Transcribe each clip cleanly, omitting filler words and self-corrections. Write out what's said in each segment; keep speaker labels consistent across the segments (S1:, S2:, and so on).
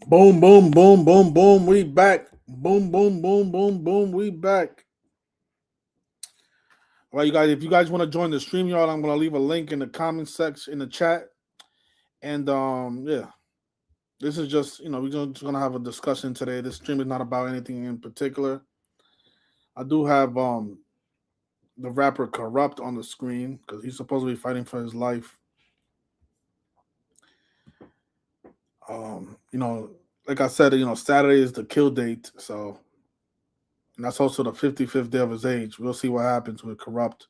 S1: Boom, boom, boom, boom, boom. We back. Boom, boom, boom, boom, boom. We back. All right, you guys. If you guys want to join the stream, y'all, I'm gonna leave a link in the comment section in the chat. And yeah, this is just we're just gonna have a discussion today. This stream is not about anything in particular. I do have the rapper Corrupt on the screen because he's supposed to be fighting for his life. You know, like I said, Saturday is the kill date, so and that's also the 55th day of his age. We'll see what happens with Corrupt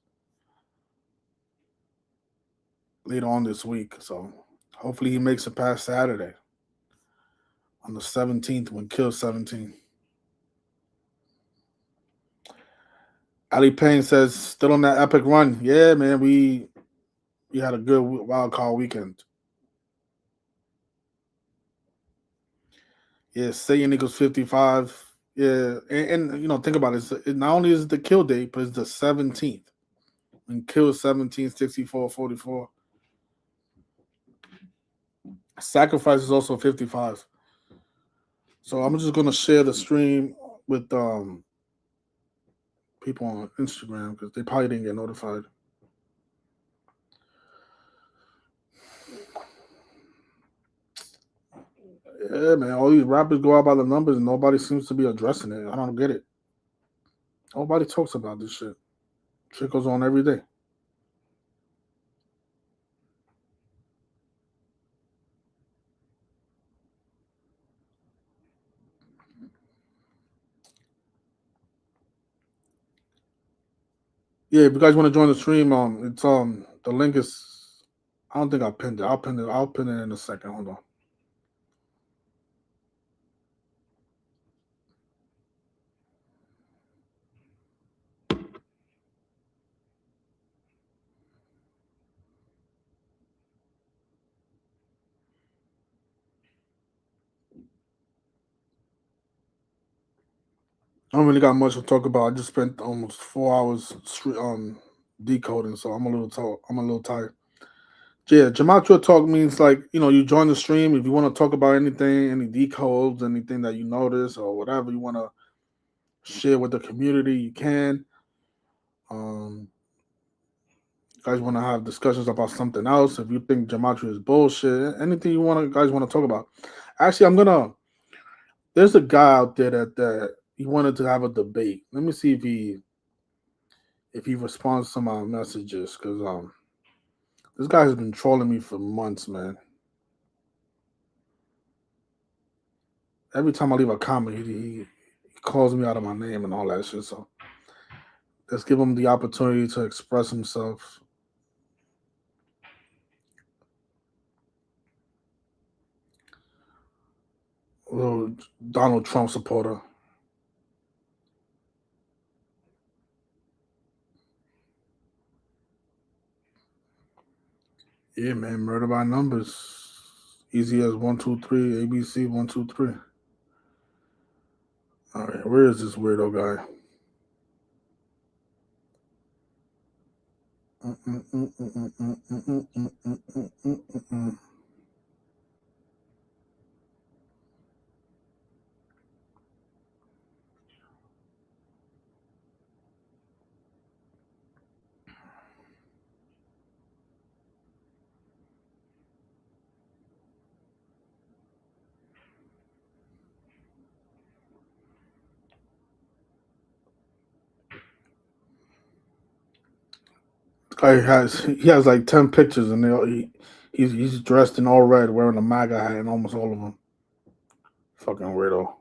S1: later on this week. So hopefully he makes it past Saturday on the 17th when Kill 17. Ali Payne says, still on that epic run. Yeah, man, we had a good wild card weekend. Yeah, Satan equals 55. Yeah, and think about it. It not only is it the kill date, but it's the 17th. When Kill 17, 64, 44. Sacrifice is also 55. So I'm just gonna share the stream with people on Instagram because they probably didn't get notified. Yeah, man, all these rappers go out by the numbers and nobody seems to be addressing it. I don't get it. Nobody talks about this shit. Shit goes on every day. Yeah, if you guys want to join the stream, it's the link is. I don't think I pinned it. I'll pin it. I'll pin it in a second. Hold on. I don't really got much to talk about. I just spent almost 4 hours decoding, so I'm a little tired. Yeah, Gematria Talk means like you join the stream if you want to talk about anything, any decodes, anything that you notice or whatever you want to share with the community. You can. Um, you guys want to have discussions about something else? If you think Gematria is bullshit, anything guys want to talk about. Actually, I'm gonna. There's a guy out there that he wanted to have a debate. Let me see if he responds to my messages because this guy has been trolling me for months, man. Every time I leave a comment, he calls me out of my name and all that shit. So let's give him the opportunity to express himself. A little Donald Trump supporter. Yeah, man, murder by numbers. Easy as 1, 2, 3, ABC 1, 2, 3. All right, where is this weirdo guy? He has like 10 pictures and he's dressed in all red, wearing a MAGA hat in almost all of them. Fucking weirdo.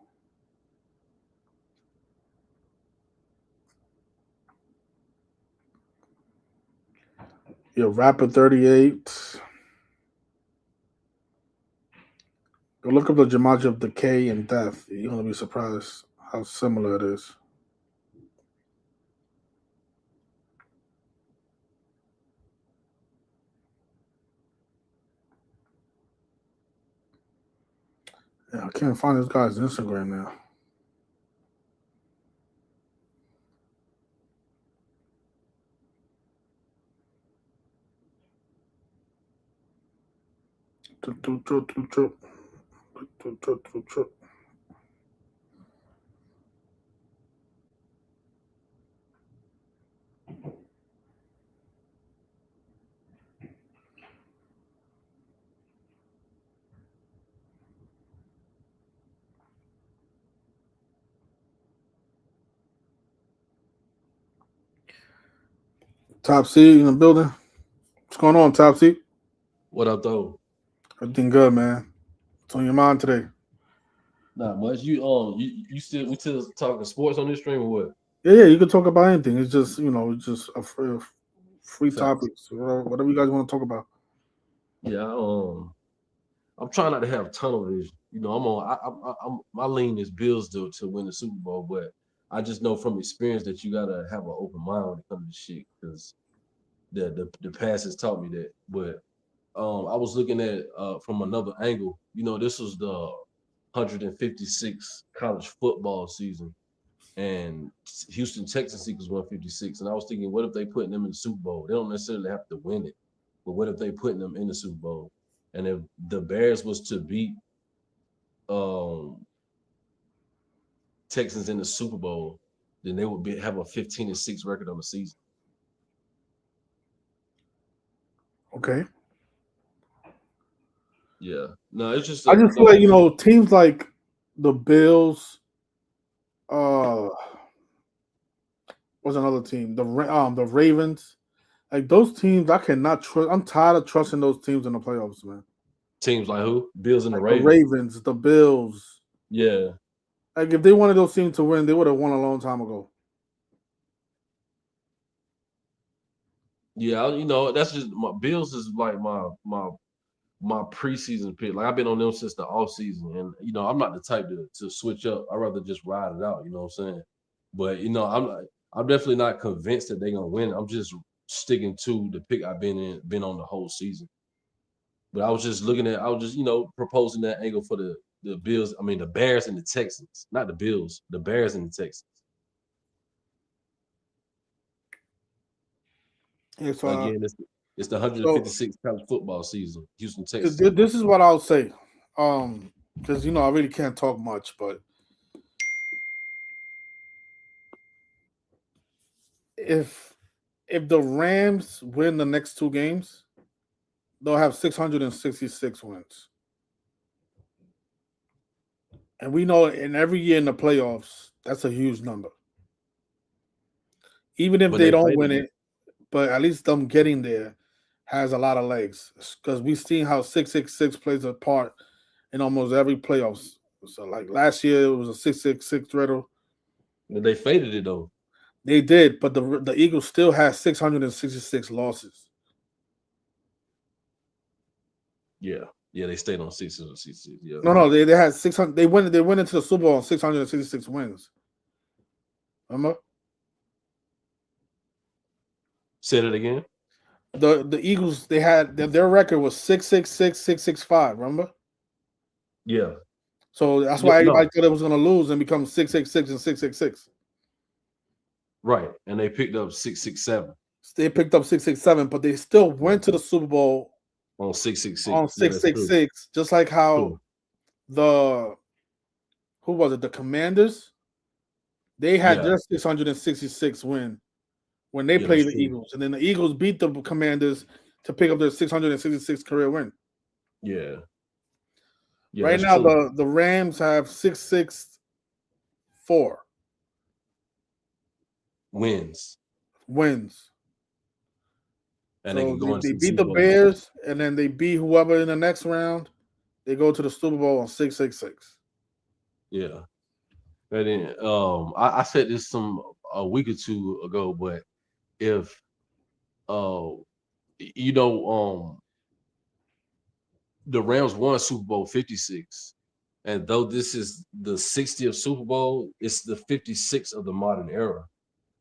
S1: Yo, Rapper 38. Go look up the Gematria of Decay and Death. You're gonna be surprised how similar it is. Yeah, I can't find this guy's Instagram now. Top seed in the building. What's going on, Top seed?
S2: What up, though?
S1: Everything good, man. What's on your mind today?
S2: Not much. You still we still talking sports on this stream or what?
S1: Yeah, you can talk about anything. It's just it's just a free
S2: Facts.
S1: topics. Whatever you guys want to talk about.
S2: Yeah. I'm trying not to have tunnel vision. I'm on. I'm my lean is Bills to win the Super Bowl, but I just know from experience that you gotta have an open mind when it comes to shit because the past has taught me that. But I was looking at from another angle. This was the 156 college football season and Houston Texans equals 156. And I was thinking, what if they putting them in the Super Bowl? They don't necessarily have to win it, but what if they putting them in the Super Bowl? And if the Bears was to beat um, Texans in the Super Bowl, then they would have a 15-6 record on the season.
S1: Okay.
S2: Yeah, no, it's just
S1: I
S2: a
S1: just feel like teams like the Bills. Uh, what's another team? The Ravens. Like those teams, I cannot trust. I'm tired of trusting those teams in the playoffs, man.
S2: teams like who? Bills and the
S1: Like the
S2: Ravens.
S1: Ravens, the Bills.
S2: Yeah,
S1: Like if they wanted those teams to win, they would have won a long time ago.
S2: yeah, that's just my Bills is like my preseason pick. Like I've been on them since the off season, and I'm not the type to switch up. I'd rather just ride it out. You know what I'm saying? But I'm definitely not convinced that they're gonna win. I'm just sticking to the pick I've been on the whole season. But I was just proposing that angle for the Bills. I mean the Bears and the Texans, not the Bills. The Bears and the Texans.
S1: It's
S2: Again, it's the
S1: so
S2: 156 college football season. Houston Texans.
S1: this is what I'll say. Because I really can't talk much, but if the Rams win the next two games, they'll have 666 wins. And we know in every year in the playoffs, that's a huge number. Even if
S2: But
S1: they
S2: they
S1: don't
S2: faded
S1: win
S2: it.
S1: it, but at least them getting there has a lot of legs. Because we've seen how 666 plays a part in almost every playoffs. So like last year it was a 666 riddle.
S2: But they faded it though.
S1: They did, but the Eagles still had 666 losses.
S2: Yeah. Yeah, they stayed on 666. Yeah.
S1: No, they had 600. They went into the Super Bowl on 666 wins. Remember
S2: Said it again.
S1: the Eagles? They had their record was 666, 665. Remember,
S2: Yeah.
S1: so that's
S2: Yeah.
S1: why everybody
S2: No.
S1: thought it was going to lose and become 666 and 666.
S2: Right. And they picked up 667
S1: They picked up 667, but they still went to the Super Bowl
S2: on 666.
S1: on
S2: Yeah,
S1: six
S2: that's
S1: six
S2: true.
S1: six. Just like how
S2: True.
S1: the who was it? The Commanders. They had
S2: Yeah.
S1: their 666 win when they
S2: Yeah, that's
S1: played the
S2: true.
S1: Eagles, and then the Eagles beat the Commanders to pick up their 666 career win.
S2: Yeah. Yeah,
S1: Right
S2: that's
S1: now,
S2: true.
S1: the Rams have 664
S2: Wins.
S1: wins.
S2: And they
S1: So
S2: can go
S1: they
S2: into the
S1: beat
S2: Super
S1: the
S2: Bowl.
S1: Bears, and then they beat whoever in the next round. They go to the Super Bowl on 666.
S2: Yeah. And then I said this a week or two ago, but if uh you know the Rams won Super Bowl 56. And though this is the 60th Super Bowl, it's the 56th of the modern era.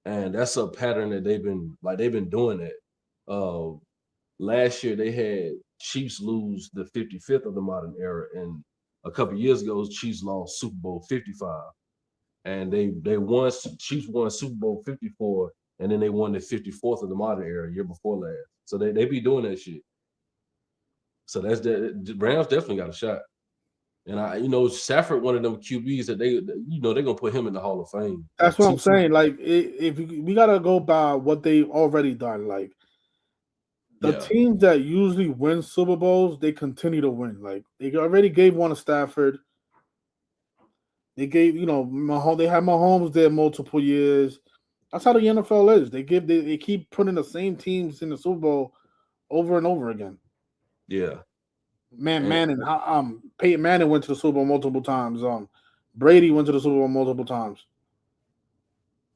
S2: And that's a pattern that they've been doing that. Uh, Last year they had Chiefs lose the 55th of the modern era, and a couple years ago Chiefs lost Super Bowl 55, and they won Chiefs won Super Bowl 54, and then they won the 54th of the modern era year before last. So they be doing that shit. So the Rams definitely got a shot. And Stafford, one of them QBs that they're gonna put him in the Hall of Fame.
S1: That's what I'm
S2: Two Super.
S1: saying. Like, we gotta go by what they've already done. Like the
S2: Yeah,
S1: teams that usually win Super Bowls, they continue to win. Like they already gave one to Stafford. They gave Mahomes. They had Mahomes there multiple years. That's how the NFL is. They keep putting the same teams in the Super Bowl over and over again.
S2: yeah.
S1: Man,
S2: And
S1: Manning, Peyton Manning went to the Super Bowl multiple times. Brady went to the Super Bowl multiple times.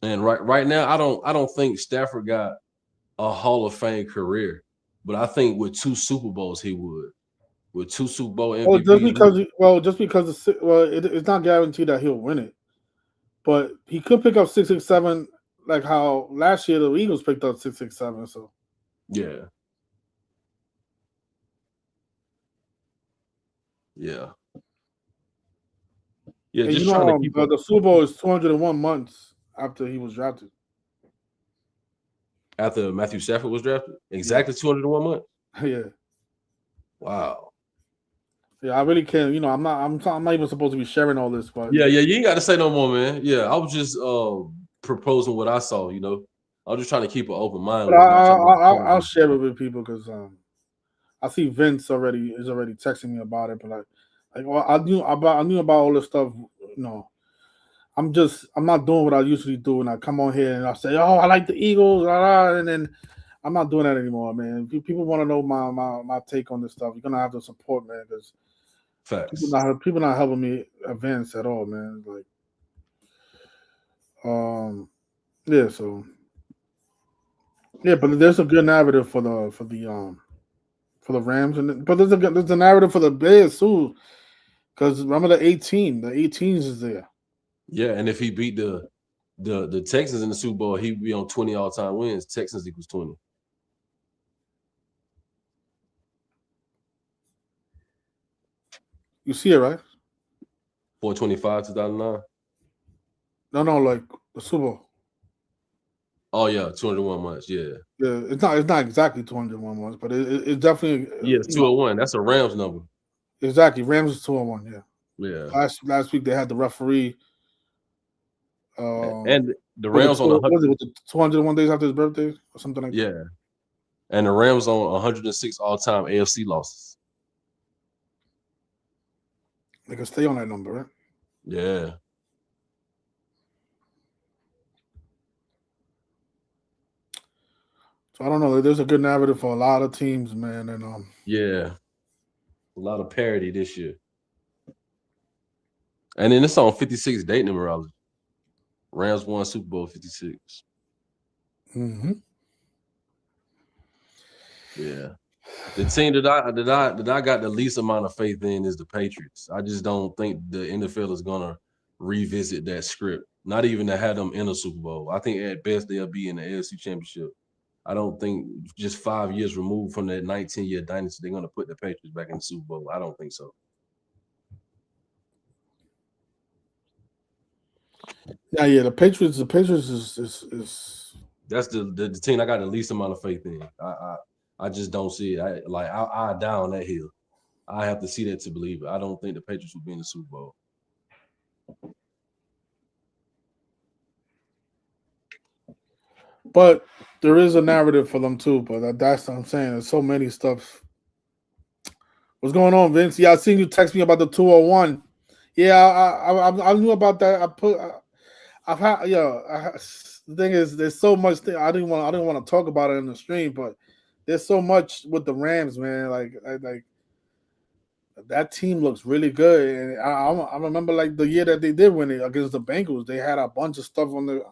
S2: and right now, I don't think Stafford got a Hall of Fame career, but I think with two Super Bowls he would. With two Super Bowl
S1: Well, just
S2: MVPs,
S1: because, it's not guaranteed that he'll win it, but he could pick up 667, like how last year the Eagles picked up 667. So,
S2: yeah, yeah, yeah.
S1: and
S2: Just trying to keep up
S1: the Super Bowl is 201 months after he was drafted.
S2: after Matthew Stafford was drafted.
S1: Yeah,
S2: Exactly 201 months.
S1: yeah,
S2: Wow.
S1: yeah. I really can't. I'm not even supposed to be sharing all this, but
S2: Yeah, yeah. You ain't got to say no more, man. Yeah, I was just proposing what I saw. I was just trying to keep an open mind with it, not trying to make
S1: I'll
S2: it.
S1: share it with people because I see Vince already texting me about it, but well, I knew about all this stuff. You know, I'm not doing what I usually do, and I come on here and I say, oh, I like the Eagles, and then I'm not doing that anymore, man. If people want to know my take on this stuff, you're gonna have to support, man, because
S2: Facts.
S1: people not helping me advance at all, man. Like, yeah, so yeah, but there's a good narrative for the Rams, but there's a narrative for the Bears too. Because remember the 18s is there.
S2: Yeah, and if he beat the Texans in the Super Bowl, he'd be on 20 all time wins. Texans equals 20.
S1: You see it, right?
S2: 425, 2009.
S1: No, no, like the Super Bowl.
S2: Oh yeah, 201 months. Yeah,
S1: Yeah, it's not exactly 201 months, but it's definitely
S2: yeah, it's 201. That's a Rams number.
S1: exactly Rams is 201. Yeah,
S2: Yeah,
S1: last week they had the referee. Um,
S2: and the Rams on
S1: with the 201 days after his birthday or something like that.
S2: yeah, and the Rams on 106 all time AFC losses.
S1: They can stay on that number, right?
S2: Yeah,
S1: So I don't know. There's a good narrative for a lot of teams, man, and
S2: yeah, a lot of parity this year. And then it's on 56 date numerology. Rams won Super Bowl 56.
S1: hmm
S2: Yeah. The team that I got the least amount of faith in is the Patriots. I just don't think the NFL is gonna revisit that script. Not even to have them in a Super Bowl. I think at best they'll be in the AFC Championship. I don't think just 5 years removed from that 19-year dynasty, they're gonna put the Patriots back in the Super Bowl. I don't think so.
S1: yeah. The Patriots is
S2: That's the team I got the least amount of faith in. I just don't see it. I die on that hill. I have to see that to believe it. I don't think the Patriots will be in the Super Bowl.
S1: but there is a narrative for them too. But that's what I'm saying. There's so many stuff. What's going on, Vince? Yeah, I seen you text me about the 201. Yeah, I knew about that. I've had the thing is there's so much thing I didn't want to talk about it in the stream, but there's so much with the Rams, man. Like that team looks really good, and I remember like the year that they did win it against the Bengals. They had a bunch of stuff on the.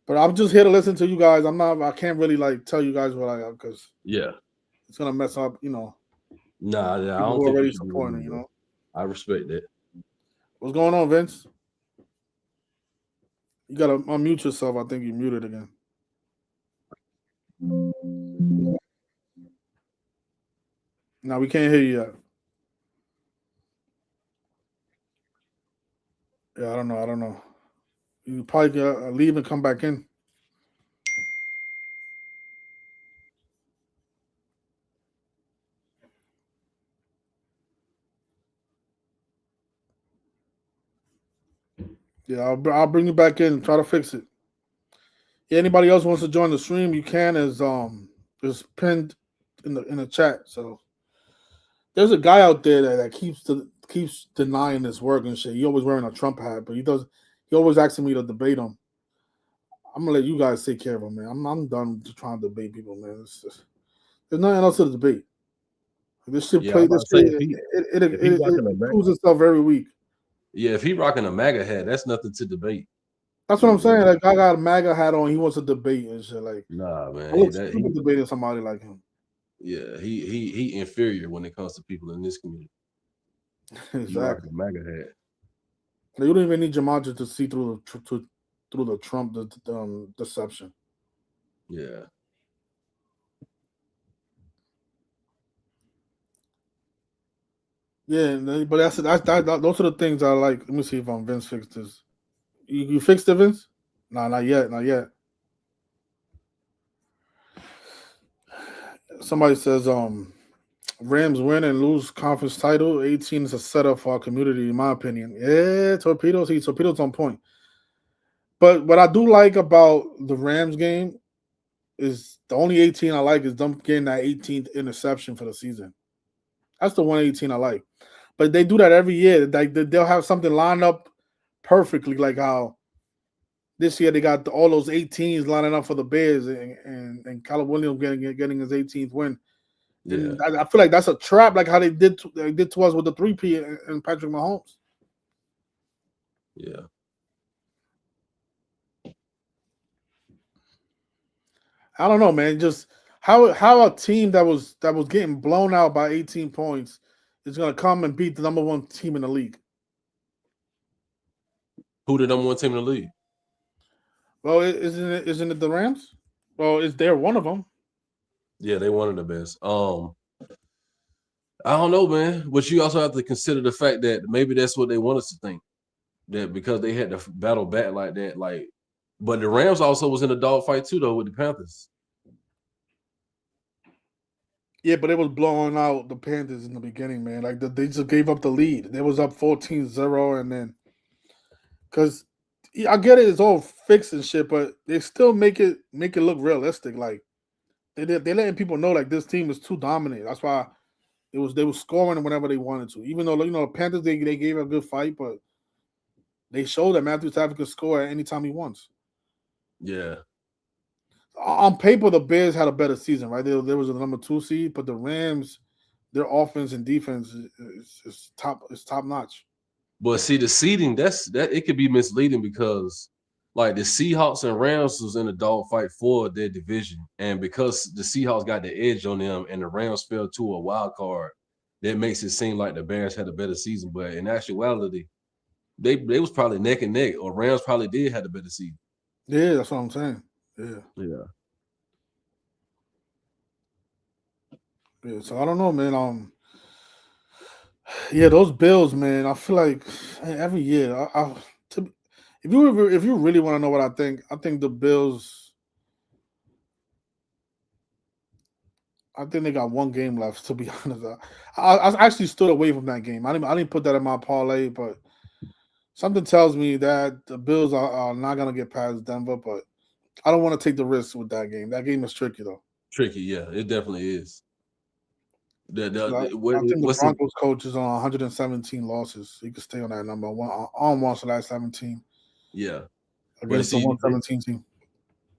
S1: But I'm just here to listen to you guys. I can't really like tell you guys what I because
S2: Yeah.
S1: it's gonna mess up.
S2: Nah, I
S1: People
S2: don't
S1: who are
S2: think you
S1: already
S2: should do
S1: supporting
S2: it
S1: it.
S2: either. I respect that.
S1: What's going on, Vince? You gotta unmute yourself. I think you muted again. No, we can't hear you yet. Yeah, I don't know. I don't know. You probably gotta leave and come back in. Yeah, I'll bring you back in and try to fix it. Yeah, anybody else wants to join the stream, you can is pinned in the chat. So there's a guy out there that keeps denying his work and shit. He always wearing a Trump hat, but he always asking me to debate him. I'm gonna let you guys take care of him, man. I'm done trying to debate people, man. There's nothing else to debate. This shit
S2: Yeah, I'm
S1: play.
S2: about
S1: This
S2: to say
S1: shit
S2: if he rocking
S1: it
S2: a Mac,
S1: proves itself every week.
S2: yeah, if he rocking a MAGA hat, that's nothing to debate.
S1: That's what I'm saying.
S2: It-
S1: Like I got a MAGA hat on. He wants to debate and shit. Like
S2: nah, man,
S1: I look stupid debating somebody like him.
S2: yeah, he inferior when it comes to people in this community. He rocking
S1: Exactly.
S2: a MAGA hat.
S1: Like, you don't even need Gematria to see through the Trump deception.
S2: Yeah.
S1: Yeah, but those are the things I like. Let me see if Vince fixed this. You fixed it, Vince? Nah, not yet, not yet. Somebody says Rams win and lose conference title. 18 is a setup for our community, in my opinion. Yeah, torpedoes on point. But what I do like about the Rams game is the only 18 I like is them getting that 18th interception for the season. That's the 118 I like. But they do that every year. Like they'll have something lined up perfectly, like how this year they got all those 18s lining up for the Bears and Caleb Williams getting his 18th win.
S2: Yeah.
S1: And I feel like that's a trap, like how they did to us with the 3P and Patrick Mahomes.
S2: Yeah.
S1: I don't know, man. Just how a team that was getting blown out by 18 points is gonna come and beat the number one team in the league.
S2: Who the number one team in the league?
S1: Well, isn't it the Rams? Well, is there one of them?
S2: Yeah, they one of the best. I don't know, man. But you also have to consider the fact that maybe that's what they want us to think. That because they had to battle back like that, like but the Rams also was in a dogfight too, though, with the Panthers.
S1: Yeah, but it was blowing out the Panthers in the beginning, man. Like they just gave up the lead. They was up 14-0, and then because I get it, it's all fixed and shit, but they still make it look realistic. Like they letting people know like this team is too dominant. That's why they was scoring whenever they wanted to. Even though the Panthers they gave a good fight, but they showed that Matthew Stafford could score at any time he wants.
S2: Yeah,
S1: On paper, the Bears had a better season, right? There was a number 2 seed, but the Rams, their offense and defense is top notch.
S2: but see the seeding that it could be misleading because like the Seahawks and Rams was in a dogfight for their division, and because the Seahawks got the edge on them and the Rams fell to a wild card, that makes it seem like the Bears had a better season. But in actuality, they was probably neck and neck, or Rams probably did have a better season.
S1: Yeah, that's what I'm saying. Yeah,
S2: Yeah.
S1: yeah. So I don't know, man. Yeah, those Bills, man. I feel like every year, to, if you really want to know what I think the Bills. I think they got one game left. To be honest, I actually stood away from that game. I didn't put that in my parlay, but something tells me that the Bills are not gonna get past Denver. But I don't want to take the risk with that game. That game is tricky though.
S2: Tricky, yeah, it definitely is.
S1: I, I think the
S2: What's the
S1: Broncos coach is on 117 losses. He could stay on that number. On once the last 17
S2: yeah? But
S1: against the
S2: see,
S1: 117 team.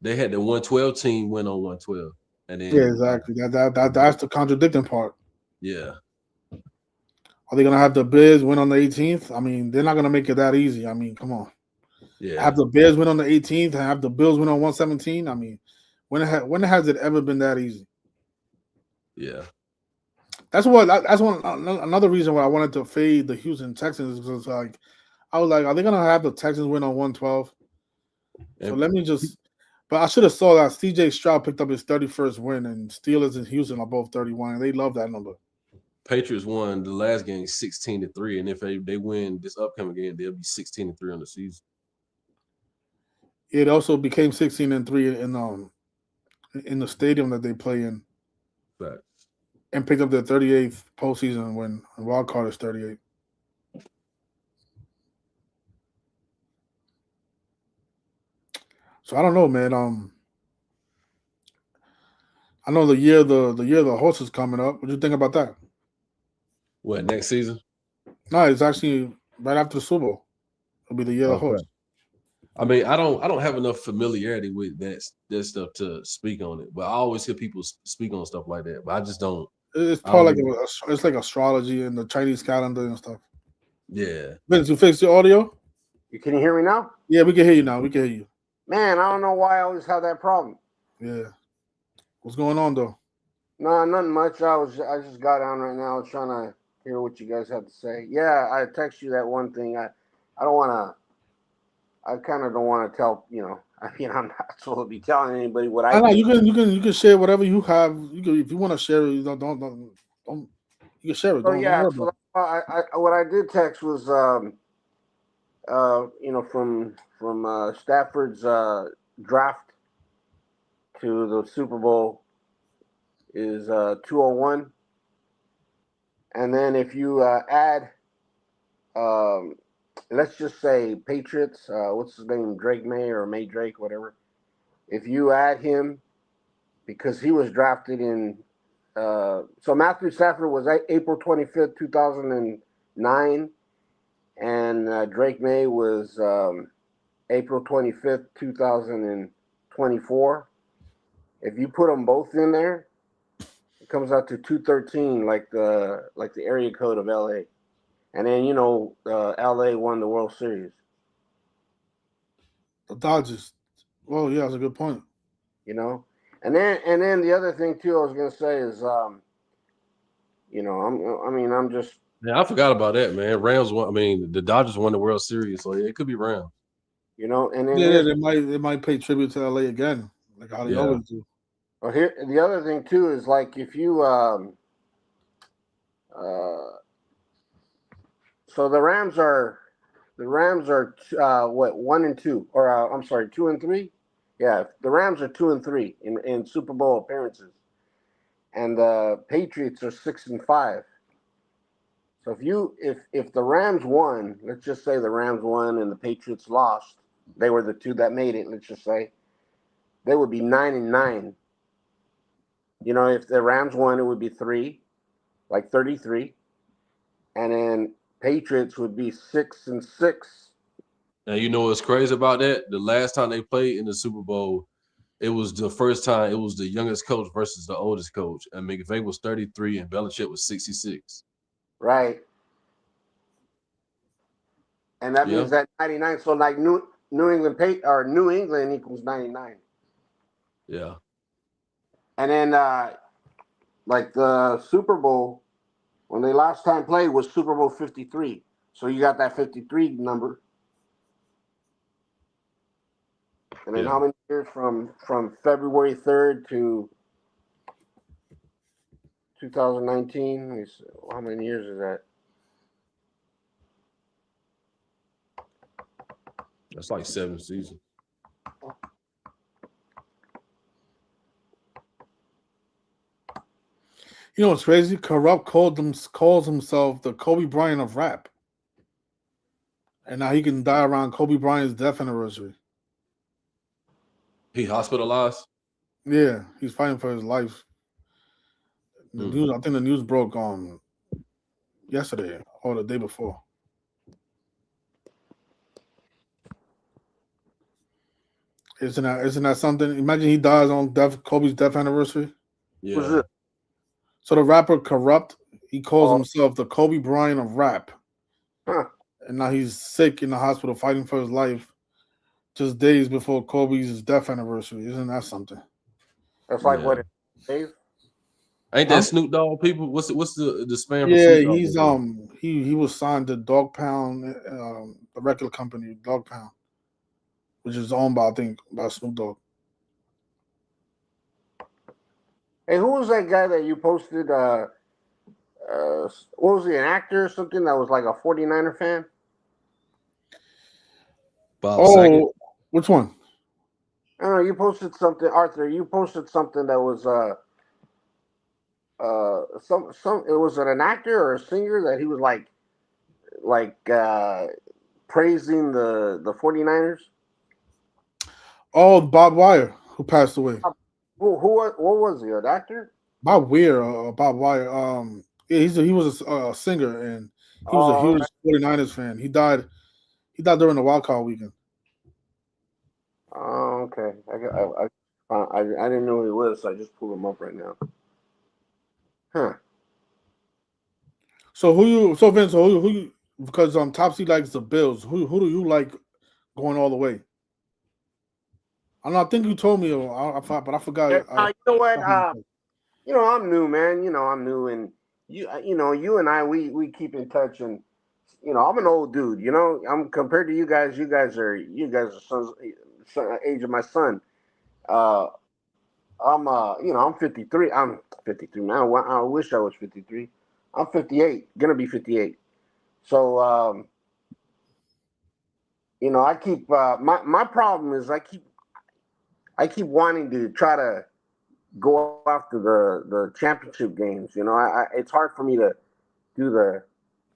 S2: they had the 112 team win on 112, and
S1: Yeah,
S2: then
S1: exactly. That's the contradicting part.
S2: yeah,
S1: Are they gonna have the Bears win on the 18th? I mean, they're not gonna make it that easy. I mean, come on.
S2: yeah,
S1: Have the Bears win on the 18th and have the Bills win on 117? I mean, when has it ever been that easy?
S2: yeah.
S1: That's one another reason why I wanted to fade the Houston Texans is because like I was like, are they gonna have the Texans win on 112? So
S2: And
S1: let me just. But I should have saw that C.J. Stroud picked up his 31st win, and Steelers and Houston are both 31. And they love that number.
S2: Patriots won the last game 16-3, and if they win this upcoming game, they'll be 16-3 on the season.
S1: It also became 16-3 in the stadium that they play in,
S2: But
S1: and picked up their 38th postseason win. And wild card is 38. So I don't know, man. I know the year the horse is coming up. What do you think about that?
S2: What, next season?
S1: No, it's actually right after the Super Bowl. It'll be the year of the
S2: Okay.
S1: horse.
S2: I mean, I don't have enough familiarity with that stuff to speak on it, but I always hear people speak on stuff like that. But I just don't.
S1: It's
S2: I don't
S1: probably like
S2: know.
S1: it's like astrology and the Chinese calendar and stuff.
S2: Yeah.
S1: Vince, you fixed your audio?
S3: Can you hear me now?
S1: Yeah, we can hear you now. We can hear you.
S3: Man, I don't know why I always have that problem.
S1: Yeah. What's going on though?
S3: No, nothing much. I just got on right now. I was trying to hear what you guys have to say. Yeah, I text you that one thing. I don't want to. I kind of don't want to tell. I mean, I'm not supposed to be telling anybody what I
S1: I know
S3: think.
S1: you can share whatever you have. You can if you want to share it. Don't you can share it.
S3: So
S1: Don't
S3: yeah,
S1: worry
S3: so
S1: about it.
S3: what I did text was from Stafford's draft to the Super Bowl is 201, and then if you add um, let's just say Patriots, what's his name, Drake May or May Drake, whatever. If you add him, because he was drafted in, so Matthew Stafford was April 25th, 2009, and Drake May was April 25th, 2024. If you put them both in there, it comes out to 213, like the area code of LA. And then LA won the World Series.
S1: The Dodgers. Well, yeah, that's a good point.
S3: you know. And then the other thing too, I was gonna say is, I'm just,
S2: Yeah, I forgot about that, man. Rams won. I mean, the Dodgers won the World Series, so yeah, it could be Rams.
S3: and then
S1: Yeah,
S3: here's,
S1: they might pay tribute to LA again, like how they
S2: Yeah.
S1: always do.
S3: well, here the other thing too is like if you, uh, so the Rams are what, 1 and 2, or I'm sorry, 2 and 3. Yeah, the Rams are 2 and 3 in Super Bowl appearances, and the Patriots are 6 and 5. So if the Rams won, let's just say the Rams won and the Patriots lost, they were the two that made it. Let's just say they would be 9 and 9. If the Rams won, it would be three, like 33, and then Patriots would be 6 and 6.
S2: And you know what's crazy about that? The last time they played in the Super Bowl, it was the first time it was the youngest coach versus the oldest coach. And McVay was 33 and Belichick was 66.
S3: Right? And that
S2: Yeah.
S3: means that 99. So like New England equals 99,
S2: Yeah.
S3: and then like the Super Bowl when they last time played was Super Bowl 53. So you got that 53 number. And then
S2: Yeah.
S3: how many years from February 3rd to 2019? How many years is that?
S2: That's like 7 seasons.
S1: You know what's crazy? Corrupt calls himself the Kobe Bryant of rap, and now he can die around Kobe Bryant's death anniversary.
S2: He hospitalized.
S1: Yeah, he's fighting for his life. The
S2: Mm.
S1: news, I think the news broke yesterday or the day before. Isn't that something? Imagine he dies on Kobe's death anniversary.
S3: Who's
S2: Yeah.
S3: it?
S1: So the rapper Corrupt, he calls
S3: Oh,
S1: himself the Kobe Bryant of rap,
S3: huh.
S1: and now he's sick in the hospital fighting for his life just days before Kobe's death anniversary. Isn't that something?
S3: That's like
S2: Yeah.
S3: what, Dave?
S2: Ain't
S1: Huh?
S2: that Snoop Dogg people? What's the span for
S1: Yeah,
S2: Snoop Dogg?
S1: he's he was signed to Dog Pound, the record company Dog Pound, which is owned by I think by Snoop Dogg.
S3: Hey, who was that guy that you posted? What was he, an actor or something that was like a 49er fan?
S2: Bob Saget.
S1: Oh, which one?
S3: I don't know. You posted something, Arthur. You posted something that was some. It was an actor or a singer that he was like praising the 49ers.
S1: Oh, Bob Wire, who passed away.
S3: What was he? An actor?
S1: Bob Weir, Bob Wire. Yeah, he was a singer, and he was a
S3: Oh,
S1: huge 49ers fan. He died. He died during the wild card weekend.
S3: oh, okay. I didn't know who he was, so I just pulled him up right now. Huh.
S1: So who you? So Vince, who you? Because Topsy likes the Bills. Who do you like going all the way? I know. I think you told me, but I forgot.
S3: Yeah, you know what? I'm new, man. I'm new, and you and I, we keep in touch, and I'm an old dude. I'm compared to you guys. You guys are age of my son. Uh, I'm 53. I'm 53, man. I wish I was 53. I'm 58. Gonna be 58. So, I keep my problem is I keep wanting to try to go after the championship games. It's hard for me to do the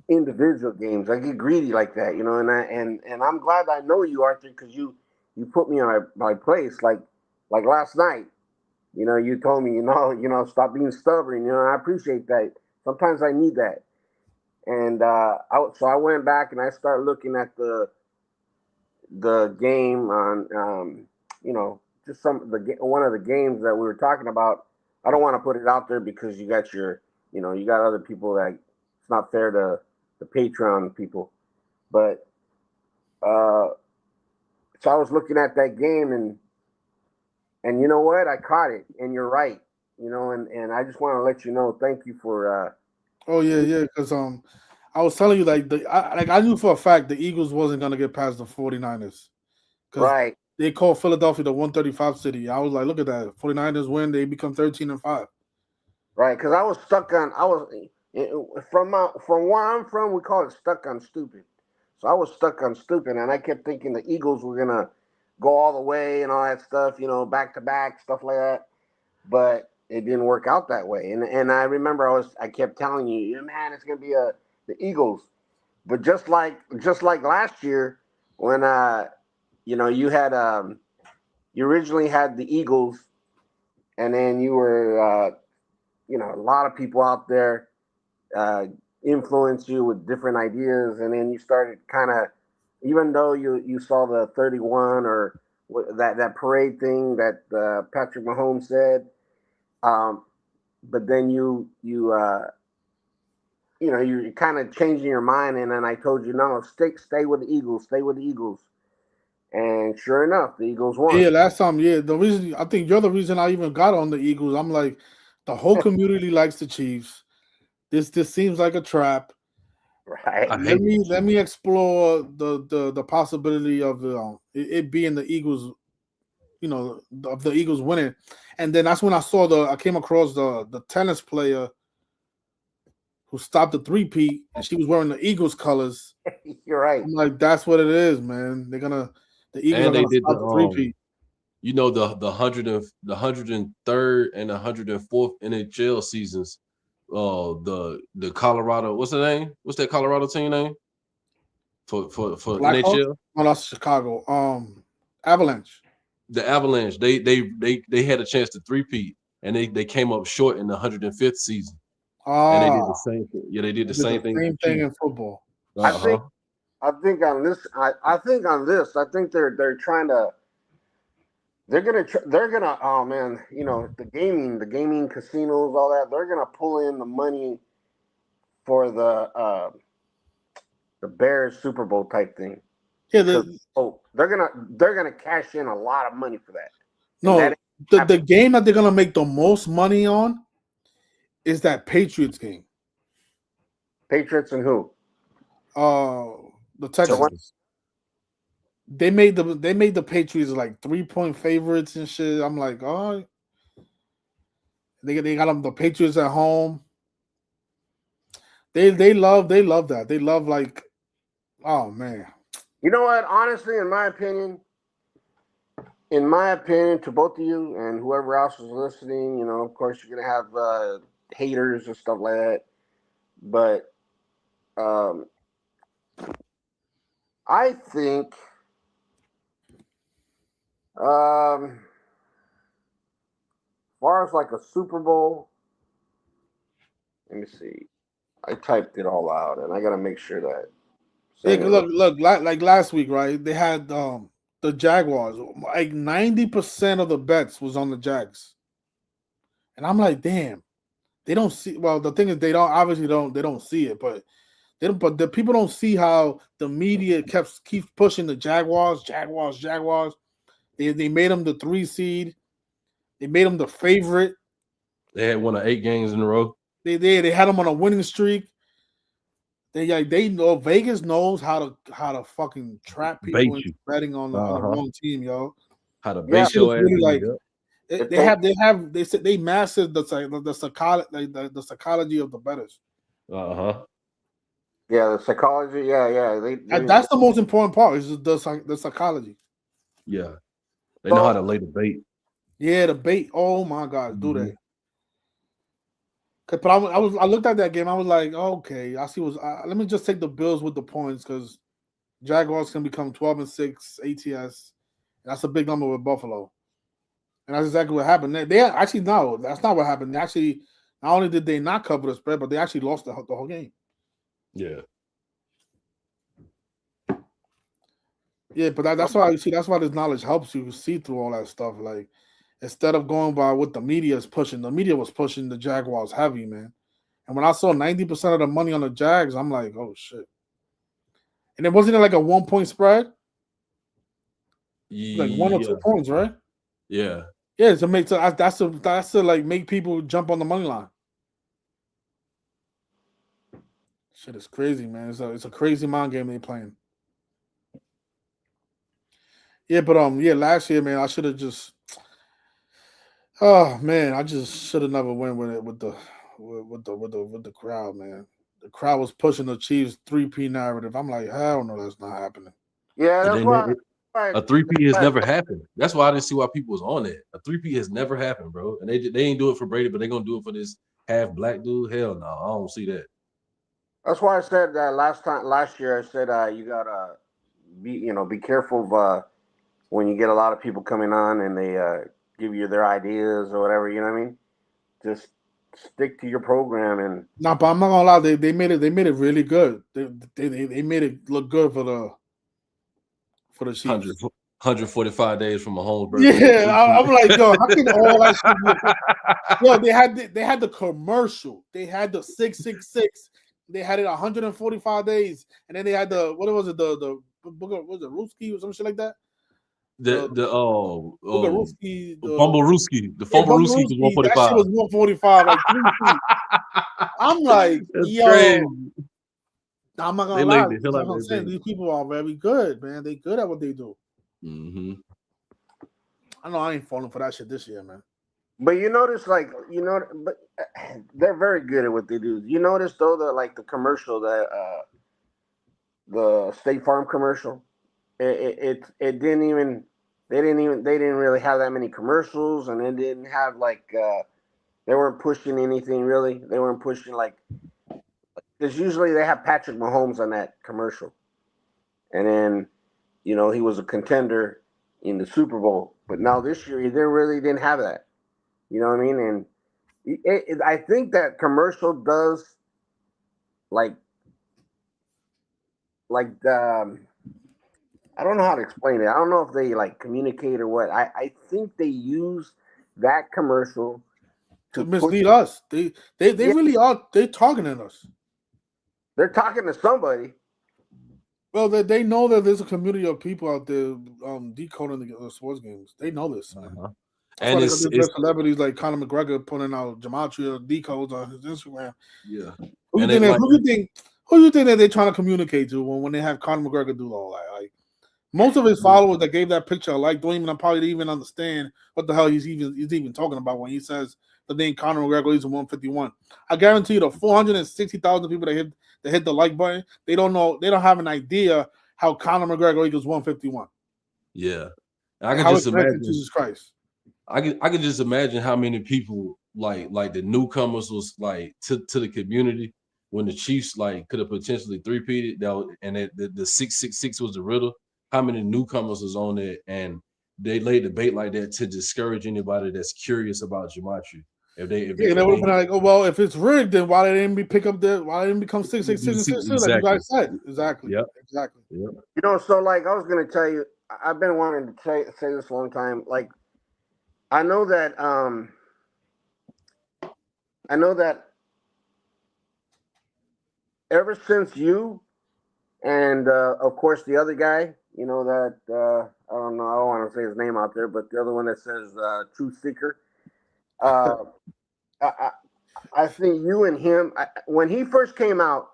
S3: individual games. I get greedy like that, and I'm glad I know you, Arthur, because you put me on my place. Like last night, you told me, stop being stubborn. I appreciate that. Sometimes I need that, and so I went back and I started looking at the game on, just one of the games that we were talking about. I don't want to put it out there because you got other people that it's not fair to the Patreon people. But uh, so I was looking at that game, and you know what? I caught it, and you're right. And I just want to let you know, thank you for
S1: Oh yeah, yeah. Because I was telling you I knew for a fact the Eagles wasn't gonna get past the 49ers because
S3: right,
S1: they called Philadelphia the 135 city. I was like, look at that, 49ers win, they become 13-5.
S3: right, because from where I'm from, we call it stuck on stupid. So I was stuck on stupid, and I kept thinking the Eagles were gonna go all the way and all that stuff, back to back stuff like that. But it didn't work out that way. And I remember I kept telling you, "Yeah, man, it's gonna be the Eagles." But just like last year when you had you originally had the Eagles, and then you were a lot of people out there uh, influence you with different ideas, and then you started kind of, even though you saw the 31 or that parade thing that Patrick Mahomes said, um, but then you're kind of changing your mind, and then I told you, no, stay with the Eagles, stay with the Eagles, and sure enough, the Eagles
S1: Yeah,
S3: won.
S1: last time, yeah. The reason I think you're the reason I even got on the Eagles. I'm like, the whole community likes the Chiefs. This seems like a trap.
S3: Right.
S2: I hate it.
S1: Let me explore the possibility of it being the Eagles. Of the Eagles winning, and then that's when I came across the tennis player who stopped the three-peat, and she was wearing the Eagles colors.
S3: You're right.
S1: I'm like, that's what it is, man. The Eagles are
S2: And they
S1: gonna
S2: did
S1: stop
S2: the
S1: the three-peat.
S2: the 103rd and 104th NHL seasons. The Colorado, what's the name? What's that Colorado team name for
S1: Blackhawks?
S2: NHL?
S1: No, that's Chicago. Avalanche.
S2: The Avalanche. They had a chance to three-peat, and they came up short in the 105th season, and they did
S1: Ah,
S2: the same thing. Yeah, they did the
S1: they did the
S2: same thing with the
S1: same thing
S2: Chiefs.
S1: in football.
S3: I
S2: Uh
S3: think
S2: huh.
S3: I think on this I think they're trying to they're gonna oh man, the gaming casinos, all that, they're gonna pull in the money for the Bears Super Bowl type thing,
S1: Yeah,
S3: because they're gonna cash in a lot of money for that, and that
S1: no,
S3: ain't
S1: the
S3: happen.
S1: game that they're gonna make the most money on is that Patriots game.
S3: Patriots and who?
S1: Uh, the
S3: The one,
S1: Texans.
S2: Texas.
S1: They made the Patriots like 3-point favorites and shit. I'm like, all right, they got them the Patriots at home. They love that. They love like, oh man.
S3: you know what? Honestly, in my opinion, to both of you and whoever else is listening, of course you're gonna have haters and stuff like that, but um, I think Far as like a Super Bowl, let me see. I typed it all out, and I gotta make sure that
S1: Yeah,
S3: saying it right.
S1: look, like last week, right? They had the Jaguars. Like 90% of the bets was on the Jags, and I'm like, damn, they don't see. Well, the thing is, they don't obviously don't they don't see it, but they don't. But the people don't see how the media keeps pushing the Jaguars, Jaguars, Jaguars. They made them the 3 seed. They made them the favorite.
S2: They had one of 8 games in a row.
S1: They had them on a winning streak. They know Vegas knows how to fucking trap people
S2: Bait
S1: into
S2: you.
S1: betting on the
S2: Uh-huh.
S1: wrong team, yo.
S2: How to
S3: Yeah,
S1: That
S2: bait
S1: shit is
S2: your ass
S1: really
S2: in
S1: like
S2: it.
S3: if
S1: they said they mastered the psychology the psychology of the betters.
S2: Uh-huh.
S3: yeah, the psychology. Yeah, yeah.
S1: And that's the most important part is the psychology.
S2: Yeah. They know how
S3: So
S2: to lay the bait.
S1: Yeah, the bait. Oh my god, do
S2: Mhm.
S1: they? But I looked at that game. I was like, okay, I see. Let me just take the Bills with the points because Jaguars can become 12-6 ATS. That's a big number with Buffalo. And that's exactly what happened. They actually no, that's not what happened. They actually not only did they not cover the spread, but they actually lost the whole game.
S2: Yeah.
S1: Yeah, but that's why you see that's why this knowledge helps you see through all that stuff. Like instead of going by what the media is pushing, the media was pushing the Jaguars heavy, man. And when I saw 90% of the money on the Jags, I'm like, oh shit. And it wasn't like a 1 point spread. It was like 1 or 2
S2: Yeah.
S1: points, right?
S2: Yeah.
S1: Yeah, to make that's to like make people jump on the money line. Shit is crazy, man. It's a crazy mind game they playing. Yeah, but yeah, last year, man, I should have just. Oh man, I just should have never went with it with the crowd, man. The crowd was pushing the Chiefs 3P narrative. I'm like, hell no, that's not happening.
S3: yeah,
S2: And
S3: that's
S2: then
S3: why. Why
S2: a 3P has
S3: why-
S2: never happened. That's why I didn't see why people was on it. A 3P has never happened, bro. And they ain't do it for Brady, but they gonna do it for this half black dude. Hell no, I don't see that.
S3: that's why I said that last year. I said you gotta be careful of when you get a lot of people coming on and they give you their ideas or whatever. You know what I mean? Just stick to your program and
S1: Nah, but I'm not gonna lie, they made it really good. They made it look good for the
S2: 100,
S1: Chiefs.
S2: 145 days from Mahomes' birthday to
S1: Yeah,
S2: 3P.
S1: I'm like, yo, how can all that shit be? Yo, they had the commercial. They had the 666. They had it 145 days, and then they had the what was it the book of, was it Ruski or some shit like that? The Boogaruski,
S2: The
S1: yeah,
S2: Fumblerooski was
S1: Boogaruski, that shit
S2: 145.
S1: was 145, like 3 feet. I'm like,
S2: That's
S1: yo,
S2: crazy.
S1: I'm not
S2: They
S1: gonna lie.
S2: laid the
S1: That's
S2: hell
S1: what
S2: out
S1: I'm
S2: that
S1: saying.
S2: thing.
S1: These people are very good, man. They good at what they do.
S2: Mm-hmm.
S1: I know I ain't falling for that shit this year, man.
S3: but you notice but they're very good at what they do. You notice though that like the commercial that the State Farm commercial, it didn't even they didn't really have that many commercials, and it didn't have like they weren't pushing anything really. They weren't pushing like because usually they have Patrick Mahomes on that commercial, and then he was a contender in the Super Bowl. But now this year they really didn't have that. You know what I mean? And I think that commercial does like like I don't know how to explain it. I don't know if they like communicate or what. I think they use that commercial
S1: To
S3: to push.
S1: mislead us. They
S3: Yeah,
S1: really are. They talking at us.
S3: they're talking to somebody.
S1: Well, they know that there's a community of people out there decoding the sports games. They know this, man.
S2: Uh-huh.
S1: That's why
S2: And
S1: they got
S2: it's
S1: these celebrities like Conor McGregor putting out Gematria decodes on his Instagram.
S2: yeah.
S1: Who you
S2: And
S1: think?
S2: it like
S1: Who you think that they're trying to communicate to when they have Conor McGregor do all that? Like most of his followers that gave that picture like don't even probably even understand what the hell he's even talking about when he says the name Conor McGregor is 151. I guarantee you the 460,000 people that hit the like button, they don't know, they don't have an idea how Conor McGregor equals 151
S2: yeah. I
S1: and
S2: could
S1: how it
S2: just
S1: connects to
S2: imagine.
S1: Jesus Christ.
S2: I could just imagine how many people like the newcomers was like to the community when the Chiefs like could have potentially three-peated that was, and the 666 was the riddle. How many newcomers was on it, and they laid the bait like that to discourage anybody that's curious about gematria. If they if they,
S1: Yeah, they
S2: if
S1: would have
S2: they
S1: been like, oh well, if it's rigged, then why they didn't pick up the why they didn't become 666 and 6 like you
S2: exactly.
S1: guys said. Exactly.
S2: Yep.
S1: Exactly.
S2: Yep.
S3: So like I was gonna tell you, I've been wanting to say this a long time. Like I know that I know that ever since you and of course the other guy, that I don't know, I don't want to say his name out there, but the other one that says Truth Seeker. Uh, I, I I think you and him when he first came out,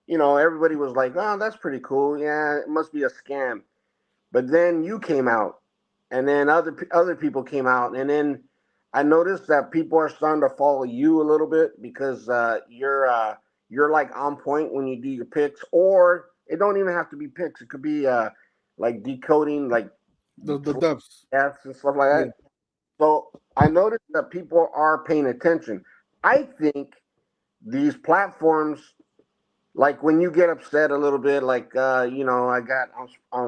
S3: everybody was like, "Oh, that's pretty cool. Yeah, it must be a scam." But then you came out, and then other people came out, and then I noticed that people are starting to follow you a little bit because you're like on point when you do your picks, or it don't even have to be picks. It could be like decoding like
S1: The depths.
S3: Fs and stuff like
S1: Yeah.
S3: that. So I noticed that people are paying attention. I think these platforms, like when you get upset a little bit, like I'm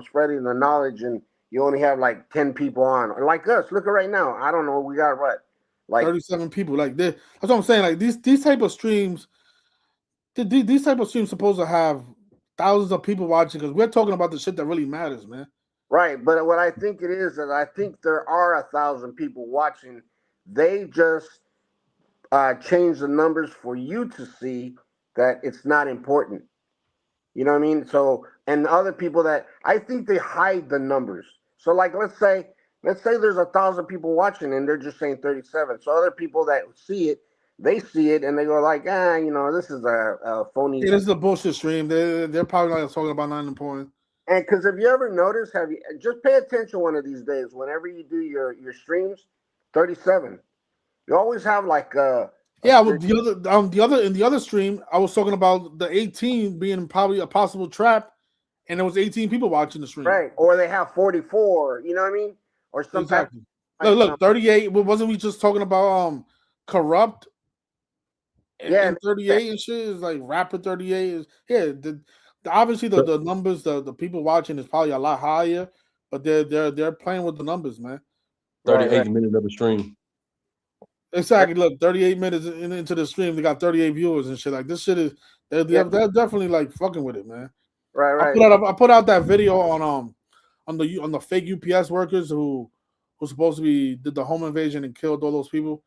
S3: spreading the knowledge, and you only have like 10 people on, or like us. Look at right now. I don't know. We got what, like
S1: 37 people. Like that's what I'm saying. Like these type of streams, these type of streams supposed to have thousands of people watching because we're talking about the shit that really matters, man.
S3: right. But what I think it is that I think there are 1,000 people watching. They just change the numbers for you to see that it's not important. You know what I mean? So, and other people that I think they hide the numbers. So, like, let's say there's 1,000 people watching, and they're just saying 37. So, other people that see it, they see it, and they go like, this is a phony.
S1: Yeah, this is a bullshit stream. They're probably not talking about nothing important.
S3: And because if you ever notice, have you just pay attention one of these days? Whenever you do your streams, 37. You always have like a
S1: Yeah,
S3: stream.
S1: with the other stream, I was talking about the 18 being probably a possible trap, and there was 18 people watching the stream.
S3: Right, or they have 44. You know what I mean? Or sometimes
S1: Exactly.
S3: like
S1: Look, 38. Wasn't we just talking about corrupt
S3: yeah,
S1: and 38 and shit? Is like rapid 38 is yeah. Obviously the numbers, the people watching is probably a lot higher, but they're playing with the numbers, man.
S3: right.
S2: 38 minutes of the stream.
S1: Exactly. Look, 38 minutes into the stream, they got 38 viewers and shit. Like this shit is they're definitely like fucking with it, man.
S3: Right.
S1: I put out that video on the fake UPS workers who supposed to be did the home invasion and killed all those people.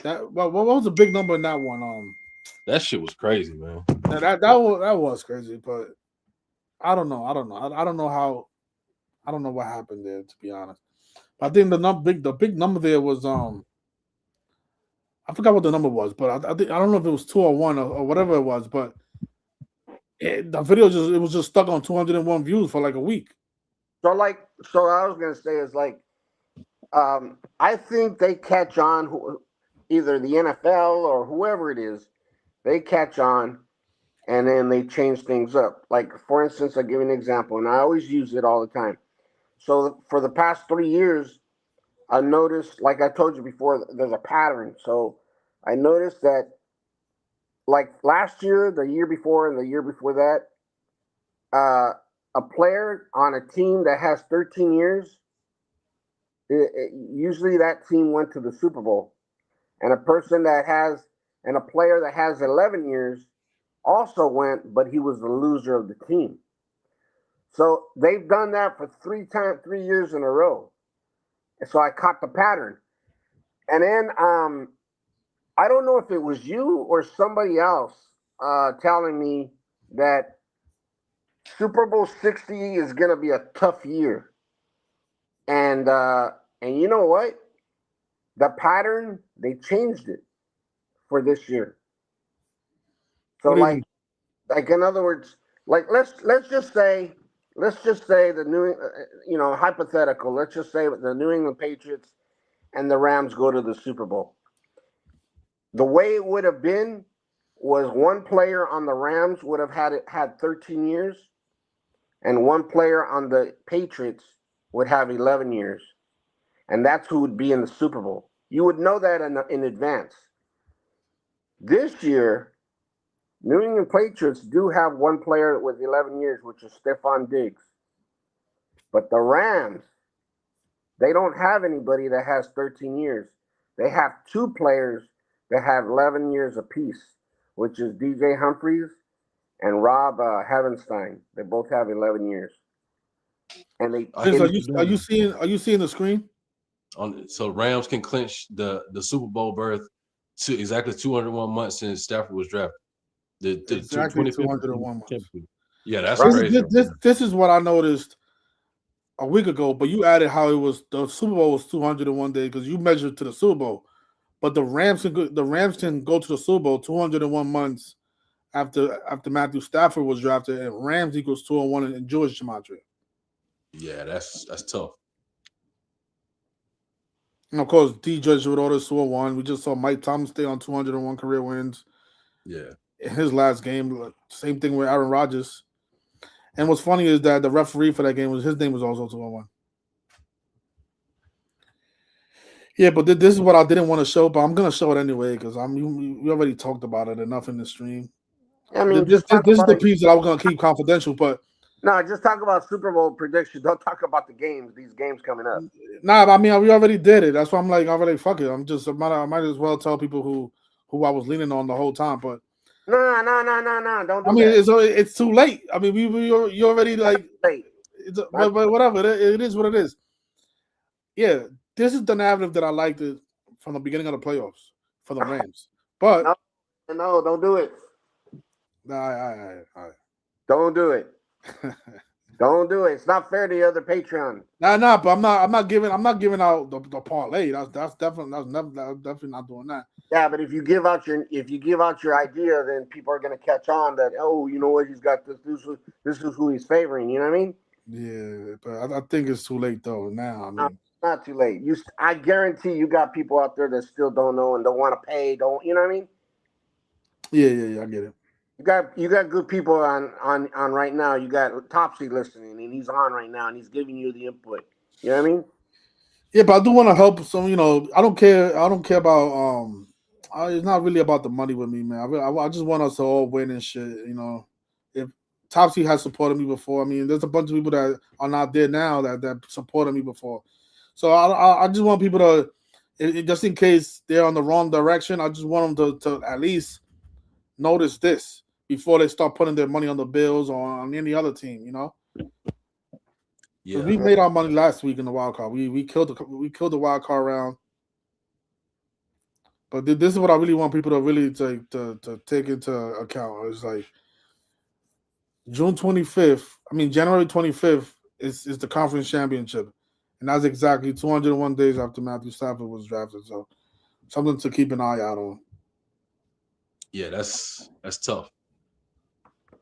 S1: What was the big number in that one?
S2: That shit was crazy, man.
S1: That was crazy, but I don't know. I don't know how. I don't know what happened there, to be honest. But I think the big number there was I forgot what the number was, but I think I don't know if it was 201 or whatever it was, but the video it was just stuck on 201 views for like a week.
S3: So I was gonna say is like, I think they catch on, either the NFL or whoever it is, they catch on, and then they change things up. Like for instance, I give you an example, and I always use it all the time. So for the past 3 years, I noticed, like I told you before, there's a pattern. So I noticed that, like last year, the year before, and the year before that, a player on a team that has 13 years, usually that team went to the Super Bowl. And a player that has 11 years also went, but he was the loser of the team. So they've done that for 3 years in a row. And so I caught the pattern. And then I don't know if it was you or somebody else telling me that Super Bowl 60 is going to be a tough year. And you know what? The pattern, they changed it for this year. So
S1: What do you mean?
S3: like in other words, like let's just say the hypothetical. Let's just say the New England Patriots and the Rams go to the Super Bowl. The way it would have been was one player on the Rams would have had 13 years, and one player on the Patriots would have 11 years, and that's who would be in the Super Bowl. You would know that in advance. This year, New England Patriots do have one player with 11 years, which is Stephon Diggs. But the Rams, They don't have anybody that has 13 years. They have two players that have 11 years apiece, which is DJ Humphries and Rob Havenstein. They both have 11 years, and they
S2: I
S1: Vince,
S2: think
S3: in
S2: we can
S1: are
S2: do
S1: you
S2: it.
S1: seeing the screen?
S2: So Rams can clinch the Super Bowl berth to exactly 201 months since Stafford was drafted. The
S1: Exactly
S2: 25th
S1: 201 months.
S2: championship. Yeah, that's
S3: right.
S2: crazy. Right there.
S1: This is what I noticed a week ago, but you added how it was the Super Bowl was 201 days because you measured to the Super Bowl. But the Rams can go to the Super Bowl 201 months after Matthew Stafford was drafted, and Rams equals 201 in George Gematria.
S2: Yeah, that's tough.
S1: And of course, D Judge with all this 201. We just saw Mike Thomas stay on 201 career wins
S2: Yeah.
S1: in his last game. Same thing with Aaron Rodgers. And what's funny is that the referee for that game was his name was also 201. Yeah, but this is what I didn't want to show, but I'm gonna show it anyway because we already talked about it enough in the stream.
S3: I mean, just talk
S1: This is
S3: about
S1: the
S3: it.
S1: piece that I was gonna keep confidential, but
S3: No, just talk about Super Bowl predictions. Don't talk about the games. These games coming up.
S1: nah, I mean we already did it. That's why I'm like, I'm already fuck it. I might as well tell people who I was leaning on the whole time. But
S3: No, no, no, no, no. Don't
S1: I
S3: do
S1: mean
S3: that.
S1: it's too late. I mean you already like
S3: Late. Not
S1: but whatever it is what it is. Yeah, this is the narrative that I liked it from the beginning of the playoffs for the Rams. But
S3: no, no. Don't do it.
S1: all
S3: Don't do it.
S1: right.
S3: Don't do it. It's not fair to the other Patreon.
S1: Nah, but I'm not giving out the parlay. That's definitely not doing that.
S3: Yeah, but if you give out your idea, then people are gonna catch on that. Oh, you know what? He's got this. This is who he's favoring. You know what I mean?
S1: Yeah, but I think it's too late though. Now, I
S3: No,
S1: mean,
S3: not too late. I guarantee you got people out there that still don't know and don't want to pay. Don't you know what I mean?
S1: yeah, I get it.
S3: You got good people on right now. You got Topsy listening, and he's on right now, and he's giving you the input. You know what I mean?
S1: Yeah, but I do want to help some. I don't care. I don't care about it's not really about the money with me, man. I just want us to all win and shit. If Topsy has supported me before, I mean, there's a bunch of people that are not there now that supported me before. So I just want people to, just in case they're on the wrong direction, I just want them to at least notice this before they start putting their money on the Bills or on any other team. Because
S2: Yeah.
S1: we made our money last week in the wild card. We killed the wild card round. But this is what I really want people to really to take into account. It's like January 25th is the conference championship, and that's exactly 201 days after Matthew Stafford was drafted. So something to keep an eye out on.
S2: Yeah, that's tough.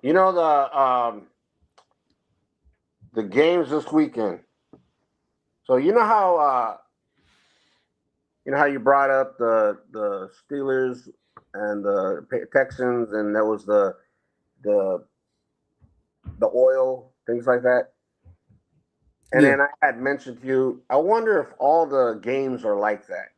S3: You know the games this weekend. So you know how you brought up the Steelers and the Texans, and that was the the oil things like that. And
S1: Yeah.
S3: then I had mentioned to you, I wonder if all the games are like that.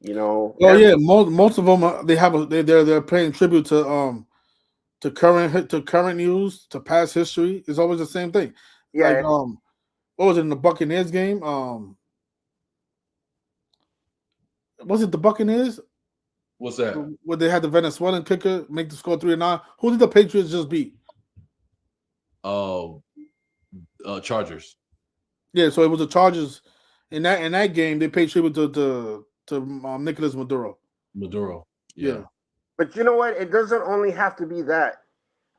S3: You know,
S1: Oh yeah, most of them they have they're paying tribute to current news to past history. It's always the same thing. Like
S3: yeah,
S1: what was it in the Buccaneers game? Was it the Buccaneers
S2: What's that?
S1: where they had the Venezuelan kicker make the score 3-9? Who did the Patriots just beat?
S2: Uh, Chargers.
S1: Yeah, so it was the Chargers in that game. They paid tribute to Nicolas Maduro.
S2: Maduro.
S1: Yeah,
S2: Yeah.
S3: but you know what? It doesn't only have to be that.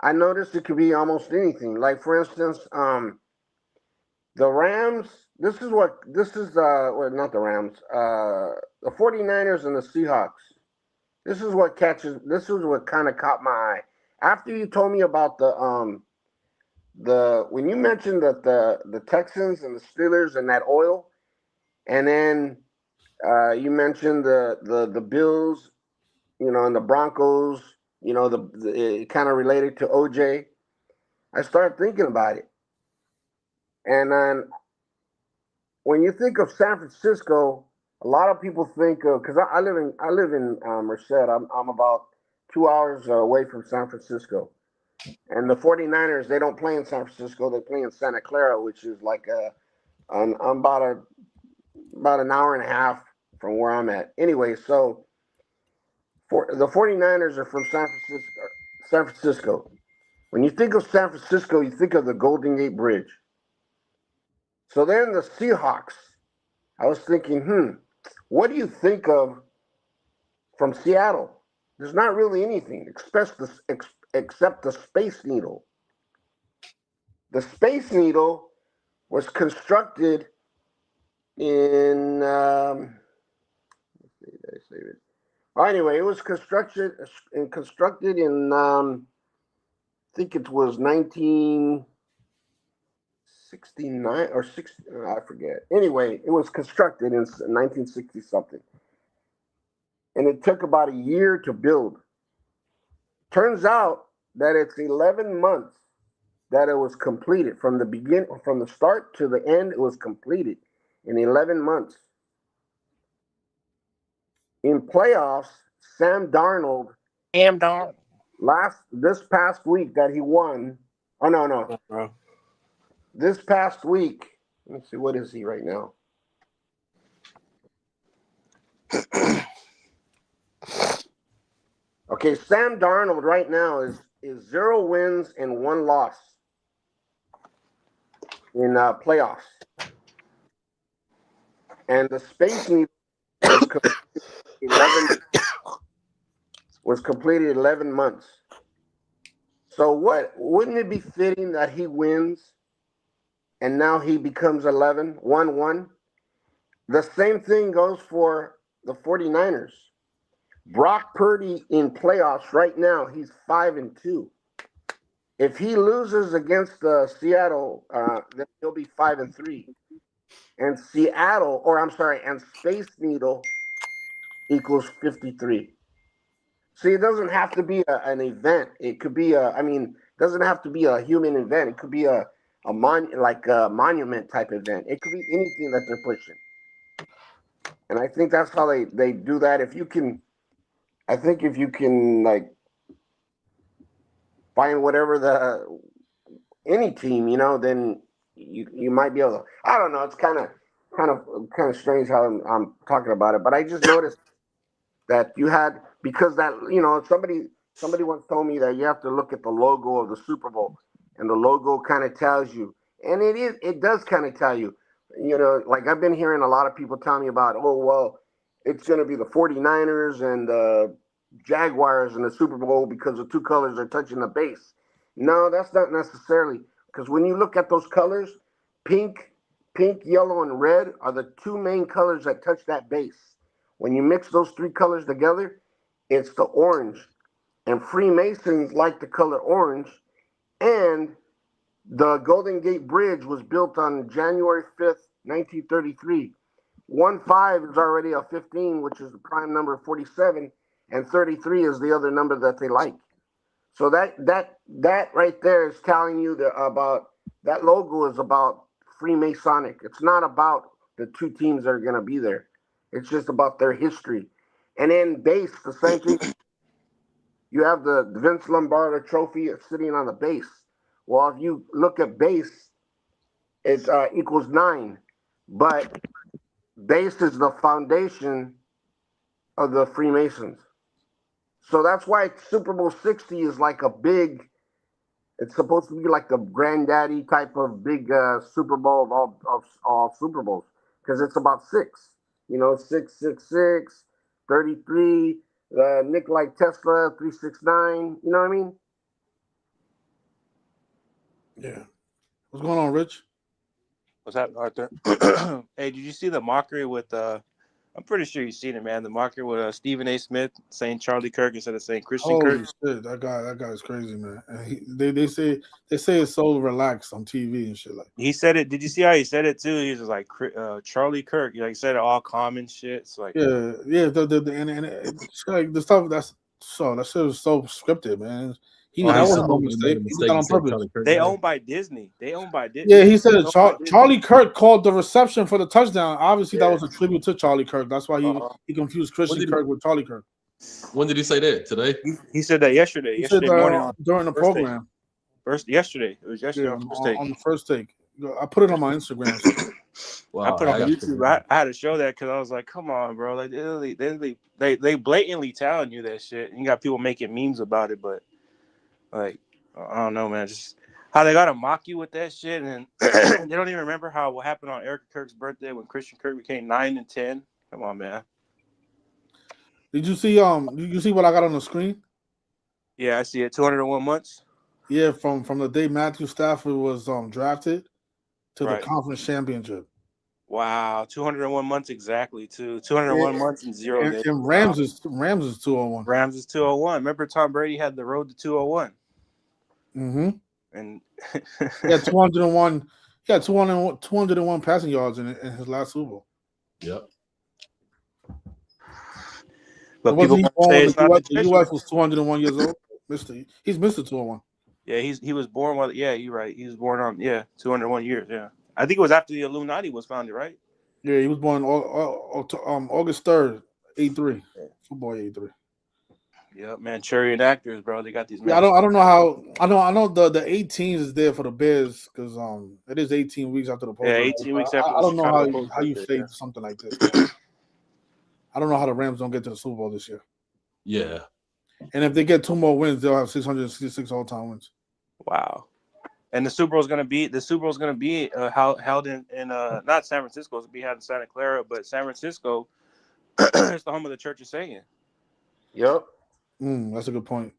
S3: I noticed it could be almost anything. Like for instance, the Rams. This is well, not the Rams. The 49ers and the Seahawks. This is what kind of caught my eye. After you told me about the when you mentioned that the Texans and the Steelers and that oil, and then you mentioned the Bills, and the Broncos, it kind of related to OJ. I started thinking about it, and then when you think of San Francisco, a lot of people think of because I live in Merced. I'm about 2 hours away from San Francisco, and the 49ers they don't play in San Francisco. They play in Santa Clara, which is like I'm about an hour and a half from where I'm at. Anyway, so for the 49ers are from San Francisco. San Francisco. When you think of San Francisco, you think of the Golden Gate Bridge. So then the Seahawks. I was thinking, what do you think of from Seattle? There's not really anything except the Space Needle. The Space Needle was constructed in. Did I say it? Well, anyway, it was constructed in. I think it was 1969 or 60. I forget. Anyway, it was constructed in 1960 something, and it took about a year to build. Turns out that it's 11 months that it was completed from the start to the end. It was completed in 11 months. In playoffs, Sam Darnold this past week that he won. Oh no.
S4: Bro.
S3: This past week, let me see, what is he right now? Okay, Sam Darnold right now is 0 wins and 1 loss in playoffs. And the Space Needle was completed 11 months. So wouldn't it be fitting that he wins and now he becomes 1-1? The same thing goes for the 49ers. Brock Purdy in playoffs right now, he's 5-2. If he loses against Seattle, then he'll be 5-3. And and Space Needle equals 53. See, it doesn't have to be an event. It could be it doesn't have to be a human event. It could be a monument type event. It could be anything that they're pushing. And I think that's how they do that. If you can like find whatever any team, then you might be able to. I don't know. It's kind of strange how I'm talking about it, but I just noticed that you had, because that somebody once told me that you have to look at the logo of the Super Bowl, and the logo kind of tells you, and it does kind of tell you, like I've been hearing a lot of people tell me about, oh well, it's going to be the 49ers and the Jaguars in the Super Bowl because the two colors are touching the base. No, that's not necessarily, because when you look at those colors, pink, yellow, and red are the two main colors that touch that base. When you mix those 3 colors together, it's the orange. And Freemasons like the color orange. And the Golden Gate Bridge was built on January 5th, 1933. 1-5 is already a 15, which is the prime number of 47, and 33 is the other number that they like. So that right there is telling you about that logo is about Freemasonic. It's not about the 2 teams that are going to be there. It's just about their history. And then base, the same thing. You have the Vince Lombardo trophy sitting on the base. Well, if you look at base, it equals 9. But base is the foundation of the Freemasons. So that's why Super Bowl 60 is like it's supposed to be like the granddaddy type of big Super Bowl of all Super Bowls, because it's about 6. 666, 33, Nikolai Tesla, 369. You know what I mean?
S1: Yeah. What's going on, Rich?
S4: What's happening, Arthur? Hey, did you see the mockery with I'm pretty sure you've seen it, man. The mockery with Stephen A. Smith saying Charlie Kirk instead of saying Christian
S1: Holy
S4: Kirk.
S1: shit, that guy is crazy, man. And they say it's so relaxed on TV and shit like.
S4: He said it. Did you see how he said it too? He was just like Charlie Kirk. He said it all common shit. It's like
S1: Yeah. And it's like the stuff that shit was so scripted, man. That wasn't no mistake. He did that on purpose.
S4: They owned by Disney.
S1: Yeah, he said Charlie Kirk called the reception for the touchdown. Obviously, that was a tribute to Charlie Kirk. That's why he confused Christian Kirk with Charlie Kirk.
S2: When did he say that? Today?
S4: He said that yesterday.
S1: He
S4: yesterday
S1: said
S4: morning
S1: during the program.
S4: Yesterday. It was yesterday
S1: Yeah,
S4: on first take.
S1: on the first take. I put it on my Instagram.
S2: Wow,
S4: put on
S2: I got
S4: YouTube. I had to show that because I was like, come on, bro. Like they blatantly telling you that shit. And you got people making memes about it, but like I don't know, man. Just how they gotta mock you with that shit, and they don't even remember what happened on Eric Kirk's birthday when Christian Kirk became 9 and 10. Come on, man.
S1: Did you see you see what I got on the screen?
S4: Yeah, I see it. 201 months.
S1: Yeah, from the day Matthew Stafford was drafted to the
S4: Right.
S1: conference championship.
S4: Wow, 201 months exactly. Too 201 months and 0 days.
S1: And
S4: Wow.
S1: Rams is 201.
S4: Rams is 201. Remember Tom Brady had the road to 201.
S1: Mm-hmm.
S4: And
S1: He had 201. He had 201 passing yards in his last Super Bowl.
S2: Yep.
S4: but people
S1: Wasn't he
S4: want to
S1: born
S4: say
S1: when
S4: it's not
S1: the
S4: official.
S1: U.S. was 201 years old? He's Mr. 201.
S4: Yeah, he was born with you're right. He was born on 201 years. Yeah, I think it was after the Illuminati was founded, right?
S1: Yeah, he was born August 3rd, 83. Football 83.
S4: Yeah, Manchurian actors, bro. They got these.
S1: Yeah, I don't know how I know the 18s is there for the Bears because it is 18 weeks after the post.
S4: 18 weeks after
S1: I
S4: the
S1: don't know
S4: Chicago Post
S1: how you
S4: birthday.
S1: say something like this, man. I don't know how the Rams don't get to the Super Bowl this year.
S2: Yeah.
S1: And if they get 2 more wins, they'll have 666 all-time wins.
S4: Wow. And the Super Bowl is gonna be held in not San Francisco. It's gonna be held in Santa Clara, but San Francisco is the home of the Church of Satan.
S3: Yep.
S1: That's a good point.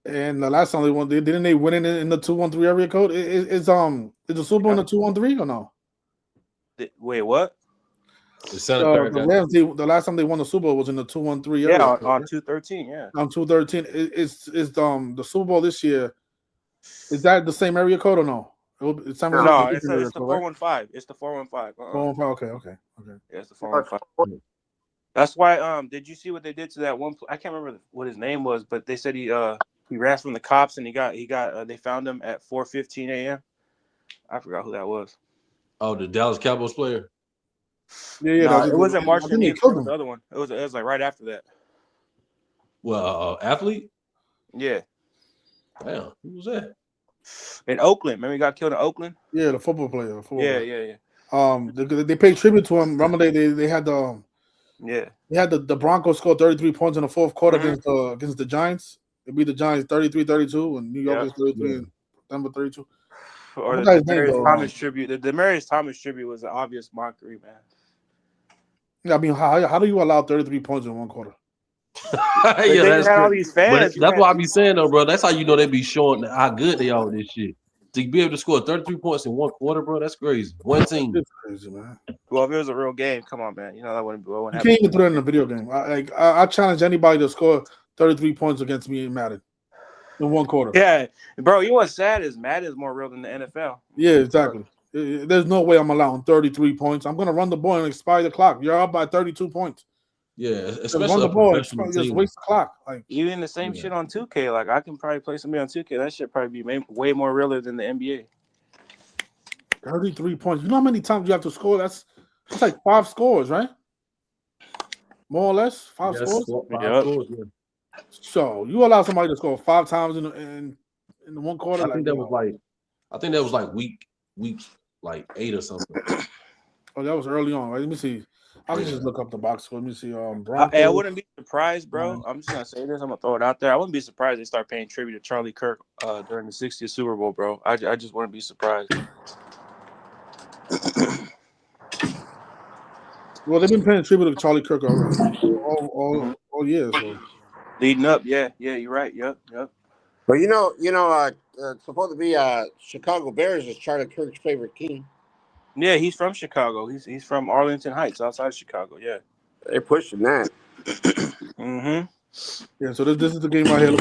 S1: And the last time they won, didn't they win in the 213 area code? Is the Super Bowl in the 213 or no?
S4: Wait, what?
S2: The Santa Clara
S1: The
S2: got
S1: Rams, the last time they won the Super Bowl was in the 213 area.
S4: Yeah,
S1: code,
S4: on
S1: right?
S4: 213. Yeah.
S1: On 213. Is the Super Bowl this year? Is that the same area code or no? It's San Francisco
S4: No, it's
S1: area
S4: the
S1: code, right?
S4: 415. It's the 415.
S1: 415. Okay.
S4: Yeah, it's the 415. That's why. Did you see what they did to that one? I can't remember what his name was, but they said he ran from the cops and they found him at 4:15 a.m. I forgot who that was.
S2: Oh, the Dallas Cowboys player.
S1: Yeah.
S4: No, it wasn't March
S1: I think they
S4: It
S1: killed
S4: was the
S1: him.
S4: other one. It was like right after that.
S2: Well, athlete.
S4: Yeah,
S2: Damn, who was that?
S4: in Oakland. Remember he got killed in Oakland?
S1: Yeah, the football player.
S4: Yeah.
S1: They paid tribute to him. Remember they had the Broncos score 33 points in the fourth quarter against the Giants. They beat the Giants 33-32, and New York is 33 and Denver 32.
S4: Or
S1: I
S4: the
S1: forgot his name
S4: Demarius
S1: though.
S4: Thomas tribute. The Demarius Thomas tribute was an obvious mockery, man.
S1: Yeah, I mean, how do you allow 33 points in one quarter?
S2: Yeah,
S4: They
S2: that's
S4: had all
S2: great.
S4: these
S2: But
S4: fans.
S2: that's what I be saying though, bro. That's how you know they be showing how good they are with this shit. To be able to score 33 points in one quarter, bro, that's crazy. One team.
S1: It's crazy, man.
S4: Well, if it was a real game, come on, man. You know that wouldn't
S1: You
S4: happen.
S1: can't even put it in a video game. I challenge anybody to score 33 points against me in Madden in one quarter.
S4: Yeah, bro. You know what's sad is Madden is more real than the NFL.
S1: Yeah, exactly. There's no way I'm allowing 33 points. I'm gonna run the ball and expire the clock. You're up by 32 points.
S2: Yeah,
S1: Just
S2: especially
S1: run
S2: a
S1: the ball,
S2: professional
S1: just
S2: team.
S1: waste the clock. Like
S4: Even the same shit on 2K. Like I can probably play somebody on 2K. That shit probably be way more realer than the NBA.
S1: 33 points. You know how many times you have to score? That's like 5 scores, right? More or less, 5 scores.
S2: 5 scores. Yeah.
S1: So you allow somebody to score 5 times in the one quarter.
S2: I think that was like week like 8 or something.
S1: Oh, that was early on, right? Let me see. I can just look up the box score. Let me see.
S4: Hey, I wouldn't be surprised, bro. I'm just gonna say this. I'm gonna throw it out there. I wouldn't be surprised they start paying tribute to Charlie Kirk during the 60th Super Bowl, bro. I just wouldn't be surprised.
S1: Well, they've been paying tribute to Charlie Kirk all year. So
S4: Leading up, yeah, you're right. Yep.
S3: But supposed to be Chicago Bears is Charlie Kirk's favorite team.
S4: Yeah, he's from Chicago. He's from Arlington Heights, outside Chicago. Yeah,
S3: they're pushing that.
S1: Yeah, so this is the game right here.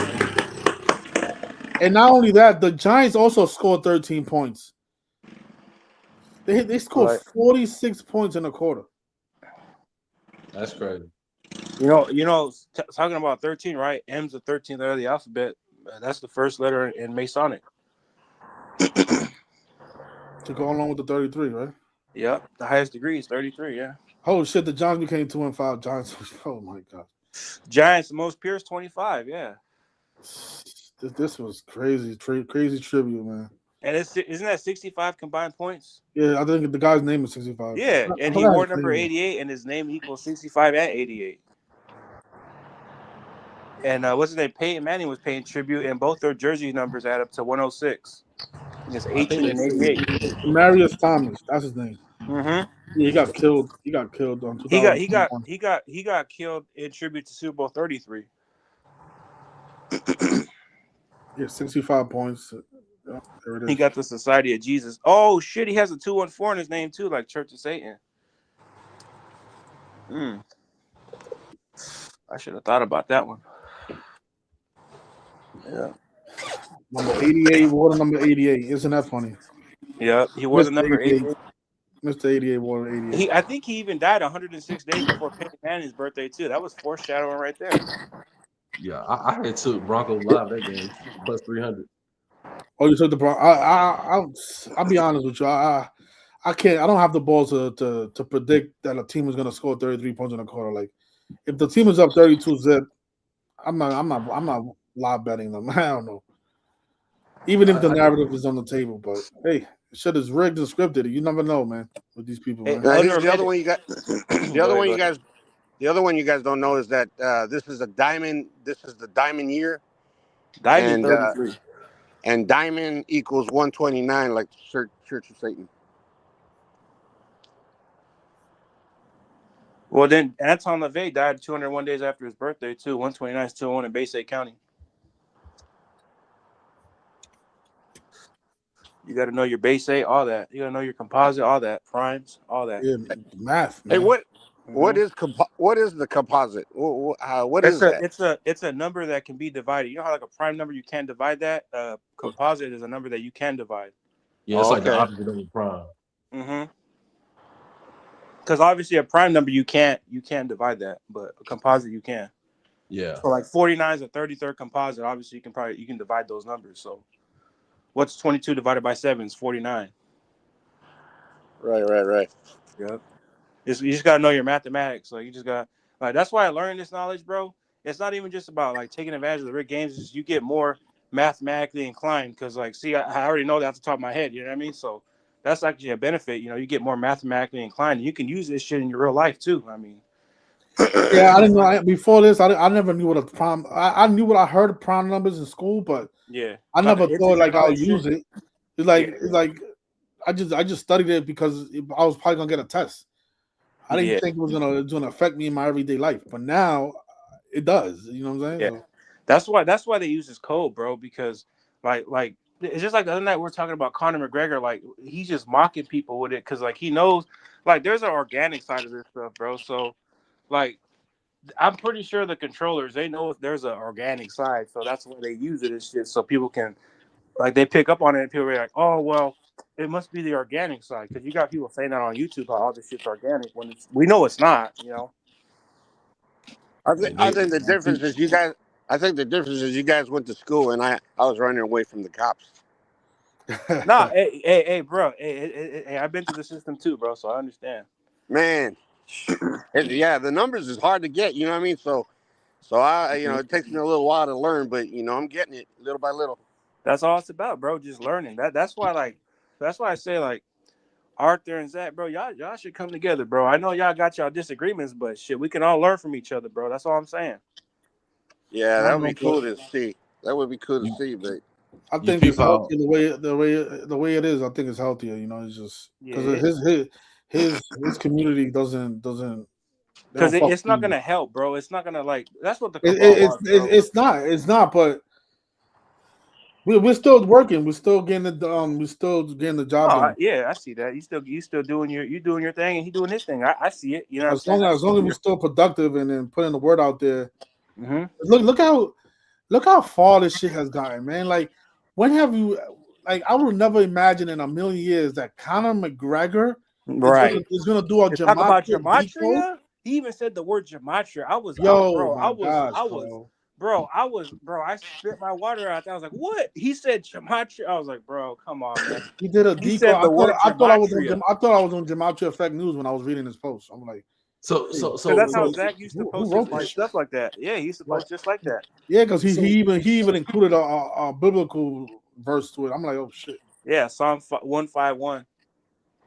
S1: And not only that, the Giants also scored 13 points. They scored 46 points in a quarter.
S2: That's crazy.
S4: Talking about 13, right? M's the 13th letter of the alphabet. That's the first letter in Masonic.
S1: To go along with the 33, right?
S4: Yep, the highest degree is 33. Yeah.
S1: Oh shit, the Giants became 2-5. Giants. Oh my god.
S4: Giants, the most pure is 25. Yeah.
S1: This was crazy tribute, man.
S4: And isn't that 65 combined points?
S1: Yeah, I think the guy's name is 65.
S4: Yeah,
S1: I
S4: and he
S1: forgot
S4: wore
S1: his
S4: number
S1: name.
S4: 88, and his name equals 65 and 88. And what's his name? Peyton Manning was paying tribute, and both their jersey numbers add up to 106. It's
S2: I think
S4: 18
S2: they
S4: and
S2: said
S4: 88.
S1: Marius Thomas. That's his name.
S4: Mm-hmm.
S1: Yeah, he got killed. He got killed on
S4: He got he got
S1: 2021.
S4: he got he got killed in tribute to Super Bowl 33.
S1: Yeah, 65 points. Yeah, there it
S4: He
S1: is.
S4: got the Society of Jesus. Oh shit, he has a 214 in his name too, like Church of Satan. Mm, I should have thought about that one. Yeah.
S1: Number 88, water number 88. Isn't that funny?
S4: Yeah. He wore the
S1: Mr.
S4: number
S1: 88.
S4: 88.
S1: Mr. 88, water 88.
S4: I think he even died 106 days before Peyton Manning's birthday too. That was foreshadowing right there.
S2: Yeah, I had took Broncos live that game plus 300.
S1: Oh, you took the I'll be honest with you. I can't. I don't have the balls to predict that a team is going to score 33 points in a quarter. Like, if the team is up 32-zip, I'm not live betting them. I don't know. Even if the narrative is on the table, but hey, shit is rigged and scripted. You never know, man, with these people,
S4: Hey,
S1: man.
S3: Now, here's the other
S4: unrelated.
S3: one you got. The
S4: Go
S3: other
S4: ahead,
S3: one
S4: go
S3: you
S4: ahead.
S3: guys. The other one you guys don't know is that this is a diamond. This is the diamond year,
S4: Diamond
S3: and
S4: 33.
S3: diamond equals 129, like the Church of Satan.
S4: Well, then Anton LaVey died 201 days after his birthday too. 129 is 201 in Bay-State County. You got to know your Bay-State, all that. You got to know your composite, all that. Primes, all that.
S1: Yeah, math,
S3: Hey,
S1: man.
S3: what is the composite? What
S4: It's
S3: is
S4: a
S3: that?
S4: it's a it's a number that can be divided. You know how like a prime number you can't divide that. Composite is a number that you can divide.
S2: Yeah, it's
S3: Oh,
S2: like the
S3: okay.
S2: opposite of a prime.
S4: Mm-hmm. Because obviously a prime number you can't divide that, but a composite you can.
S2: Yeah.
S4: So like 49 is a 33rd composite. Obviously you can divide those numbers. So what's 22 divided by 7 is 49.
S3: Right.
S4: Yep. You just gotta know your mathematics. Like you just got like that's why I learned this knowledge, bro. It's not even just about like taking advantage of the rig games. It's you get more mathematically inclined because like see I already know that off the top of my head. You know what I mean? So that's actually a benefit. You know, you get more mathematically inclined. And you can use this shit in your real life too. I mean,
S1: Yeah, I didn't know. Before this, I never knew what a prime. I knew what I heard of prime numbers in school, but
S4: yeah,
S1: I
S4: trying
S1: never
S4: to
S1: thought
S4: integer
S1: like
S4: and all
S1: I'll
S4: that shit.
S1: use it.
S4: Yeah,
S1: It's like I just studied it because I was probably gonna get a test. I didn't
S4: yeah,
S1: think it's gonna affect me in my everyday life, but now it does. You know what I'm saying?
S4: yeah.
S1: So,
S4: That's why they use this code, bro. Because like it's just like the other night we are talking about Conor McGregor. Like he's just mocking people with it because like he knows like there's an organic side of this stuff, bro. So like I'm pretty sure the controllers they know if there's an organic side, so that's why they use it as shit so people can like they pick up on it and people are like, oh well, it must be the organic side because you got people saying that on YouTube how all this shit's organic when we know it's not, you know.
S2: And
S3: I
S2: they
S3: think the difference is you guys. I think the difference is you guys went to school and I was running away from the cops.
S4: Nah, hey, bro, hey, I've been through the system too, bro, so I understand.
S3: Man, yeah, the numbers is hard to get. You know what I mean? So it takes me a little while to learn, but I'm getting it little by little.
S4: That's all it's about, bro. Just learning. That's why I say like Arthur and Zach, bro, y'all should come together, bro. I know y'all got y'all disagreements, but shit, we can all learn from each other, bro. That's all I'm saying.
S3: Yeah,
S1: I
S3: that
S1: don't
S3: would
S1: know,
S3: be
S1: but
S3: cool to see. That would be cool to
S2: you,
S3: see, but
S1: I
S2: you
S1: think it's
S2: peep out.
S1: healthy the way it is. I think it's healthier. You know, it's just
S4: Yeah,
S1: because his community doesn't they
S4: because
S1: don't fuck
S4: it's
S1: with
S4: not
S1: him.
S4: gonna help, bro. It's not gonna like. That's what the cabal wants, bro.
S1: It's not, but we're still working. We're still getting the job
S4: Oh,
S1: done.
S4: yeah, I see that. You still doing your thing, and he doing his thing. I see it. You know what I'm saying?
S1: As long as we're still productive and then putting the word out there.
S4: Mm-hmm.
S1: Look how far this shit has gotten, man. Like, when have you? Like, I would never imagine in a million years that Conor McGregor
S4: Right.
S1: is gonna do a
S4: To talk about
S1: Gematria decode.
S4: gematria, he even said the word gematria.
S1: Yo, my gosh, bro.
S4: I spit my water out. I was like, what? He said gematria. I was like, bro, come on, man.
S1: He did a
S4: He
S1: decode.
S4: said the word gematria.
S1: I thought I was on Gematria Effect News when I was reading this post. I'm like,
S2: So
S1: hey,
S2: so
S4: Because
S2: so
S4: that's how
S2: so
S4: Zach used to
S1: who
S4: post
S1: wrote
S4: his
S1: this
S4: like
S1: shit?
S4: stuff like that. Yeah, he used to
S2: like
S4: post just like that.
S1: Yeah, because
S2: so
S1: he even included a biblical verse to it. I'm like, oh shit.
S4: Yeah, Psalm 151.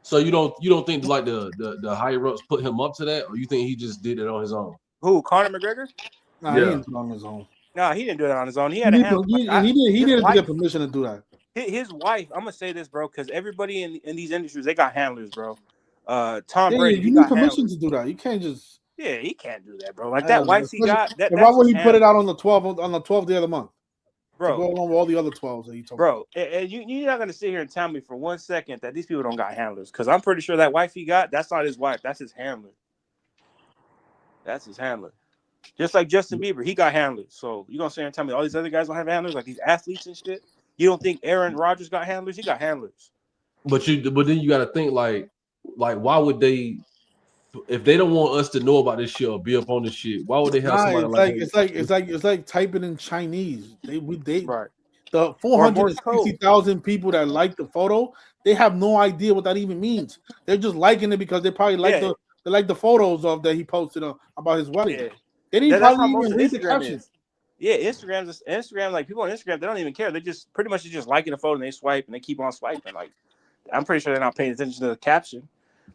S2: So you don't think like the higher ups put him up to that, or you think he just did it on his own?
S4: Who? Conor McGregor?
S1: Nah, he
S2: Yeah.
S1: ain't on his own.
S4: No, he didn't do it on his own. He
S1: He
S4: had a
S1: did.
S4: handler.
S1: He
S4: His
S1: didn't
S4: wife.
S1: get permission to do that.
S4: His wife. I'm gonna say this, bro, because everybody in these industries they got handlers, bro. Tom
S1: Yeah,
S4: Brady, he
S1: you need
S4: got
S1: permission
S4: handlers.
S1: to do that. You can't just.
S4: Yeah, he can't do that, bro. Like that wife he
S1: Especially,
S4: got,
S1: and why
S4: that's
S1: would
S4: his
S1: he put it out
S4: handler,
S1: on the 12th day of the month to go
S4: bro.
S1: along with all the other 12s that he talked about?
S4: Bro, and you're not gonna sit here and tell me for 1 second that these people don't got handlers, because I'm pretty sure that wife he got, that's not his wife, that's his handler. That's his handler. Just like Justin Bieber, he got handlers. So you gonna sit here and tell me all these other guys don't have handlers, like these athletes and shit? You don't think Aaron Rodgers got handlers? He got handlers.
S2: But then you got to think like why would they, if they don't want us to know about this shit or be up on this shit, why would they have
S1: Nah,
S2: somebody
S1: it's
S2: like
S1: like
S2: him?
S1: it's like typing in Chinese. They
S4: Right.
S1: the
S4: Or Morse code.
S1: 460,000 people that like the photo, they have no idea what that even means. They're just liking it because they probably like
S4: Yeah,
S1: the photos of that he posted about his wedding.
S4: yeah.
S1: They didn't
S4: That's
S1: probably
S4: how most
S1: even
S4: of
S1: read the
S4: Instagram
S1: caption.
S4: is. Yeah, Instagram, like people on Instagram, they don't even care. They just pretty much just liking a photo and they swipe and they keep on swiping. Like I'm pretty sure they're not paying attention to the caption.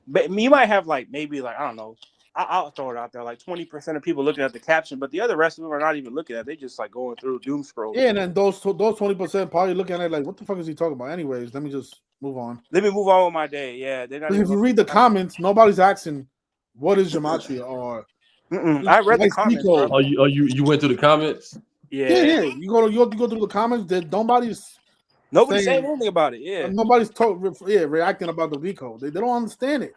S4: But you might have like maybe like I don't know. I'll throw it out there like 20% of people looking at the caption, but the other rest of them are not even looking at it. They just like going through doom scrolling.
S1: Yeah, and then those 20% probably looking at it like, what the fuck is he talking about? Anyways, let me just move on.
S4: Let me move on with my day. Yeah, they're not
S1: Because
S4: even
S1: if you
S4: looking
S1: read
S4: at
S1: the
S4: the caption.
S1: comments, nobody's asking what is gematria or
S4: I read the
S1: nice C
S4: comments, bro.
S1: code.
S2: You went through the comments?
S1: Yeah,
S4: Yeah,
S1: yeah. You go through the comments. That nobody's
S4: nobody's saying
S1: saying
S4: anything about it. Yeah.
S1: reacting about the decode. They don't understand it.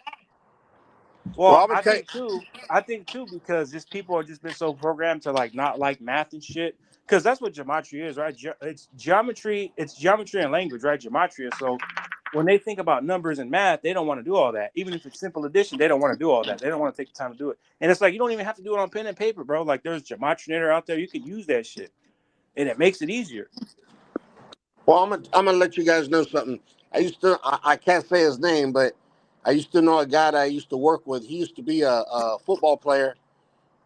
S3: Well,
S4: Well,
S3: I'm gonna tell you.
S4: I think too, because just people have just been so programmed to like not like math and shit. Because that's what gematria is, right? It's geometry. It's geometry and language, right? Gematria. So when they think about numbers and math, they don't want to do all that. Even if it's simple addition, they don't want to do all that. They don't want to take the time to do it. And it's like you don't even have to do it on pen and paper, bro. Like there's Gematrinator out there. You can use that shit, and it makes it easier.
S3: Well, I'm gonna let you guys know something. I can't say his name, but I used to know a guy that I used to work with. He used to be a football player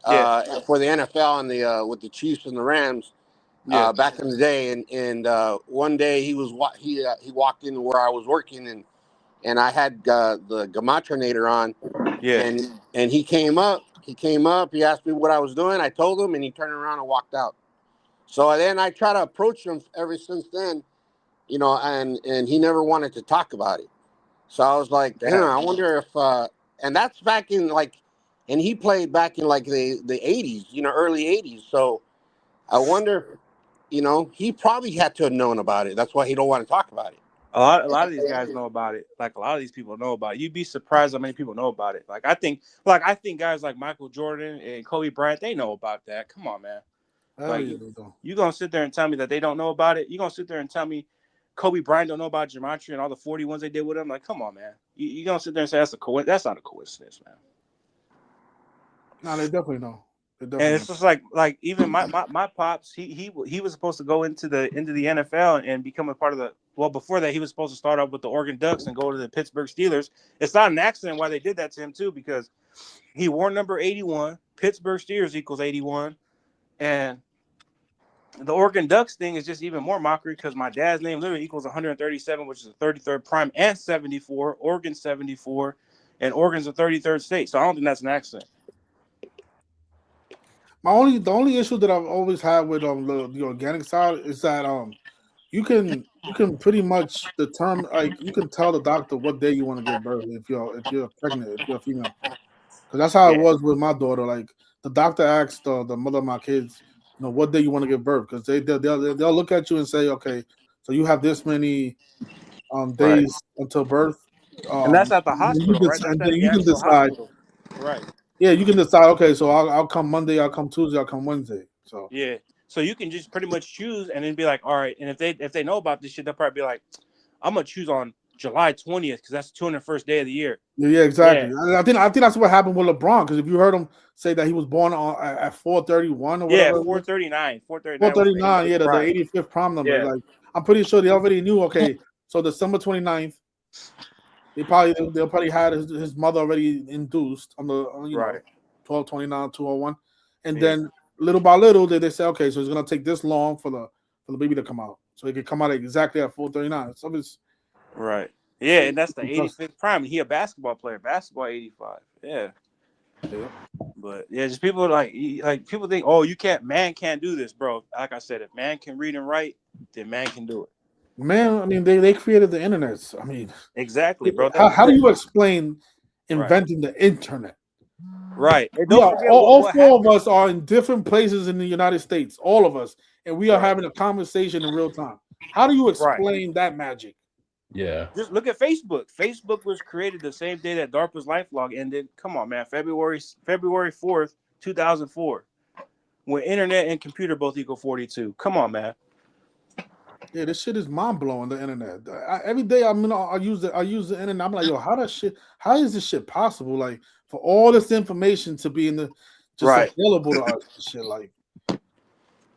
S4: Yeah,
S3: for the NFL and the with the Chiefs and the Rams
S4: yeah,
S3: back in the day. And one day he walked in where I was working, and I had the Gematrinator on,
S4: yeah.
S3: and he came up. He came up. He asked me what I was doing. I told him, and he turned around and walked out. So then I try to approach him ever since then, and he never wanted to talk about it. So I was like,
S4: Damn.
S3: I wonder if, and that's back in like, and he played back in like the 80s, early 80s. So I wonder, he probably had to have known about it. That's why he don't want to talk about it.
S4: A lot of these guys know about it. Like a lot of these people know about it. You'd be surprised how many people know about it. I think guys like Michael Jordan and Kobe Bryant, they know about that. Come on, man.
S1: Hell
S4: Like
S1: yeah, they don't.
S4: you gonna sit there and tell me that they don't know about it? You gonna sit there and tell me Kobe Bryant don't know about Gematria and all the 41s they did with him? Like, come on, man. You gonna sit there and say that's not a coincidence, man.
S1: No, they definitely know. They
S4: And
S1: definitely
S4: it's
S1: know.
S4: just like even my pops, he was supposed to go into the NFL and become a part of the well, before that he was supposed to start off with the Oregon Ducks and go to the Pittsburgh Steelers. It's not an accident why they did that to him too, because he wore number 81, Pittsburgh Steelers equals 81, and the Oregon Ducks thing is just even more mockery because my dad's name literally equals 137, which is the 33rd prime, and 74, Oregon 74, and Oregon's the 33rd state. So I don't think that's an accident.
S1: The only issue that I've always had with the organic side is that you can pretty much determine, like, you can tell the doctor what day you want to give birth if you're pregnant, if you're a female, because that's how it
S4: Yeah,
S1: was with my daughter. Like, the doctor asked the mother of my kids, what day you want to give birth, because they'll look at you and say, okay, so you have this many
S4: right.
S1: days until birth,
S4: And that's at the
S1: you
S4: hospital,
S1: can,
S4: right? That's
S1: and
S4: at
S1: then
S4: the
S1: you can
S4: actual
S1: decide.
S4: hospital. Right.
S1: Yeah, you can decide. Okay, so I'll come Monday, I'll come Tuesday, I'll come Wednesday. So
S4: Yeah. So you can just pretty much choose and then be like, all right. And if they know about this shit, they'll probably be like, I'm gonna choose on July 20th because that's the 201st day of the year.
S1: yeah,
S4: Yeah.
S1: exactly. I think that's what happened with LeBron, because if you heard him say that he was born at 431 or
S4: Yeah,
S1: whatever it was,
S4: 439. 439 was the
S1: 439,
S4: 85th
S1: yeah, the
S4: prime.
S1: 85th prom number.
S4: Yeah.
S1: Like, I'm pretty sure they already knew. Okay, so December 29th, they'll probably had his mother already induced on the 1229 201, and
S4: Yeah.
S1: then little by little they say, okay, so it's gonna take this long for the baby to come out, so it can come out exactly at 439. So
S4: Right. Yeah, and that's the 85th prime. He a basketball player. Basketball 85. Yeah.
S1: Yeah.
S4: But yeah, just people like people think, oh, man can't do this, bro. Like I said, if man can read and write, then man can do it.
S1: Man, I mean, they created the internet. So, I mean,
S4: Exactly, bro.
S1: how do you explain
S4: Right.
S1: inventing the internet?
S4: Right. And
S1: We
S4: don't
S1: are
S4: forget
S1: all
S4: what
S1: four of
S4: happened.
S1: us are in different places in the United States, all of us, and we are
S4: Right.
S1: having a conversation in real time. How do you
S4: Right.
S1: explain that magic?
S2: Yeah.
S4: Just look at Facebook. Facebook was created the same day that DARPA's LifeLog ended. Come on, man. February 4th, 2004. When internet and computer both equal 42. Come on, man.
S1: Yeah, this shit is mind blowing. The internet. Every day, I mean, I use the internet. I'm like, yo, how is this shit possible? Like, for all this information to be just
S4: Right.
S1: available to us, and shit. Like,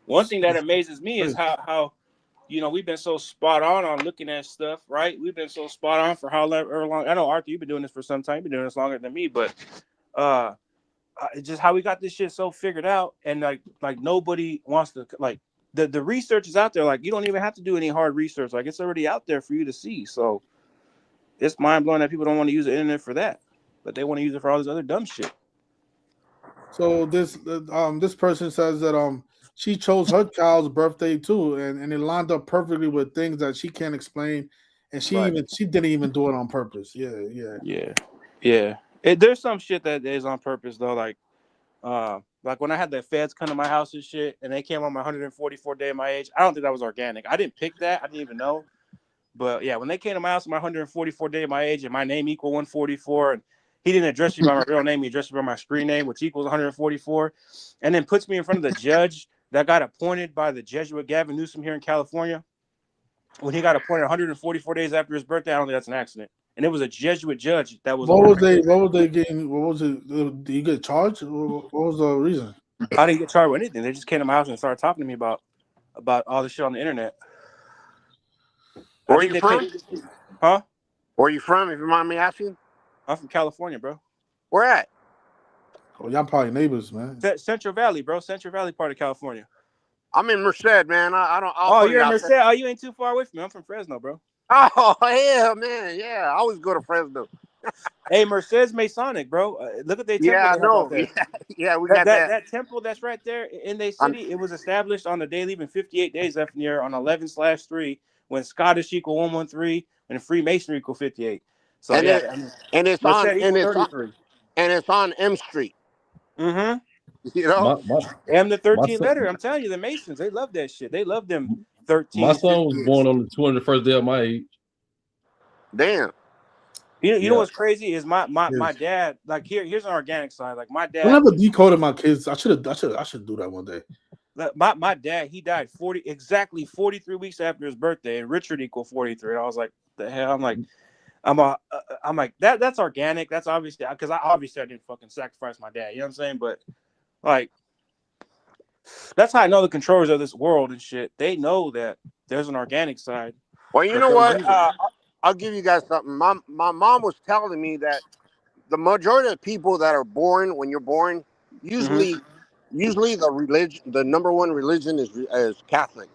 S4: One thing that amazes me is
S1: crazy.
S4: how we've been so spot on looking at stuff, right? We've been so spot on for however long. I know, Arthur, you've been doing this for some time. You've been doing this longer than me, but just how we got this shit so figured out, and like nobody wants to like the research is out there. Like you don't even have to do any hard research. Like it's already out there for you to see. So it's mind blowing that people don't want to use the internet for that, but they want to use it for all this other dumb shit.
S1: So this person says that she chose her child's birthday too, and it lined up perfectly with things that she can't explain, and
S4: Right.
S1: she didn't even do it on purpose. Yeah, yeah.
S4: Yeah. There's some shit that is on purpose though. Like when I had the feds come to my house and shit, and they came on my 144 day of my age. I don't think that was organic. I didn't pick that. I didn't even know. But yeah, when they came to my house on my 144 day of my age, and my name equal 144, and he didn't address me by my real name, he addressed me by my screen name, which equals 144, and then puts me in front of the judge that got appointed by the Jesuit Gavin Newsom here in California. When he got appointed 144 days after his birthday, I don't think that's an accident. And it was a Jesuit judge that was appointed.
S1: What was they getting? What was it? Did you get charged? What was the reason?
S4: I didn't get charged with anything. They just came to my house and started talking to me about all the shit on the internet. I
S3: Where are
S4: think
S3: you
S4: they
S3: from?
S4: paid. Huh?
S3: Where are you from, if you mind me asking?
S4: I'm from California, bro.
S3: Where at?
S1: Oh, y'all probably neighbors, man.
S4: Central Valley, bro. Central Valley part of California.
S3: I'm in Merced, man. I'll
S4: Oh,
S3: put it
S4: you're in
S3: out
S4: Merced.
S3: there.
S4: Oh, you ain't too far away from me. I'm from Fresno, bro.
S3: Oh, yeah, man. Yeah, I always go to Fresno.
S4: Hey, Merced's Masonic, bro. Look at their temple
S3: Yeah, I
S4: they have out
S3: know.
S4: there.
S3: Yeah, we
S4: That
S3: got
S4: that
S3: that.
S4: that temple that's right there in their
S3: I'm,
S4: city, it was established on the day leaving 58 days left in the year on 11/3 when Scottish equal 113 and Freemasonry equal 58. So
S3: and
S4: yeah,
S3: it
S4: I mean,
S3: and it's
S4: Merced
S3: on
S4: equal 33.
S3: M Street.
S4: Mm-hmm.
S3: You know?
S2: My my
S4: And the
S2: my
S4: 13th letter.
S2: son
S4: I'm telling you, the Masons, they love that shit. They love them
S2: my
S4: 13,
S2: son was
S4: 58.
S2: born on the 201st day of my age.
S3: Damn.
S4: You know
S2: Yeah.
S4: what's crazy is my
S1: Yes.
S4: dad. Like here's an organic side. Like my
S1: I
S4: dad,
S1: never decoded my kids. I should do that one day.
S4: my dad, he died 43 weeks after his birthday, and Richard equal 43. I was like, the hell? I'm like that's organic. That's obviously because I didn't fucking sacrifice my dad. You know what I'm saying? But like that's how I know the controllers of this world and shit. They know that there's an organic side,
S3: Well, you
S4: but
S3: know
S4: they'll
S3: what?
S4: use it.
S3: I'll give you guys something. My mom was telling me that the majority of people that are born when you're born,
S4: Mm-hmm.
S3: usually the number one religion is Catholic.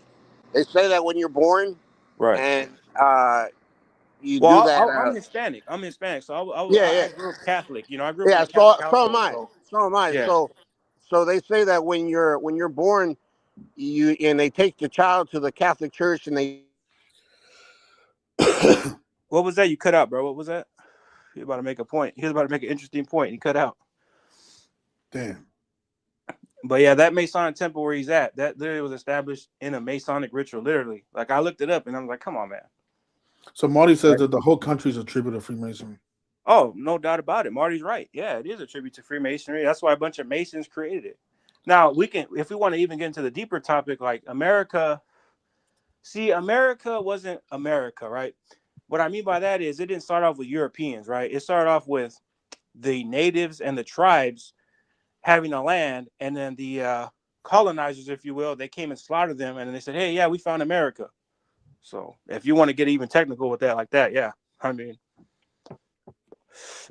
S3: They say that when you're born,
S4: Right.
S3: and you do
S4: Well,
S3: that.
S4: I'm Hispanic. I'm Hispanic, so
S3: Yeah,
S4: I grew up Catholic. You know, I grew up in
S3: yeah.
S4: a Catholic
S3: So am
S4: household.
S3: I.
S4: So
S3: So am I.
S4: yeah.
S3: So they say that when you're born, they take the child to the Catholic church and they
S4: What was that? You cut out, bro. What was that? He was about to make a point. He was about to make an interesting point. And he cut out.
S1: Damn.
S4: But yeah, that Masonic temple where he's at, that literally was established in a Masonic ritual. Literally, like I looked it up and I was like, come on, man.
S1: So Marty says
S4: Right.
S1: that the whole country is a tribute to Freemasonry.
S4: Oh, no doubt about it. Marty's right. Yeah, it is a tribute to Freemasonry. That's why a bunch of Masons created it. Now we can, if we want to even get into the deeper topic, like America. See, America wasn't America, right? What I mean by that is it didn't start off with Europeans, right? It started off with the natives and the tribes having a land, and then the colonizers, if you will, they came and slaughtered them, and then they said, "Hey, yeah, we found America." So, if you want to get even technical with that, like that, yeah, I mean,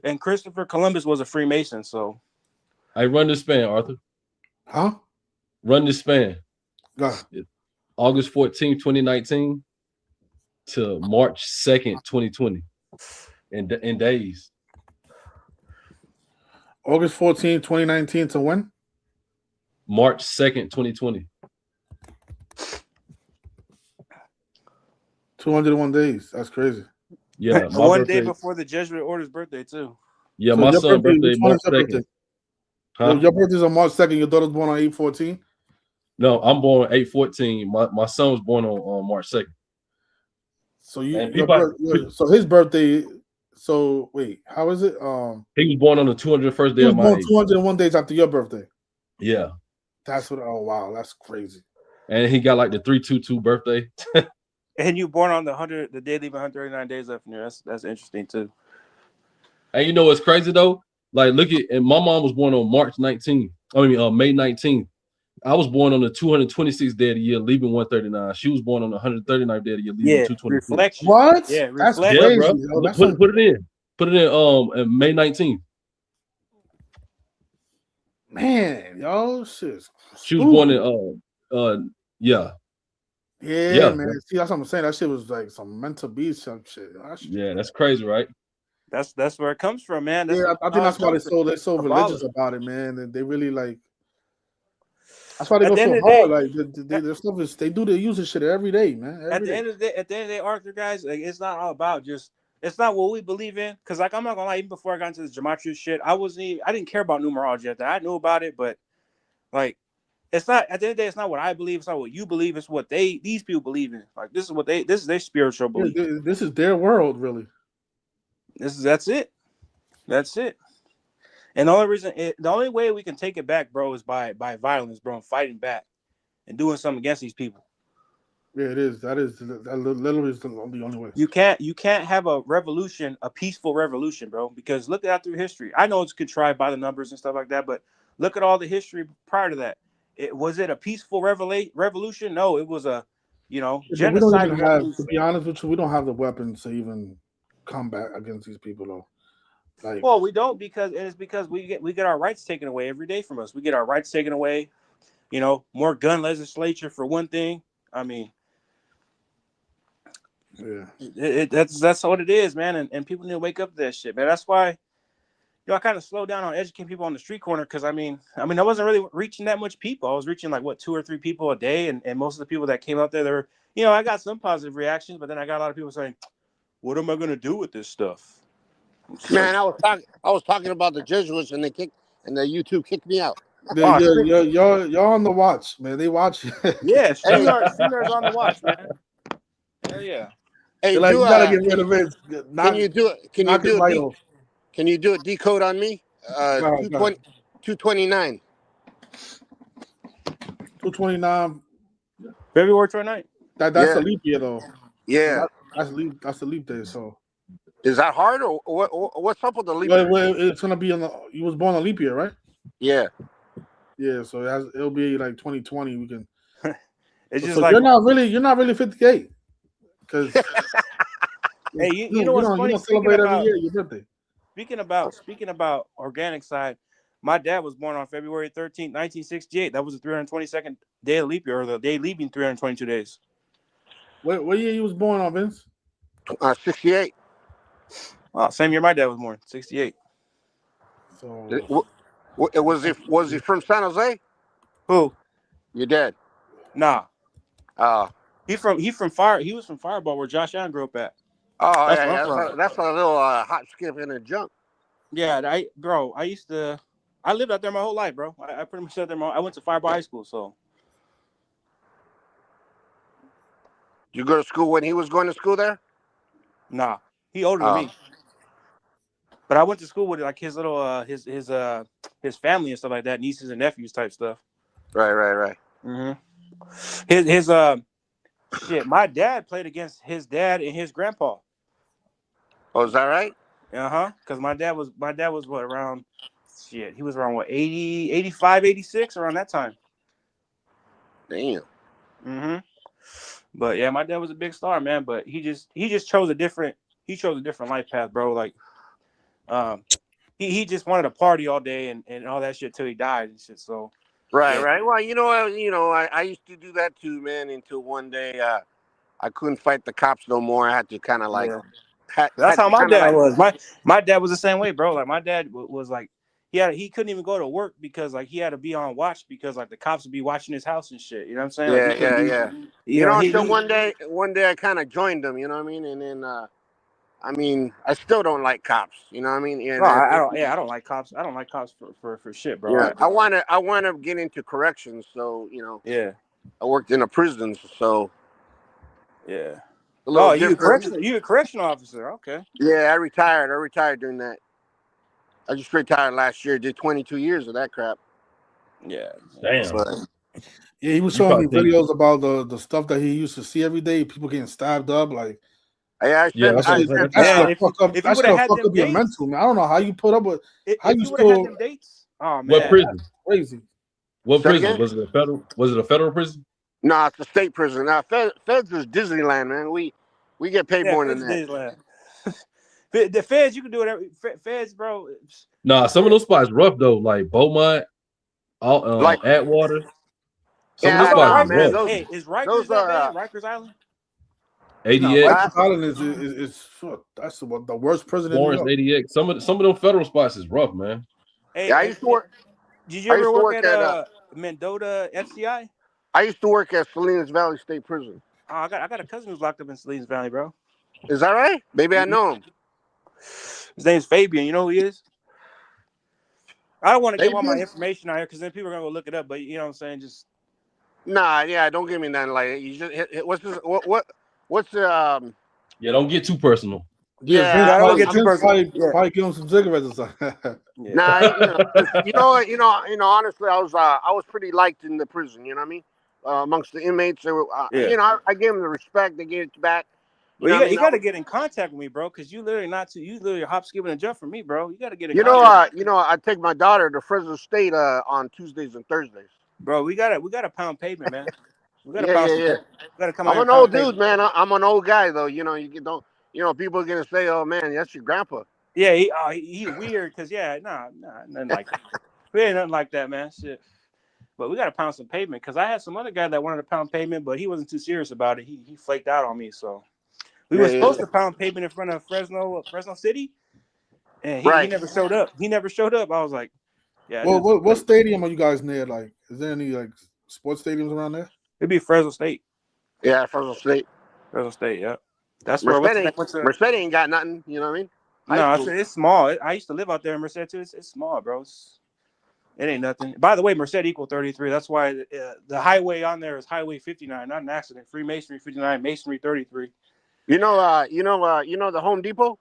S4: and Christopher Columbus was a Freemason, so
S2: I run this span, Arthur.
S1: Huh?
S2: Run this span.
S1: God.
S2: August 14th, 2019 to March 2nd, 2020 in days.
S1: August 14, 2019 to when?
S2: March 2nd, 2020.
S1: 201 days. That's crazy.
S2: Yeah, my
S4: One day
S2: birthday.
S4: before the Jesuit order's birthday too.
S2: Yeah,
S1: So
S2: my
S1: your
S2: son
S1: birthday,
S2: birthday
S1: which one
S2: March
S1: is your
S2: 2nd.
S1: birthday?
S2: Huh?
S1: Your birthday's on March 2nd. Your daughter's born on 8/14.
S2: No, I'm born 8/14. My son was born on March 2nd.
S1: So
S2: And people,
S1: so his birthday. So wait, how is it?
S2: he was born on the 201st
S1: He
S2: day
S1: was
S2: of my
S1: born
S2: age.
S1: 201 days after your birthday.
S2: Yeah.
S1: That's what. Oh wow, that's crazy.
S2: And he got like the 322 birthday.
S4: And you born on the day leaving 139 days left in there. That's interesting too.
S2: And you know what's crazy though? Like, look at, and my mom was born on March 19th. I mean, May 19th. I was born on the 226th day of the year, leaving 139. She was born on the 139th day of the year, leaving
S4: Yeah,
S2: 226.
S4: reflection.
S1: What?
S4: Yeah,
S1: That's
S4: reflection.
S2: Yeah, bro.
S1: crazy. Yo, that's
S2: Put it in. Put it in May 19th.
S1: man, yo, shit's
S2: She was born
S1: spooky.
S2: in yeah.
S1: Yeah,
S2: Yeah,
S1: man.
S2: bro.
S1: See, that's what I'm saying. That shit was like some mental beast, some shit.
S2: Yeah, that's crazy, right?
S4: That's where it comes from, man. That's
S1: Yeah, I think
S4: how it
S1: that's why
S4: comes.
S1: they're so religious
S4: Symbolic.
S1: about it, man. And they really like. That's why they
S4: At
S1: go
S4: the
S1: so
S4: end of the
S1: hard.
S4: day,
S1: Like their stuff is, they use this shit every day, man.
S4: at
S1: Every
S4: the
S1: day.
S4: end of the day, Arthur, guys, like it's not all about just. It's not what we believe in, because like I'm not gonna lie. Even before I got into this gematria shit, I didn't care about numerology at that. I knew about it, but like, it's not at the end of the day. It's not what I believe. It's not what you believe. It's what these people believe in. Like this is their spiritual
S1: Yeah,
S4: belief.
S1: this is their world, really.
S4: That's it. That's it. And the only way we can take it back, bro, is by violence, bro, and fighting back and doing something against these people.
S1: Yeah, it is. That literally is the only way.
S4: You can't have a revolution, a peaceful revolution, bro, because look at through history. I know it's contrived by the numbers and stuff like that, but look at all the history prior to that. Was it a peaceful revolution? No, it was a,
S1: Yeah, we don't even
S4: genocidal
S1: have, to
S4: revolution.
S1: be honest with you, we don't have the weapons to even combat against these people, though. Like,
S4: Well, we don't, because it's because we get our rights taken away every day from us. We get our rights taken away. More gun legislature for one thing. I mean,
S1: yeah,
S4: that's what it is, man. And people need to wake up to that shit, man. That's why, I kind of slowed down on educating people on the street corner, because I wasn't really reaching that much people. I was reaching like what 2 or 3 people a day, and most of the people that came out there, they were, I got some positive reactions, but then I got a lot of people saying, "What am I gonna do with this stuff?" It's like,
S3: Man, I was talking about the Jesuits, and the YouTube kicked me out.
S4: oh shit,
S1: y'all on the watch, man. They watch.
S4: yeah,
S3: Hey,
S4: StreamYard's on the watch, man. Hell yeah.
S3: hey,
S1: They're like,
S3: do
S1: you gotta get rid of it.
S3: can you do it?
S1: Knock his light off.
S3: Can you do a decode on me?
S1: Go ahead, go ahead.
S3: 229.
S1: 229.
S4: February 29th.
S1: That's a
S3: Yeah,
S1: leap year, though. So
S3: yeah.
S1: that's a leap day. So
S3: Is that hard, or what's up with the leap year?
S1: it's gonna be on the. You was born a leap year, right?
S3: Yeah.
S1: Yeah. So it'll be like 2020. We can.
S4: It's just
S1: So
S4: like,
S1: you're not really 58, because
S4: hey, you know what's
S1: you
S4: funny?
S1: don't celebrate every year your birthday.
S4: Speaking about organic side, my dad was born on February 13th, 1968. That was the 322nd day of leap year, or the day leaving 322 days.
S1: What year you was born on, Vince?
S3: 68.
S4: Oh, same year my dad was born, 68.
S1: So
S3: Was he from San Jose?
S4: Who?
S3: Your dad.
S4: Nah.
S3: Uh
S4: He was from Fireball, where Josh Allen grew up at.
S3: oh
S4: That's
S3: yeah,
S4: where I'm
S3: yeah.
S4: from.
S3: That's a little hot skip in a jump.
S4: Yeah, I lived out there my whole life, bro. I pretty much lived there. I went to Fireball High School, so.
S3: Did you go to school when he was going to school there?
S4: Nah, he older than
S3: Oh,
S4: me. But I went to school with like his little his family and stuff like that, nieces and nephews type stuff.
S3: right.
S4: Mm-hmm. His shit. My dad played against his dad and his grandpa.
S3: Oh, is that right?
S4: Because my dad was what, around, shit. He was around what, 80, 85, 86, around that time.
S3: Damn.
S4: Mm-hmm. But yeah, my dad was a big star, man. But he chose a different life path, bro. Like, um, he just wanted to party all day and all that shit till he died and shit. So
S3: Right,
S4: yeah.
S3: right. Well, I used to do that too, man. Until one day, I couldn't fight the cops no more. I had to kind of like
S4: Yeah.
S3: had,
S4: That's
S3: had
S4: how
S3: to
S4: my
S3: kind of
S4: dad
S3: like
S4: was. My dad was the same way, bro. Like my dad was like he couldn't even go to work because like he had to be on watch because like the cops would be watching his house and shit. You know what I'm saying? Like he
S3: yeah,
S4: couldn't
S3: yeah,
S4: be.
S3: yeah.
S4: You know
S3: So one day I kind of joined them. You know what I mean? And then I mean, I still don't like cops. You know what I mean?
S4: No,
S3: And
S4: I don't. Yeah, I don't like cops. I don't like cops for shit, bro.
S3: yeah, I want to get into corrections. So
S4: Yeah,
S3: I worked in a prison, so
S4: yeah.
S3: a little
S4: Oh,
S3: different.
S4: you a correctional officer? Okay.
S3: Yeah, I retired. I retired doing that. I just retired last year. Did 22 years of that crap.
S4: Yeah.
S2: Damn.
S3: But
S1: Yeah, he was
S2: You
S1: showing me
S2: probably think,
S1: videos about the stuff that he used to see every day. People getting stabbed up, like
S3: yeah,
S2: yeah, that's
S1: that
S2: what I'm
S1: shit.
S2: saying.
S1: That
S4: Man,
S1: shit'll fuck up.
S4: if you
S1: That
S4: would have
S1: shit'll
S4: had
S1: fuck
S4: them
S1: up your
S4: dates,
S1: mental, man. I don't know how you put up with how
S4: if
S1: you
S4: you would have had
S1: still.
S4: them dates, oh
S2: What
S4: man,
S2: prison?
S1: Crazy.
S2: What
S3: say it
S2: prison?
S3: again.
S2: Was it a federal? Was it a federal prison?
S3: No, it's a state prison. Now, Feds is Disneyland, man. We get paid
S4: yeah,
S3: more than
S4: Feds
S3: that.
S4: Disneyland. The Feds, you can do whatever. Feds, bro.
S2: Nah, some of those spots rough though, like Beaumont,
S3: Like,
S2: Atwater. Some of
S4: What
S2: those
S3: yeah,
S4: about
S2: spots
S3: nah,
S2: is
S3: man.
S4: Rikers?
S2: rough.
S3: Those
S4: Hey, is Rikers
S3: those
S4: that bad? Rikers Island?
S1: No,
S2: ADX,
S3: that,
S1: Rikers Island is fuck, that's the worst prison in New
S2: Florence,
S1: York.
S2: ADX. Some of them federal spots is rough, man.
S4: Hey,
S3: yeah.
S4: did you
S3: I
S4: ever
S3: used to
S4: work
S3: work
S4: at
S3: at
S4: Mendota FCI?
S3: I used to work at Salinas Valley State Prison.
S4: Oh, I got a cousin who's locked up in Salinas Valley, bro.
S3: Is that right? Maybe I know him.
S4: His name's Fabian. You know who he is? I don't want to give all my
S3: Fabian?
S4: information out here because then people are gonna go look it up. But you know what I'm saying? Just
S3: Nah, yeah. Don't give me nothing like you just what's this? What's the
S2: Yeah, don't get too personal.
S1: Yeah,
S3: yeah.
S1: Vince
S4: I don't
S1: probably
S4: get too
S1: Vince
S4: personal.
S1: probably,
S4: Yeah,
S1: probably give him some cigarettes or something.
S4: yeah,
S3: Nah, you know what, honestly, I was pretty liked in the prison. You know what I mean? Amongst the inmates, they were,
S4: yeah.
S3: I gave them the respect. They gave it back. You
S4: Well,
S3: know what I mean?
S4: you got to get in contact with me, bro, because you literally hop, skipping, and jump for me, bro. You got to get in contact,
S3: I take my daughter to Fresno State on Tuesdays and Thursdays.
S4: bro. We got to pound pavement, man. We got to
S3: Yeah,
S4: pound
S3: yeah,
S4: some.
S3: yeah.
S4: We got to come out
S3: I'm
S4: here and
S3: an
S4: pound
S3: old dude,
S4: pavement.
S3: man. I'm an old guy, though. Don't. People are gonna say, "Oh man, that's your grandpa."
S4: Yeah, he weird because nothing like that. We ain't nothing like that, man. Shit. But we got to pound some pavement because I had some other guy that wanted to pound pavement, but he wasn't too serious about it. He flaked out on me, so we
S3: Yeah,
S4: were
S3: yeah,
S4: supposed
S3: yeah.
S4: to pound pavement in front of Fresno City, and he
S3: Right.
S4: never showed up. He never showed up. I was like, yeah,
S1: Well,
S4: dude's
S1: what stadium are you guys near? Like, is there any like sports stadiums around there?
S4: it'd be Fresno State.
S3: Yeah, Fresno State.
S4: Fresno State, yeah. That's where
S3: Merced
S4: what's his name
S3: ain't,
S4: went to.
S3: Merced ain't got nothing. You know what I mean? High
S4: No,
S3: school.
S4: it's small. I used to live out there in Merced too. It's small, bro. It ain't nothing. By the way, Merced equal 33. That's why the highway on there is Highway 59, not an accident. Freemasonry 59, Masonry 33.
S3: The Home Depot.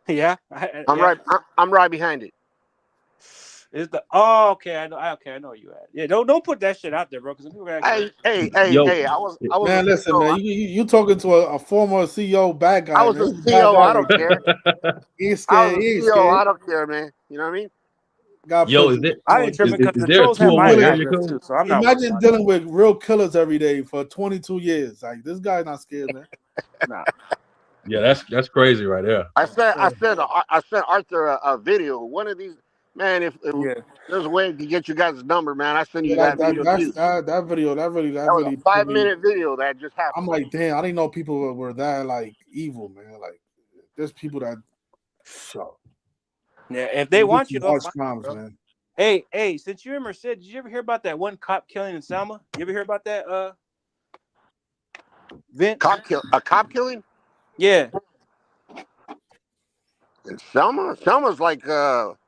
S4: Yeah,
S3: I'm
S4: yeah.
S3: right. I'm right behind it.
S4: Is the okay? I know where you at. Yeah, don't put that shit out there, bro. Because people are gonna
S3: Hey, hey, hey,
S2: Yo,
S3: hey! I was
S1: Man,
S3: a
S1: listen,
S3: CEO.
S1: man, you talking to a former CEO bad
S3: I
S1: guy,
S3: was
S1: man.
S3: a
S1: This is a bad
S3: CEO.
S1: guy
S3: I
S1: right
S3: don't
S1: there.
S3: care.
S1: He ain't
S3: I
S1: scared.
S3: was
S1: He
S3: a
S1: ain't
S3: CEO.
S1: scared.
S3: I don't care, man. You know what I mean?
S1: God
S2: yo,
S1: bless
S2: is
S1: him.
S2: it
S4: I ain't tripping because
S2: is
S4: the
S2: there a
S4: trolls have
S1: He's
S4: my
S2: 201
S1: dealing.
S2: area
S4: address
S2: code?
S4: too, so I'm not worried
S1: Imagine
S4: about that.
S1: dealing with real killers every day for 22 years. Like this guy's not scared, man.
S4: Nah.
S2: Yeah, that's crazy right there.
S3: I sent Arthur a video. One of these, man. If
S4: Yeah.
S3: there's a way to get you guys' number, man, I send
S1: Yeah,
S3: you that video too.
S1: that video,
S3: That was a
S1: put me.
S3: 5-minute video that just
S1: I'm
S3: happened.
S1: like, damn, I didn't know people were that like evil, man. Like, there's people that so
S4: Yeah. If they
S1: they do
S4: want you,
S1: some
S4: they'll
S1: harsh
S4: find you,
S1: crimes,
S4: bro.
S1: man.
S4: Hey, since you ever said, did you ever hear about that one cop killing in Selma? You ever hear about that, Vince?
S3: A cop killing
S4: Yeah.
S3: in Selma. Selma's like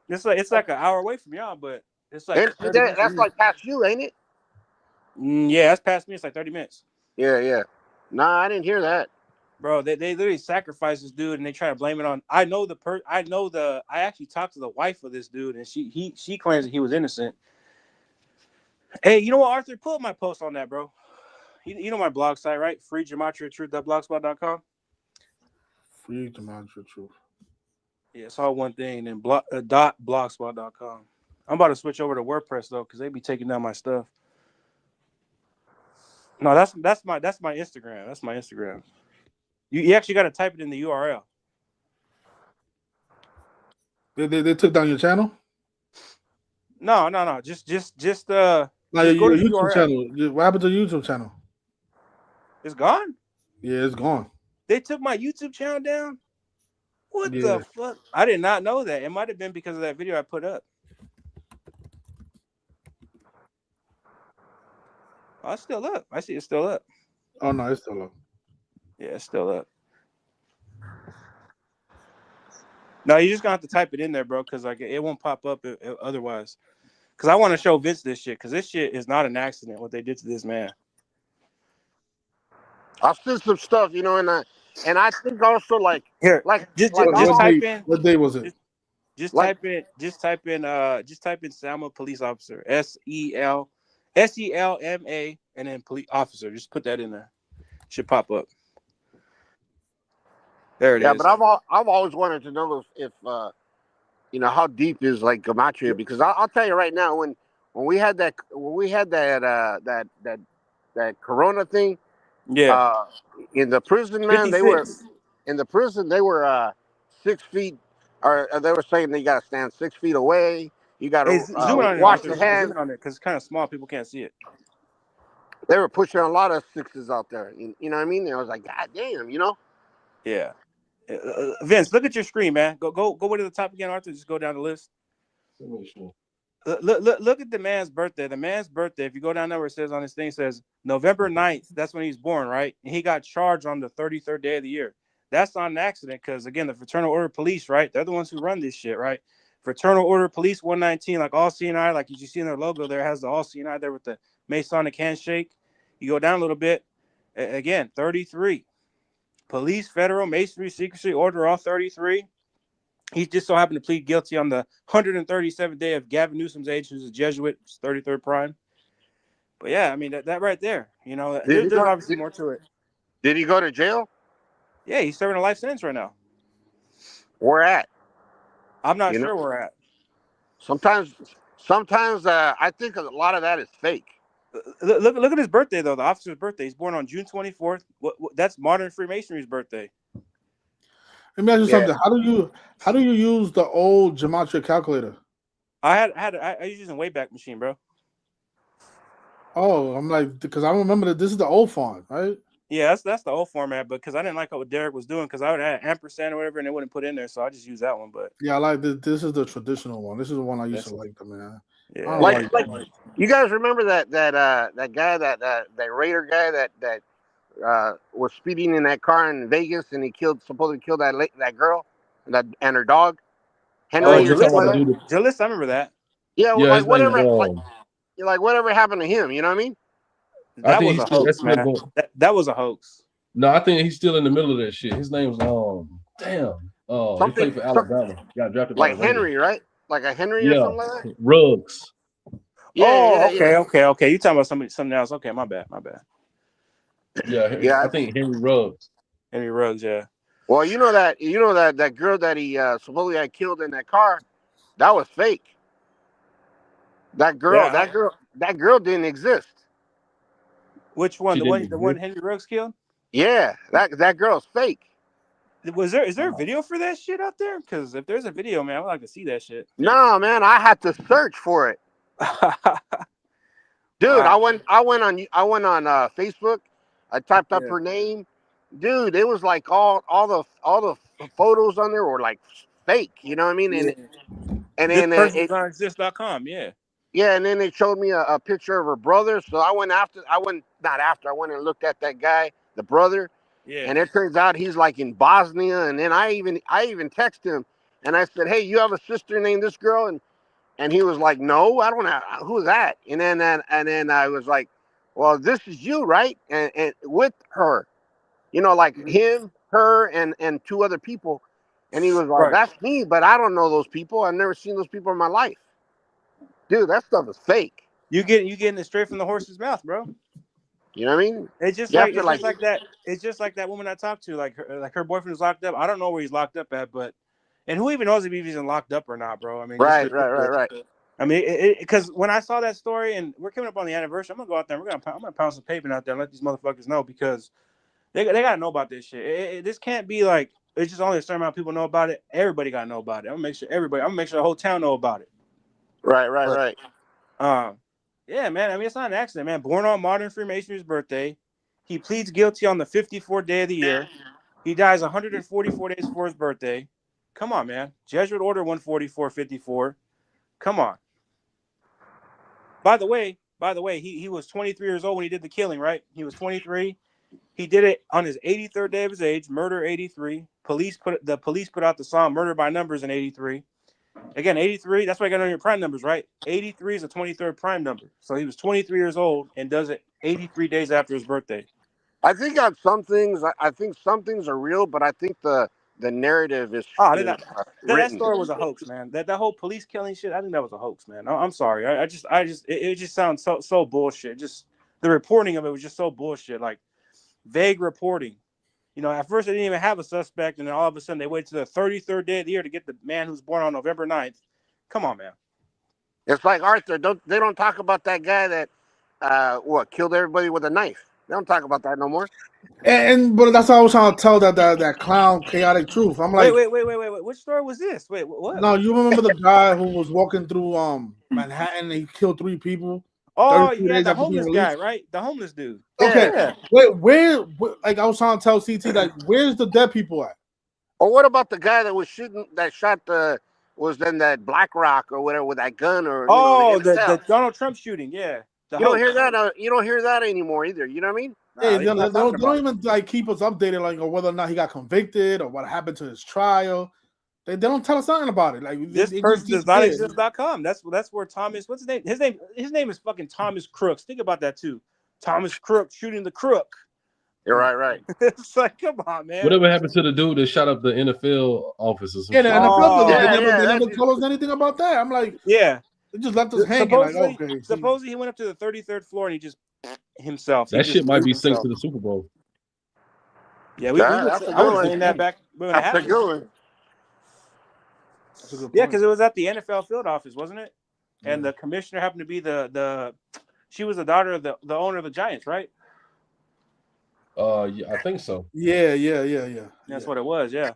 S4: It's like an hour away from y'all, but it's like
S3: ain't
S4: 30 minutes from
S3: that's
S4: me.
S3: like past you, ain't it?
S4: Yeah, that's past me. It's like 30 minutes.
S3: Yeah, yeah. Nah, I didn't hear that.
S4: Bro, they literally sacrificed this dude and they try to blame it on. I actually talked to the wife of this dude and she claims that he was innocent. Hey, you know what, Arthur? Pull up my post on that, bro. You know my blog site, right? FreeGematriaTruth.blogspot.com.
S1: Free to mind your truth.
S4: Yeah, it's all one thing. And dot blogspot.com. I'm about to switch over to WordPress though, because they be taking down my stuff. No, that's my Instagram. That's my Instagram. You actually got to type it in the URL.
S1: They took down your channel.
S4: No. Just
S1: Now
S4: go to
S1: your
S4: the
S1: YouTube
S4: URL.
S1: channel. What happened to your YouTube channel?
S4: It's gone.
S1: Yeah, it's gone.
S4: They took my YouTube channel down. What the
S1: Yeah.
S4: fuck? I did not know that. It might have been because of that video I put up. Oh, it's still up. I see it's still up.
S1: Oh no, it's still up.
S4: Yeah, it's still up. No, you just gonna have to type it in there, bro, because like it won't pop up otherwise. Because I want to show Vince this shit, because this shit is not an accident. What they did to this man.
S3: I've seen some stuff, and I think also
S4: Here,
S3: like
S4: just
S3: like
S4: just,
S3: I'm
S4: just
S1: What
S3: all,
S4: type
S1: day?
S4: in.
S1: What day was it?
S4: Just, just
S3: like
S4: type in. Just type in Selma police officer. SELMA and then police officer. Just put that in there. Should pop up. There it
S3: yeah, but
S4: is.
S3: I've always wanted to know if how deep is like Gematria, because I'll tell you right now, when we had that Corona thing,
S4: Yeah.
S3: uh, in the prison, man,
S4: 56.
S3: in the prison they were 6 feet, or they were saying they got to stand 6 feet away. You got
S4: Hey,
S3: to
S4: zoom in on it,
S3: wash
S4: Arthur.
S3: your
S4: Zoom
S3: hands.
S4: in on it because it's kind of small. People can't see it.
S3: They were pushing a lot of sixes out there. You know what I mean? And I was like, God damn.
S4: Yeah. Vince, look at your screen, man. Go way to the top again, Arthur. Just go down the list.
S2: Let me show.
S4: Look at the man's birthday. The man's birthday, if you go down there where it says on his thing, it says November 9th. That's when he was born, right? And he got charged on the 33rd day of the year. That's not an accident because, again, the Fraternal Order of Police, right? They're the ones who run this shit, right? Fraternal Order of Police 119, like all CNI, like you see in their logo there, has the all CNI there with the Masonic handshake. You go down a little bit, again, 33. Police, Federal, Masonry, Secrecy, Order, all 33. He just so happened to plead guilty on the 137th day of Gavin Newsom's age, who's a Jesuit, 33rd prime. But yeah, I mean, that right there,
S3: Did he
S4: there's
S3: go?
S4: obviously more to it.
S3: Did he go to jail?
S4: Yeah, he's serving a life sentence right now.
S3: Where at?
S4: I'm not
S3: You know,
S4: sure where at.
S3: sometimes, I think a lot of that is fake.
S4: Look at his birthday, though, the officer's birthday. He's born on June 24th. That's modern Freemasonry's birthday.
S1: Let me ask you
S3: Yeah.
S1: something. How do you use the old gematria calculator?
S4: I was using Wayback Machine, bro.
S1: Oh, I'm like, because I remember that this is the old font, right?
S4: Yeah, that's the old format, but because I didn't like what Derek was doing, because I would add ampersand or whatever, and they wouldn't put in there, so I just used that one. But
S1: Yeah, I like this. This is the traditional one. This is the one I used
S4: that's
S1: to like, man. I don't
S4: yeah,
S1: know
S3: Like
S1: why.
S3: you guys remember that guy, that Raider guy that was speeding in that car in Vegas, and he supposedly killed that girl and her dog,
S2: Oh,
S3: Henry or
S2: you're talking
S3: something
S2: about
S3: like
S2: the
S3: that.
S2: dude?
S4: Jalissa, I remember that.
S3: Yeah,
S2: Yeah, his name is
S3: whatever happened to him. You know what I mean?
S2: I
S4: That
S2: think
S4: was
S2: he's
S4: a
S2: still. That's
S4: hoax,
S2: still
S4: man.
S2: going.
S4: That was a hoax.
S2: No, I think he's still in the middle of that shit. His name's damn. He
S3: Something,
S2: played for Alabama. Got drafted by the
S3: like
S2: Raiders.
S3: Henry, right? Like a Henry or
S2: Yeah,
S3: something like that.
S2: Ruggs.
S3: Yeah,
S4: Oh,
S3: yeah, yeah,
S4: okay. You talking about something else? Okay, my bad.
S2: Yeah,
S3: yeah.
S2: I think Henry Ruggs.
S4: Henry Ruggs, yeah.
S3: Well, that girl that he supposedly had killed in that car, that was fake. That girl,
S4: Yeah.
S3: that girl didn't exist.
S4: Which one?
S2: She
S4: The
S2: didn't
S4: one the one
S2: exist.
S4: Henry Ruggs killed?
S3: Yeah, that girl's fake.
S4: Is there a video for that shit out there? Because if there's a video, man, I would like to see that shit.
S3: No, man, I had to search for it, dude.
S4: Wow.
S3: I went on Facebook. I typed up
S4: Yeah.
S3: her name, dude. It was like all the photos on there were like fake. You know what I mean?
S4: Yeah.
S3: And
S4: This
S3: then
S4: person does not exist.com. Yeah.
S3: yeah, and then they showed me a picture of her brother. So I went and looked at that guy, the brother,
S4: Yeah.
S3: and it turns out he's like in Bosnia. And then I even texted him, and I said, "Hey, you have a sister named this girl?" And he was like, "No, I don't have. Who's that?" And then I was like, "Well, this is you, right?" And with her, like him, her, and two other people. And he was like,
S4: Right.
S3: "That's me, but I don't know those people. I've never seen those people in my life, dude. That stuff is fake."
S4: You getting it straight from the horse's mouth, bro.
S3: You know what I mean?
S4: It's just
S3: You have
S4: like
S3: to like,
S4: that. It's just like that woman I talked to. Like her boyfriend is locked up. I don't know where he's locked up at, but and who even knows if he's even locked up or not, bro? I mean, just
S3: right.
S4: I mean, because when I saw that story, and we're coming up on the anniversary, I'm gonna go out there. I'm gonna pound some pavement out there and let these motherfuckers know because they gotta know about this shit. This can't be like it's just only a certain amount of people know about it. Everybody gotta know about it. I'm gonna make sure the whole town know about it. But
S3: Right.
S4: um, yeah, man. I mean, it's not an accident, man. Born on modern Freemasonry's birthday, He pleads guilty on the 54th day of the year. He dies 144 days before his birthday. Come on, man. Jesuit Order 14454. Come on. By the way, he was 23 years old when he did the killing, right? He was 23. He did it on his 83rd day of his age, murder 83. The police put out the song Murder by Numbers in 83. Again, 83, that's why I got to know your prime numbers, right? 83 is a 23rd prime number. So he was 23 years old and does it 83 days after his birthday.
S3: I think on some things, I think some things are real, but I think the narrative is
S4: That
S3: written.
S4: story was a hoax, man. That whole police killing shit, I think that was a hoax, man. I'm sorry. It just sounds so bullshit. Just the reporting of it was just so bullshit. Like vague reporting. You know, at first they didn't even have a suspect, and then all of a sudden they waited to the 33rd day of the year to get the man who's born on November 9th. Come on, man.
S3: It's like Arthur. They don't talk about that guy that killed everybody with a knife. They don't talk about that no more.
S1: But that's how I was trying to tell that clown chaotic truth. I'm like,
S4: wait. Which story was this? Wait, what?
S1: No, you remember the guy who was walking through Manhattan and he killed 3 people?
S4: Oh
S1: 32
S4: yeah,
S1: days
S4: the
S1: after being
S4: homeless guy,
S1: released?
S4: right? The homeless dude.
S1: Okay,
S4: Yeah.
S1: where like I was trying to tell CT, like where's the dead people at?
S3: Or what about the guy that was shooting, that shot was then that Black Rock or whatever with that gun, or the
S4: the
S3: NFL?
S4: Donald Trump shooting, yeah.
S3: You don't hear that. You don't hear that anymore either. You know what I mean?
S1: Hey,
S4: Nah,
S1: they don't even like keep us updated like on whether or not he got convicted or what happened to his trial. They don't tell us something about it. Like
S4: this
S1: they
S4: person
S1: just
S4: does not
S1: disappear.
S4: exist.com. That's where Thomas. What's his name? His name is fucking Thomas Crooks. Think about that too. Thomas Crook shooting the crook.
S3: You're right.
S4: It's like, come on, man.
S2: Whatever happened to the dude that shot up the NFL office or some
S1: Yeah,
S2: shit?
S1: and the
S4: Oh.
S1: they
S3: Yeah,
S1: never told us anything about that. I'm like,
S4: Yeah.
S1: they just left us hanging. Like, okay,
S4: Supposedly he went up to the 33rd floor and he just himself.
S2: That shit might be synced
S4: himself.
S2: to the Super Bowl.
S4: Yeah,
S3: that's a
S4: I was
S3: good
S4: saying that back when it
S3: That's a
S4: happened.
S3: good one.
S1: that's a good point.
S4: Yeah, because it was at the NFL field office, wasn't it? And the commissioner happened to be she was the daughter of the owner of the Giants, right?
S2: Yeah, I think so.
S1: Yeah.
S4: That's what it was, yeah.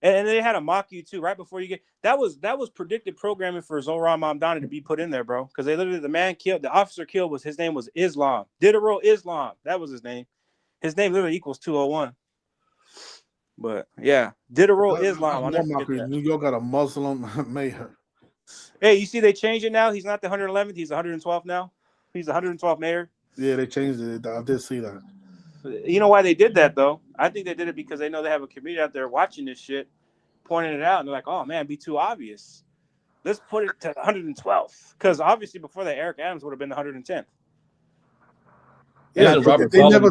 S4: And they had to mock you too, right before you get that was predicted programming for Zohran Mamdani to be put in there, bro. Because they literally the officer killed his name was Islam. Diderot Islam. That was his name. His name literally equals 201. But yeah, Diderot Islam.
S1: New York got a Muslim mayor.
S4: Hey, you see they changed it now? He's not the 111th, he's the 112th now. He's the 112th mayor.
S1: Yeah, they changed it. I did see that.
S4: You know why they did that though? I think they did it because they know they have a community out there watching this shit, pointing it out, and they're like, "Oh man, it'd be too obvious. Let's put it to 112th." Because obviously before that, Eric Adams would have been the 110th.
S1: Yeah,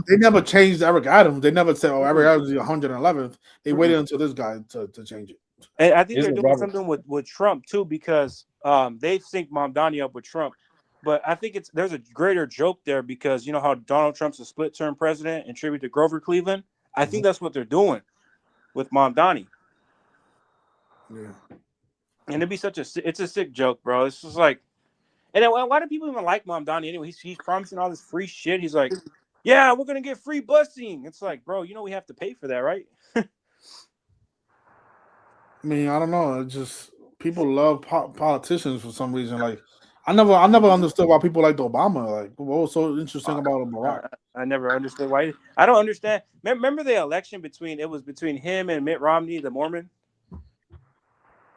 S1: they never changed Eric Adams. They never said, "Oh, Eric Adams is 111th." They waited until this guy to change it.
S4: And I think they're doing something with Trump too, because they've synced Mamdani up with Trump. But I think there's a greater joke there because you know how Donald Trump's a split-term president in tribute to Grover Cleveland. I think that's what they're doing with Mamdani.
S1: Yeah,
S4: and it'd be it's a sick joke, bro. It's just like, and then why do people even like Mamdani anyway? He's promising all this free shit. He's like, yeah, we're gonna get free busing. It's like, bro, you know we have to pay for that, right?
S1: I mean, I don't know. It's just people love politicians for some reason. Like, I never understood why people liked Obama. Like, what was so interesting about Barack?
S4: I never understood why. I don't understand. Remember the election between him and Mitt Romney, the Mormon?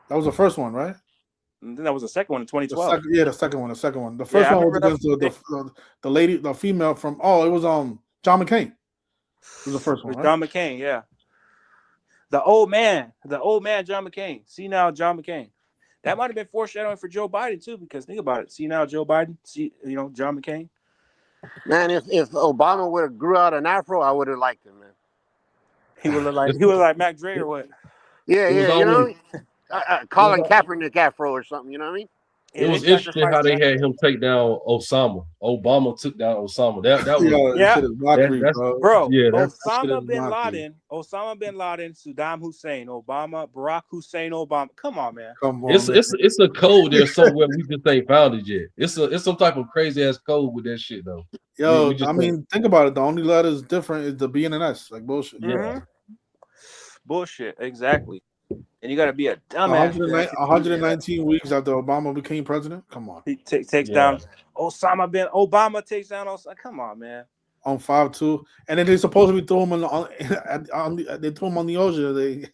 S1: That was the first one, right?
S4: And then that was the second one in 2012.
S1: The second one. The first one was against the lady, the female from. Oh, it was John McCain. It was the first one, right?
S4: John McCain, yeah. The old man, John McCain. See now, John McCain. That might have been foreshadowing for Joe Biden too, because think about it. See now, Joe Biden. See, John McCain.
S3: Man, if Obama would have grew out an afro, I would have liked him, man.
S4: He would look like Mac Dre or what?
S3: Yeah, you know, Colin Kaepernick afro or something. You know what I mean?
S2: It was interesting how they had him take down Osama. Obama took down Osama. That was
S4: bro.
S2: Yeah,
S4: Osama bin Laden, Saddam Hussein, Obama, Barack Hussein Obama. Come on, man.
S2: It's a code there somewhere we just ain't found it yet. It's some type of crazy ass code with that shit though.
S1: Yo, I mean, think about it. The only letters different is the B and an S. Like bullshit.
S4: Yeah. Bullshit. Exactly. And you got to be a dumbass.
S1: 119 weeks after Obama became president. Come on.
S4: He takes down Obama takes down Osama. Come on, man.
S1: on 5-2, and then they supposedly threw him they threw him on the ocean.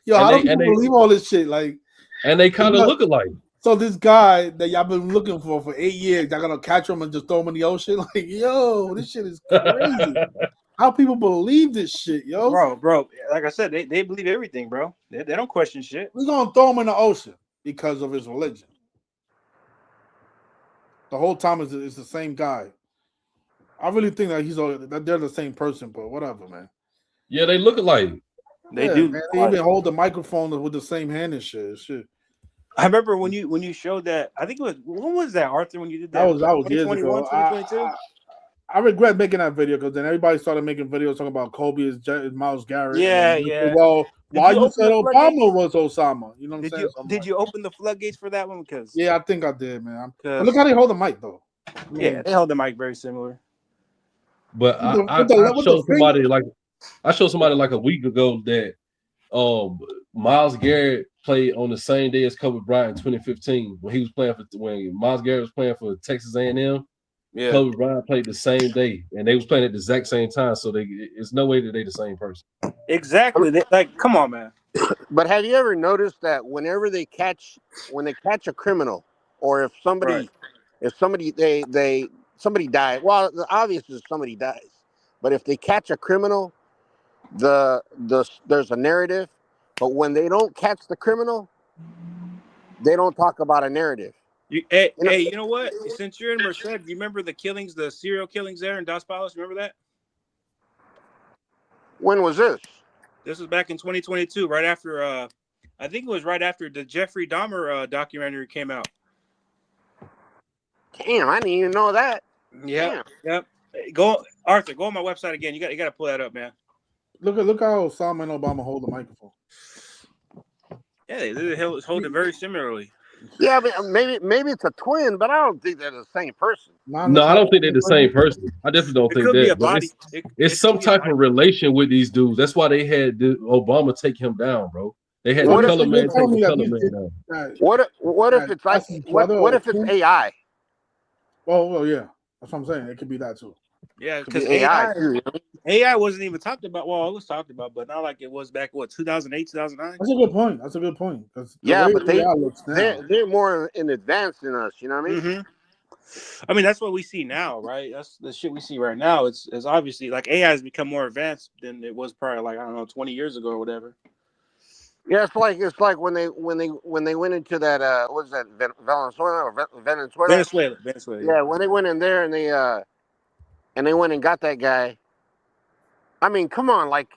S1: Yo,
S2: And
S1: how do
S2: they
S1: people believe all this shit? Like,
S2: and they kind of look alike.
S1: so this guy that y'all been looking for 8 years, y'all gonna catch him and just throw him in the ocean? Like, yo, this shit is crazy. How people believe this shit, yo?
S4: Bro. Like I said, they believe everything, bro. They don't question shit.
S1: We're gonna throw him in the ocean because of his religion. The whole time is the same guy. I really think that they're the same person, but whatever, man.
S2: Yeah, they look alike.
S4: They do.
S1: Man. They even hold the microphone with the same hand and shit.
S4: I remember when you showed that. I think it was when was that, Arthur? When you did that?
S1: That was years ago.
S4: 2022?
S1: I regret making that video because then everybody started making videos talking about Kobe is Miles Garrett.
S4: Yeah,
S1: and
S4: yeah.
S1: Well,
S4: Did
S1: why
S4: you
S1: you
S4: open
S1: said
S4: the floodgates?
S1: Obama was Osama? You know what I'm saying?
S4: Did you open the floodgates for that one? Because
S1: Yeah, I think I did, man. But look how they hold the mic though.
S4: Yeah, they held the mic very similar.
S2: But
S1: With
S2: I
S1: the
S2: showed somebody
S1: finger.
S2: like a week ago that Miles Garrett played on the same day as Kobe Bryant in 2015 when he was playing when Miles Garrett was playing for Texas A&M.
S4: Yeah,
S2: Kobe Bryant played the same day, and they was playing at the exact same time. So it's no way that they the same person.
S4: exactly. Come on, man.
S3: But have you ever noticed that whenever they catch a criminal, or if somebody somebody dies, well, the obvious is somebody dies. But if they catch a criminal, there's a narrative. But when they don't catch the criminal, they don't talk about a narrative.
S4: Hey, you know what? Since you're in Merced, do you remember the killings, the serial killings there in Dos Palos? Remember that?
S3: When was this?
S4: This was back in 2022, right after I think it was right after the Jeffrey Dahmer documentary came out.
S3: Damn, I didn't even know that.
S4: Yep. Go, Arthur. Go on my website again. You got to pull that up, man.
S1: Look how Osama and Obama hold the microphone.
S4: Yeah, they hold it very similarly.
S3: Yeah, but maybe it's a twin, but I don't think they're the same person.
S2: No, I don't think they're the same person. I definitely don't
S4: It
S2: think
S4: could be a
S2: that. But
S4: body.
S2: it's some type of relation with these dudes. That's why they had Obama take him down, bro. They had the color man take the color man down.
S3: What if it's like what if it's AI?
S1: Well, yeah, that's what I'm saying. It could be that too.
S4: Yeah, because
S3: AI
S4: AI wasn't even talked about. Well, it was talked about, but not like it was back 2008, 2009.
S1: That's a good point. That's a good point.
S3: Yeah, but
S1: they're
S3: more in advance than us. You know what I mean?
S4: Mm-hmm. I mean, that's what we see now, right? That's the shit we see right now. It's obviously like AI has become more advanced than it was probably like, I don't know, 20 years ago or whatever.
S3: Yeah, it's like when they went into that what was that, Venezuela? Yeah, when they went in there and they went and got that guy. I mean, come on, like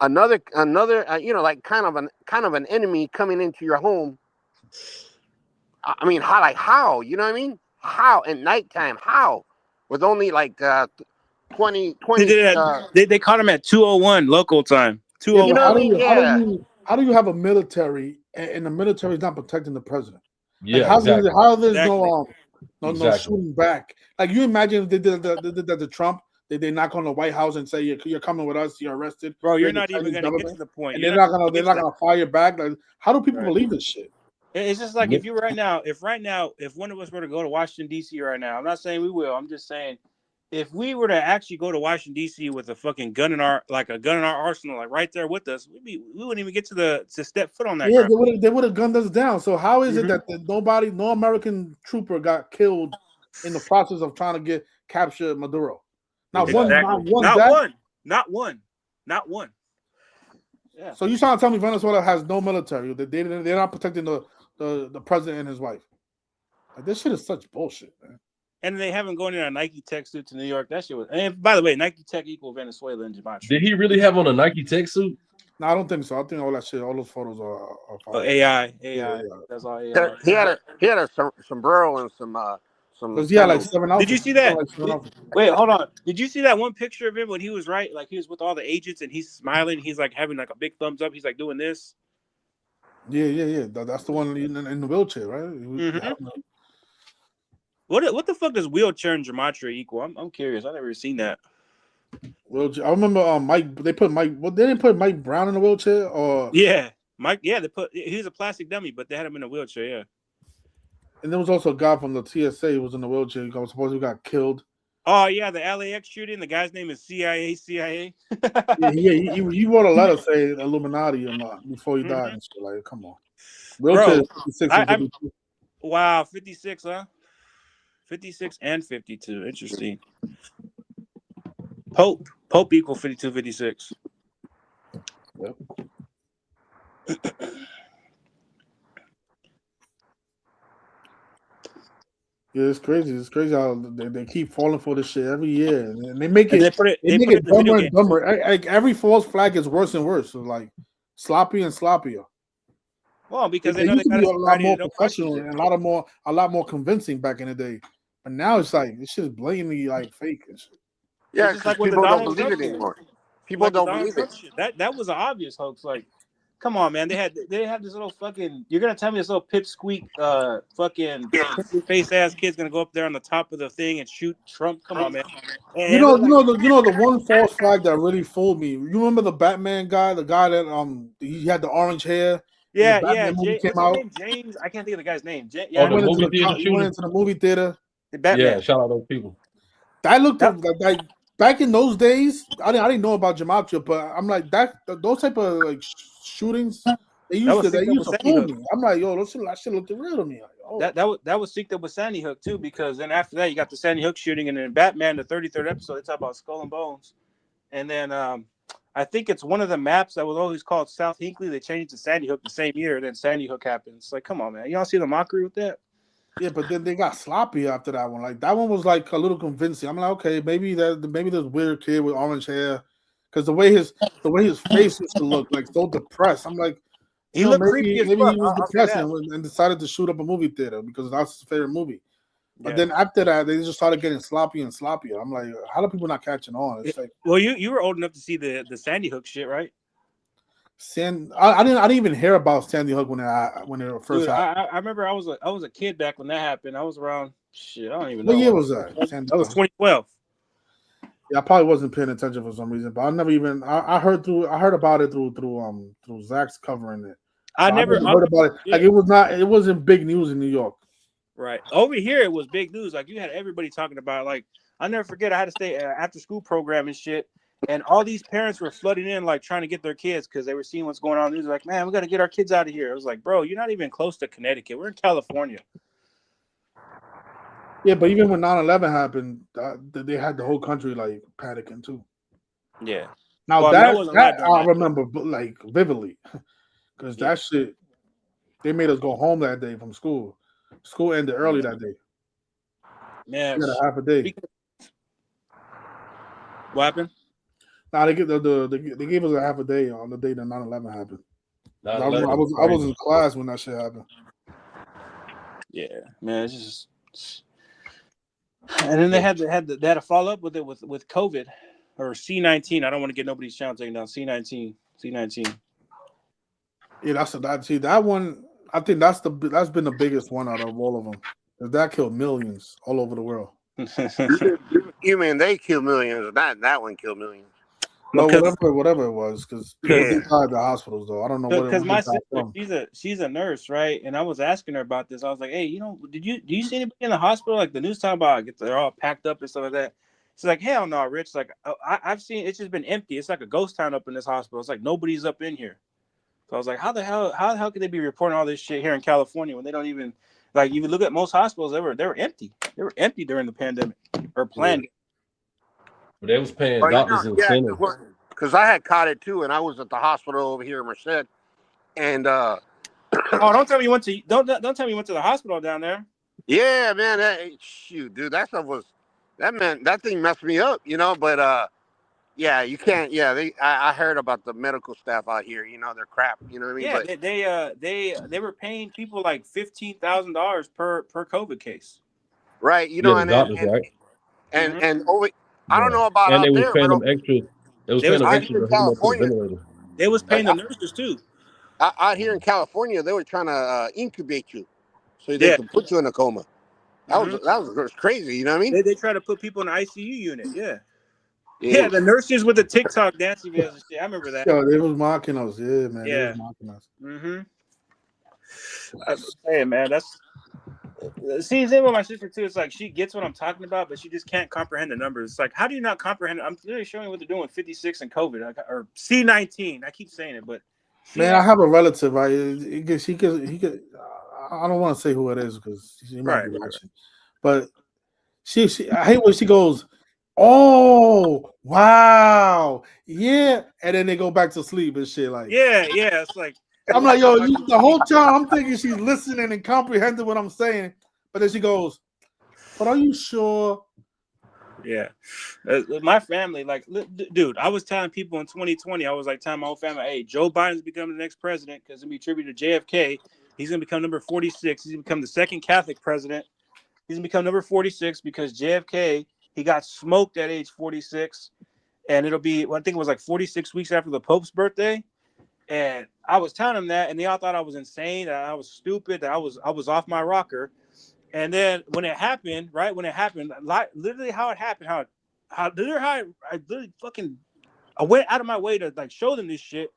S3: another like kind of an enemy coming into your home. I mean, how? You know what I mean? How at nighttime? How? With only like 20.
S4: They caught him at 2:01 local time. 2:01.
S3: You know what I mean? Yeah.
S1: How do you have a military and the military is not protecting the president?
S2: Yeah,
S1: like,
S2: exactly.
S1: How there's no
S2: Exactly.
S1: shooting back? Like, you imagine if they did that to Trump, they knock on the White House and say you're coming with us, you're arrested,
S4: bro. You're not even gonna get to the point.
S1: And they're not gonna fire back. Like, how do people believe this shit?
S4: It's just like if one of us were to go to Washington D.C. right now, I'm not saying we will. I'm just saying if we were to actually go to Washington D.C. with a fucking gun in our arsenal, like right there with us, we wouldn't even get to step foot on that.
S1: Yeah, they would have gunned us down. So how is it that no American trooper got killed in the process of trying to capture Maduro? Not one. Yeah. So you trying to tell me Venezuela has no military? They're not protecting the president and his wife? Like, this shit is such bullshit, man.
S4: And they haven't gone in a Nike Tech suit to New York. That shit was. And by the way, Nike Tech equal Venezuela and Gematria.
S2: Did he really have on a Nike Tech suit?
S1: No, I don't think so. I think all that shit, all those photos are
S4: AI.
S1: Yeah.
S4: That's all AI.
S3: He had a sombrero and some.
S1: Because he had like 7 outfits.
S4: Did you see that? Wait, hold on. Did you see that one picture of him when he was like he was with all the agents and he's smiling? He's like having like a big thumbs up. He's like doing this.
S1: Yeah. That's the one in the wheelchair, right?
S4: What the fuck does wheelchair and Gematria equal? I'm curious. I've never seen that.
S1: Wheelchair. I remember Mike. They put Mike. Well, they didn't put Mike Brown in a wheelchair, or
S4: Mike. Yeah, he's a plastic dummy, but they had him in a wheelchair. Yeah.
S1: And there was also a guy from the TSA who was in the wheelchair. He was supposed to got killed.
S4: Oh yeah, the LAX shooting. The guy's name is CIA. CIA.
S1: Yeah, he wrote a letter saying Illuminati or not before he died
S4: Mhm.
S1: and shit. Like, come on. Real kid
S4: Bro,
S1: is 56 and
S4: I
S1: 52.
S4: wow, 56, huh? 56 and 52. Interesting. Pope equal 52, 56.
S1: Yep. Yeah, it's crazy. It's crazy how they keep falling for this shit every year, and they make
S4: And
S1: it
S4: they put it in the video
S1: dumber and
S4: game too.
S1: dumber. Like every false flag gets worse and worse. So like sloppy and sloppier.
S4: Well, because they
S1: They
S4: know they
S1: used to
S4: got
S1: be
S4: a
S1: a lot
S4: society
S1: more
S4: that don't watch
S1: professional
S4: shit.
S1: and a lot more convincing back in the day. But now it's like this shit is blatantly like fake and shit.
S3: Yeah,
S4: It's just
S3: because
S4: like with the
S3: people don't
S4: Donald
S3: believe
S4: Trump
S3: it
S4: thing.
S3: anymore. People
S4: Like the
S3: don't
S4: Donald
S3: believe it.
S4: Trump shit. That was an obvious hoax. Like, come on, man. They had this little fucking. You're gonna tell me this little pipsqueak, fucking pimply face ass kid's gonna go up there on the top of the thing and shoot Trump? Come on, man. And it looked like
S1: You know the one false flag that really fooled me. You remember the Batman guy, the guy that he had the orange hair when the
S4: yeah.
S1: Batman movie came
S4: What's his
S1: out.
S4: name? James. I can't think of the guy's name.
S2: Oh,
S4: Yeah,
S2: the movie theater
S1: He went
S2: shooting.
S1: into the movie theater.
S4: the
S2: Yeah,
S4: Batman.
S2: shout out those people.
S1: That looked
S4: That,
S1: like back in those days. I didn't know about Gematria, but I'm like those type of like shootings.
S4: that was
S1: They
S4: synced up
S1: used
S4: with
S1: to
S4: Sandy
S1: fool
S4: Hook.
S1: me. I'm like, yo, that shit looked real to me. Like, oh,
S4: That was synced up with Sandy Hook too, because then after that you got the Sandy Hook shooting, and then Batman, the 33rd episode, they talk about Skull and Bones, and then I think it's one of the maps that was always called South Hinkley. They changed it to Sandy Hook the same year. Then Sandy Hook happened. It's like, come on, man, you don't see the mockery with that?
S1: yeah, but then they got sloppy after that one. Like that one was like a little convincing. I'm like, okay, maybe this weird kid with orange hair, because the way his face used to look like so depressed. I'm like,
S4: He looked creepy as
S1: maybe
S4: fuck.
S1: he was
S4: I'll say
S1: depressed
S4: that.
S1: and decided to shoot up a movie theater because that's his favorite movie. But
S4: Yeah.
S1: then after that, they just started getting sloppy and sloppier. I'm like, how are people not catching on? It's like,
S4: Well, you were old enough to see the Sandy Hook shit, right?
S1: I didn't even hear about Sandy Hook when it first
S4: Dude,
S1: happened.
S4: I remember I was a kid back when that happened. I was around shit. I don't even
S1: What
S4: know.
S1: year was that? Sandy
S4: That was
S1: Hook?
S4: 2012.
S1: Yeah, I probably wasn't paying attention for some reason, but I never even I heard about it through Zach's covering it.
S4: I
S1: But I
S4: never.
S1: never heard about it. Like it wasn't big news in New York.
S4: Right. Over here, it was big news. Like, you had everybody talking about it. Like, I'll never forget, I had to stay after school program and shit. And all these parents were flooding in, like, trying to get their kids because they were seeing what's going on in the news. Like, man, we got to get our kids out of here. I was like, bro, you're not even close to Connecticut. We're in California.
S1: Yeah, but even when 9/11 happened, they had the whole country like panicking too.
S4: Yeah.
S1: Now
S4: Well, I mean, I wasn't alive
S1: that
S4: during
S1: I
S4: that.
S1: remember like vividly because
S4: Yeah.
S1: that shit they made us go home that day from school. School ended early that day.
S4: Man,
S1: We had a half a day.
S4: what happened?
S1: Now they they gave us a half a day on the day that 9/11 happened. I
S2: 9/11 was
S1: was in
S2: crazy.
S1: class when that shit happened.
S4: Yeah, man, it's just. And then they had to follow up with it with COVID or C-19. I don't want to get nobody's channel taken down. C-19.
S1: Yeah, that one. I think that's been the biggest one out of all of them. 'Cause that killed millions all over the world.
S3: You mean they kill millions? That one killed millions.
S1: Well,
S4: Because
S1: whatever it was, because people
S3: Yeah.
S1: do die at the hospitals though. I don't know
S4: because
S1: what they
S4: my
S1: died
S4: sister,
S1: from.
S4: she's a nurse, right? And I was asking her about this. I was like, hey, do you see anybody in the hospital? Like the news talking about they're all packed up and stuff like that. She's like, hell no, Rich. Like I've seen it's just been empty. It's like a ghost town up in this hospital. It's like nobody's up in here. So I was like, how the hell could they be reporting all this shit here in California when they don't even like you look at most hospitals, they were empty. They were empty during the pandemic or planned.
S2: But they was paying
S3: Well,
S2: doctors incentives.
S3: because I had caught it too, and I was at the hospital over here in Merced, and
S4: Oh, don't tell me you went to don't tell me you went to the hospital down there.
S3: yeah, man, shoot, dude, that stuff was that thing messed me up, But yeah, you can't. Yeah, I heard about the medical staff out here. They're crap. You know what I mean?
S4: Yeah,
S3: But
S4: they were paying people like $15,000 per COVID case.
S3: right,
S2: Yeah, the
S3: and
S2: doctors, right?
S4: Mm-hmm.
S3: and over. I don't
S2: Yeah.
S3: know about
S2: And they
S3: out
S2: was
S3: there,
S2: paying
S3: but
S2: them extra. They was
S4: They
S2: paying
S4: was
S2: them
S3: out
S4: paying
S2: extra
S3: here in
S2: to hook them up to the
S3: California,
S2: ventilator.
S4: they was paying the nurses too.
S3: out here in California, they were trying to incubate you, so they
S4: Yeah.
S3: could put you in a coma.
S4: Mm-hmm.
S3: That was crazy. You know what I mean?
S4: They try to put people in the ICU unit. Yeah.
S3: Yeah.
S4: Yeah, the nurses with the TikTok dancing videos and shit. I remember that.
S1: Yo, they was mocking us. Yeah, man, they was
S4: Yeah.
S1: mocking us.
S4: Mm-hmm. I'm saying, man, See, same with my sister too. It's like she gets what I'm talking about, but she just can't comprehend the numbers. It's like, how do you not comprehend? I'm literally showing you what they're doing with 56 and COVID, or C19. I keep saying it, but
S1: Man, I
S4: C19.
S1: have a relative, right? He could. I don't want to say who it is because she might be
S4: Right.
S1: watching. But she. I hate when she goes, "Oh, wow, yeah," and then they go back to sleep and shit. Like,
S4: Yeah. It's like,
S1: I'm
S4: what
S1: like,
S4: the
S1: yo,
S4: fuck?
S1: the whole time I'm thinking she's listening and comprehending what I'm saying, but then she goes, "But are you sure?"
S4: Yeah. My family, like, dude, I was telling people in 2020, I was like telling my whole family, hey, Joe Biden's becoming the next president because he's going to be tribute to JFK. He's going to become number 46. He's going to become the second Catholic president. He's going to become number 46 because JFK, he got smoked at age 46. And it'll be, well, I think it was like 46 weeks after the Pope's birthday. And I was telling them that, and they all thought I was insane, that I was stupid, that I was off my rocker. And then when it happened, right? When it happened, like literally how it happened, how literally how I literally fucking I went out of my way to like show them this shit.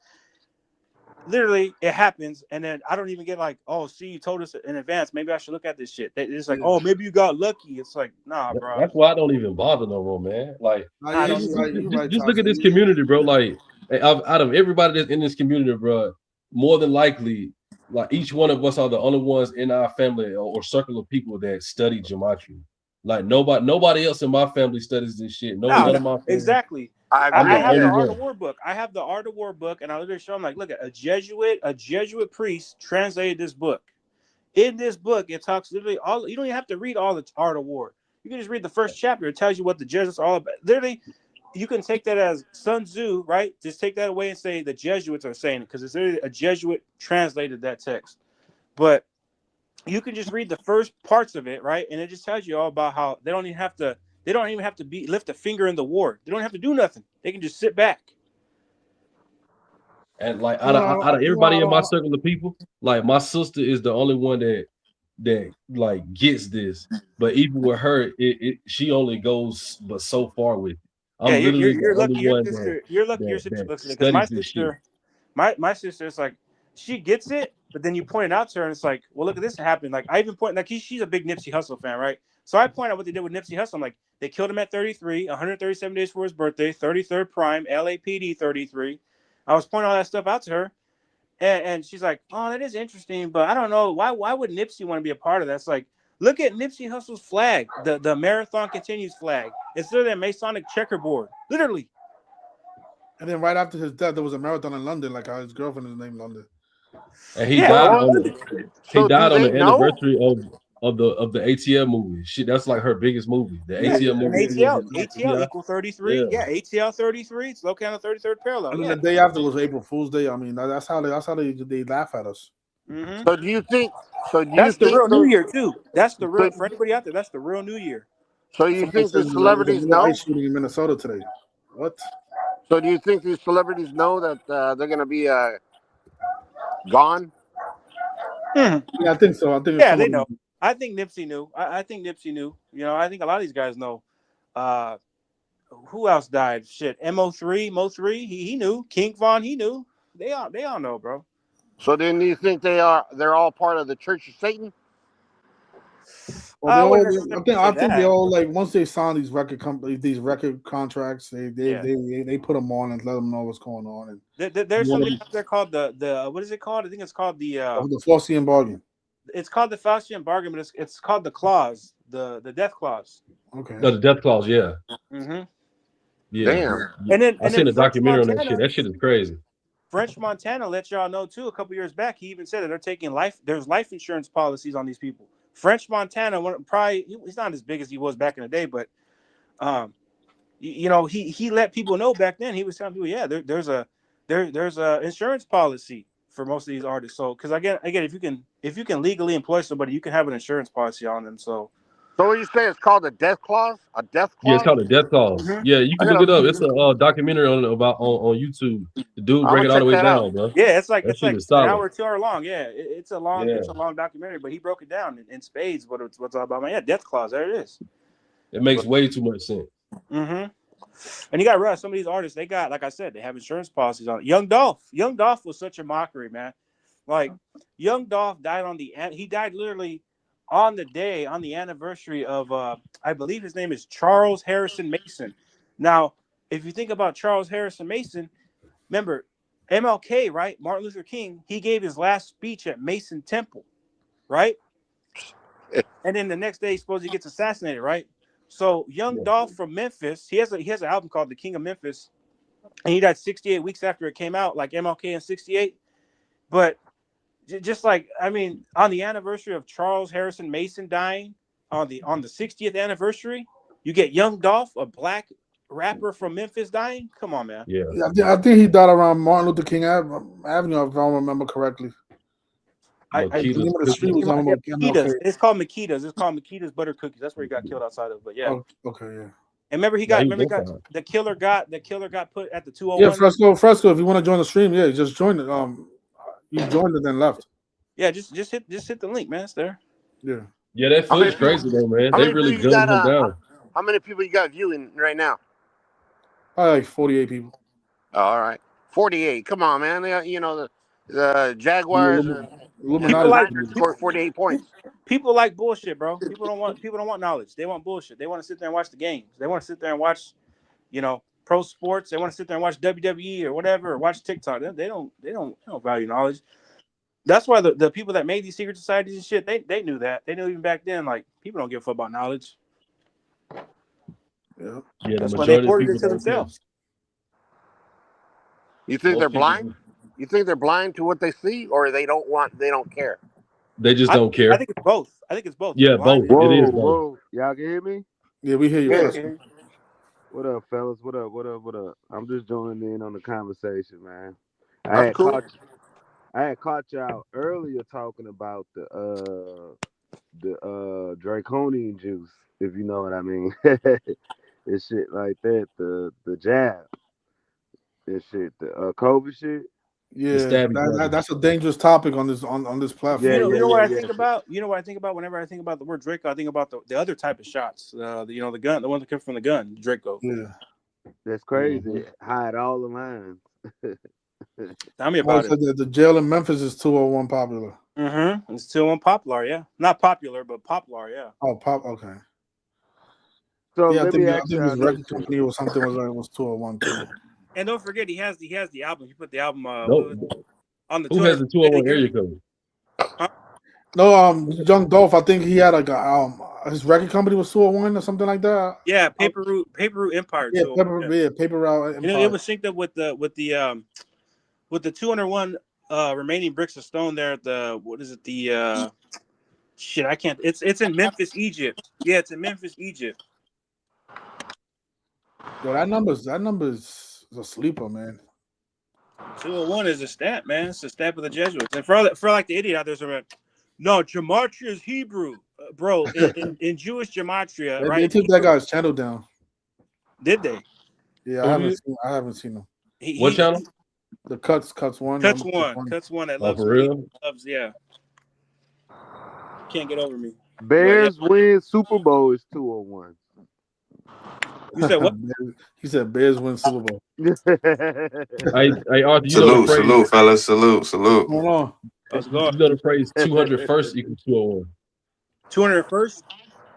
S4: Literally, it happens, and then I don't even get like, oh, see, you told us in advance. Maybe I should look at this shit. It's like,
S1: Yeah.
S4: oh, maybe you got lucky. It's like, nah, bro.
S2: That's why I don't even bother no more, man. Like,
S1: Nah,
S4: I
S1: yeah,
S4: don't
S1: you're
S4: even.
S1: right. You're right,
S2: just look at
S1: Tazi.
S2: this community, bro. Like, out of everybody that's in this community, bro, more than likely, like each one of us are the only ones in our family or circle of people that study gematria. Like nobody else in my family studies this shit. None
S4: No,
S2: of my family.
S4: exactly.
S3: I
S2: I'm
S4: I
S2: the
S3: agree.
S4: have the
S2: only
S3: Yeah.
S4: Art of
S2: one.
S4: War book. I have the Art of War book, and I literally show them like, look at a Jesuit priest translated this book. In this book, it talks literally all. You don't even have to read all the Art of War. You can just read the first chapter. It tells you what the Jesuits are all about. Literally, you can take that as Sun Tzu, right? Just take that away and say the Jesuits are saying it because it's literally a Jesuit translated that text. But you can just read the first parts of it, right? And it just tells you all about how they don't even have to. They don't even have to be lift a finger in the war. They don't have to do nothing. They can just sit back.
S2: And like
S1: You know,
S2: out of
S1: you know,
S2: everybody in my circle of people, like my sister is the only one that like gets this. But even with her, she only goes but so far with it.
S4: Yeah,
S2: I'm literally the
S4: you're
S2: only
S4: lucky. Your
S2: one
S4: sister, you're lucky. Your sister
S2: that
S4: looks at it because my
S2: studies this shit.
S4: sister, my sister is like, she gets it, but then you point it out to her, and it's like, well, look at this happen. Like I even point, like she's a big Nipsey Hussle fan, right? So I point out what they did with Nipsey Hussle. I'm like, they killed him at 33, 137 days for his birthday, 33rd prime, LAPD 33. I was pointing all that stuff out to her, and she's like, oh, that is interesting, but I don't know why would Nipsey want to be a part of that? It's like, look at Nipsey Hussle's flag, the marathon continues flag. It's literally a Masonic checkerboard, literally.
S1: and then right after his death, there was a marathon in London. Like his girlfriend is named London.
S2: And he
S4: Yeah,
S2: died
S3: Well,
S2: on he
S3: so do
S2: died on
S3: they
S2: the
S3: know?
S2: anniversary of the ATL movie. Shit, that's like her biggest movie. The
S1: Yeah,
S4: yeah.
S1: yeah,
S2: ATL
S4: And
S2: movie.
S1: yeah,
S4: ATL,
S1: yeah.
S4: ATL
S2: Yeah,
S4: equal 33.
S2: yeah.
S4: Yeah, ATL 33. It's located on the 33rd parallel.
S1: And then
S4: Yeah.
S1: the day after was April Fool's Day. I mean, that's how they laugh at us.
S4: Mm-hmm.
S3: So do you think? So do you
S4: That's the
S3: think
S4: real New
S3: the?
S4: Year too. That's the real
S3: So,
S4: for anybody out there. That's the real New Year.
S3: so you
S1: Someone
S3: think
S1: said
S3: the
S1: there was
S3: celebrities
S1: another
S3: know?
S1: ice shooting in Minnesota today. What?
S3: So do you think these celebrities know that they're going to be gone?
S4: Mhm.
S1: Yeah, I think so. I think it's
S4: Yeah,
S1: some
S4: they
S1: of
S4: know.
S1: them.
S4: I think Nipsey knew. I think Nipsey knew. You know, I think a lot of these guys know. Uh, who else died? Shit, Mo3, he knew. King Von, he knew. They all know, bro.
S3: So then do you think they're all part of the Church of Satan?
S1: Well, they
S4: I
S1: all.
S4: wouldn't necessarily
S1: I
S4: say
S1: think they
S4: that.
S1: all like once they sign these record companies, these record contracts,
S4: Yeah.
S1: they put them on and let them know what's going on. And
S4: There's
S1: you want
S4: something
S1: to
S4: out there called the what is it called? I think it's called
S1: the Faustian bargain.
S4: it's called the Faustian bargain, but it's called the clause, the death clause.
S1: Okay.
S2: No, the death clause. Yeah,
S4: Mm-hmm.
S2: yeah,
S3: Damn.
S2: yeah.
S4: And then
S2: I
S4: and then
S2: seen a documentary on that shit. That shit is crazy.
S4: French Montana let y'all know too. A couple years back, he even said that they're taking life. There's life insurance policies on these people. French Montana, probably he's not as big as he was back in the day, but um, you know, he let people know back then. He was telling people, yeah, there's a insurance policy for most of these artists. So, because again, if you can legally employ somebody, you can have an insurance policy on them. So,
S3: So what you say it's called a death clause? A death
S2: Yeah, it's
S3: clause?
S2: called a death clause.
S4: mhm.
S2: Yeah, you
S3: I
S2: can look
S3: gotta.
S2: it up. It's a documentary on YouTube. The dude
S3: I'm
S2: break
S3: gonna
S2: it all
S3: check
S2: the way
S3: that out.
S2: down, bro.
S4: Yeah,
S2: That
S4: it's
S2: shit
S4: like
S2: is
S4: an
S2: solid.
S4: hour, 2 hour long. Yeah,
S2: Yeah,
S4: it's a long documentary, but he broke it down in spades. What's all about? Man, yeah, death clause. There it is.
S2: it makes
S4: But
S2: way too much sense.
S4: mm-hmm. And you got Russ. Some of these artists, they got, like I said, they have insurance policies on it. Young Dolph. Young Dolph was such a mockery, man. Like Young Dolph died on the end. He died literally on the anniversary of I believe his name is Charles Harrison Mason. Now, if you think about Charles Harrison Mason, remember MLK, right? Martin Luther King, he gave his last speech at Mason Temple, right? And then the next day, suppose he gets assassinated, right? So Young Dolph from Memphis, he has an album called The King of Memphis, and he died 68 weeks after it came out, like MLK in 68. But just like, I mean, on the anniversary of Charles Harrison Mason dying, on the 60th anniversary, you get Young Dolph, a black rapper from Memphis, dying. Come on, man.
S2: Yeah.
S1: Yeah, I think he died around Martin Luther King Avenue, if I don't remember correctly.
S4: I
S1: The name
S2: Makita's
S1: of the street was on MLK.
S4: Makitas. It's called Makitas. It's called Makitas Butter Cookies. That's where he got killed outside of. But yeah.
S1: Oh, okay, yeah.
S4: And remember
S2: Nah, he was
S4: remember
S2: on time.
S4: the killer got put at the
S1: Yeah,
S4: 201.
S1: Fresco. If you want to join the stream, yeah, just join it. You joined it then left.
S4: Yeah, just hit the link, man. It's there.
S1: Yeah.
S2: Yeah, that
S3: How many
S2: footage crazy though, man.
S3: How
S2: They
S3: many
S2: really
S3: people you got?
S2: gunned him down.
S3: How many people you got viewing right now?
S1: Probably like 48 people.
S3: Oh, all right, 48. Come on, man. You know the Jaguars and
S4: People
S1: Illuminati.
S4: like
S3: Niners scored 48 points.
S4: people like bullshit, bro. People don't want knowledge. They want bullshit. They want to sit there and watch the games. They want to sit there and watch, pro sports. They want to sit there and watch WWE or whatever, or watch TikTok. They don't value knowledge. That's why the people that made these secret societies and shit, they knew that. They knew even back then, like, people don't give a fuck about knowledge.
S1: Yeah.
S2: Yeah, the
S4: That's why they
S2: majority of
S4: imported it
S2: people
S4: to
S2: don't care.
S4: themselves.
S3: You think
S2: Most
S3: they're
S2: people-
S3: blind? You think they're blind to what they see, or they don't care?
S2: They just don't care.
S4: I think it's both.
S2: Yeah,
S4: They're blind.
S2: both. It is both.
S5: Whoa. Y'all can hear me?
S1: Yeah, we hear you,
S3: Yeah.
S1: Fresco.
S5: What up, fellas? What up? I'm just joining in on the conversation, man.
S3: That's cool.
S5: I had caught y'all earlier talking about the draconian juice, if you know what I mean. And shit like that, the jab. And shit, the COVID shit.
S1: Yeah,
S2: stabbing gun.
S1: that's a dangerous topic on this platform.
S4: You know what I
S5: yeah.
S4: think about? You know what I think about whenever I think about the word Draco? I think about the other type of shots. The gun, the one that comes from the gun, Draco.
S1: Yeah.
S5: That's crazy. Hide all the lines.
S4: Tell me
S1: Well,
S4: about it.
S1: said the jail in Memphis is 201 popular.
S4: Mm-hmm. It's still unpopular, yeah. Not popular, but popular, yeah.
S1: Oh, okay.
S5: So
S1: Yeah, I
S5: let
S1: think
S5: me ask
S1: his
S5: y'all
S1: record
S5: this.
S1: company or something was 201 too.
S4: And don't forget, he has the album. He put the album
S2: No.
S4: on the
S2: Who has the 201 area code?
S1: No, Young Dolph, I think he had his record company was 201 or something like that.
S4: Yeah, Paper Route Empire.
S1: Yeah,
S4: too.
S1: Paper Route Empire.
S4: It was synced up with the 201 remaining bricks of stone there at the shit, I can't. It's in Memphis, Egypt. Yeah, it's in Memphis, Egypt.
S1: Yo, that number's a sleeper, man.
S4: 201 is a stamp, man. It's a stamp of the Jesuits. And for like the idiot out there, no, Gematria is Hebrew, bro. In Jewish Gematria, right?
S1: They took that guy's channel down.
S4: Did they?
S1: Yeah, I haven't seen him.
S2: What channel?
S1: The cuts one.
S4: Cuts one that loves
S2: for real?
S4: loves, yeah. Can't get over me.
S5: Bears win Super Bowl is 201.
S4: You said what?
S1: He said Bears win Super Bowl.
S2: Hey, Arthur,
S6: Salute, fellas. Salute.
S1: Hold on.
S4: Let's go.
S2: You know the phrase 200 first equals 201.
S4: 201st?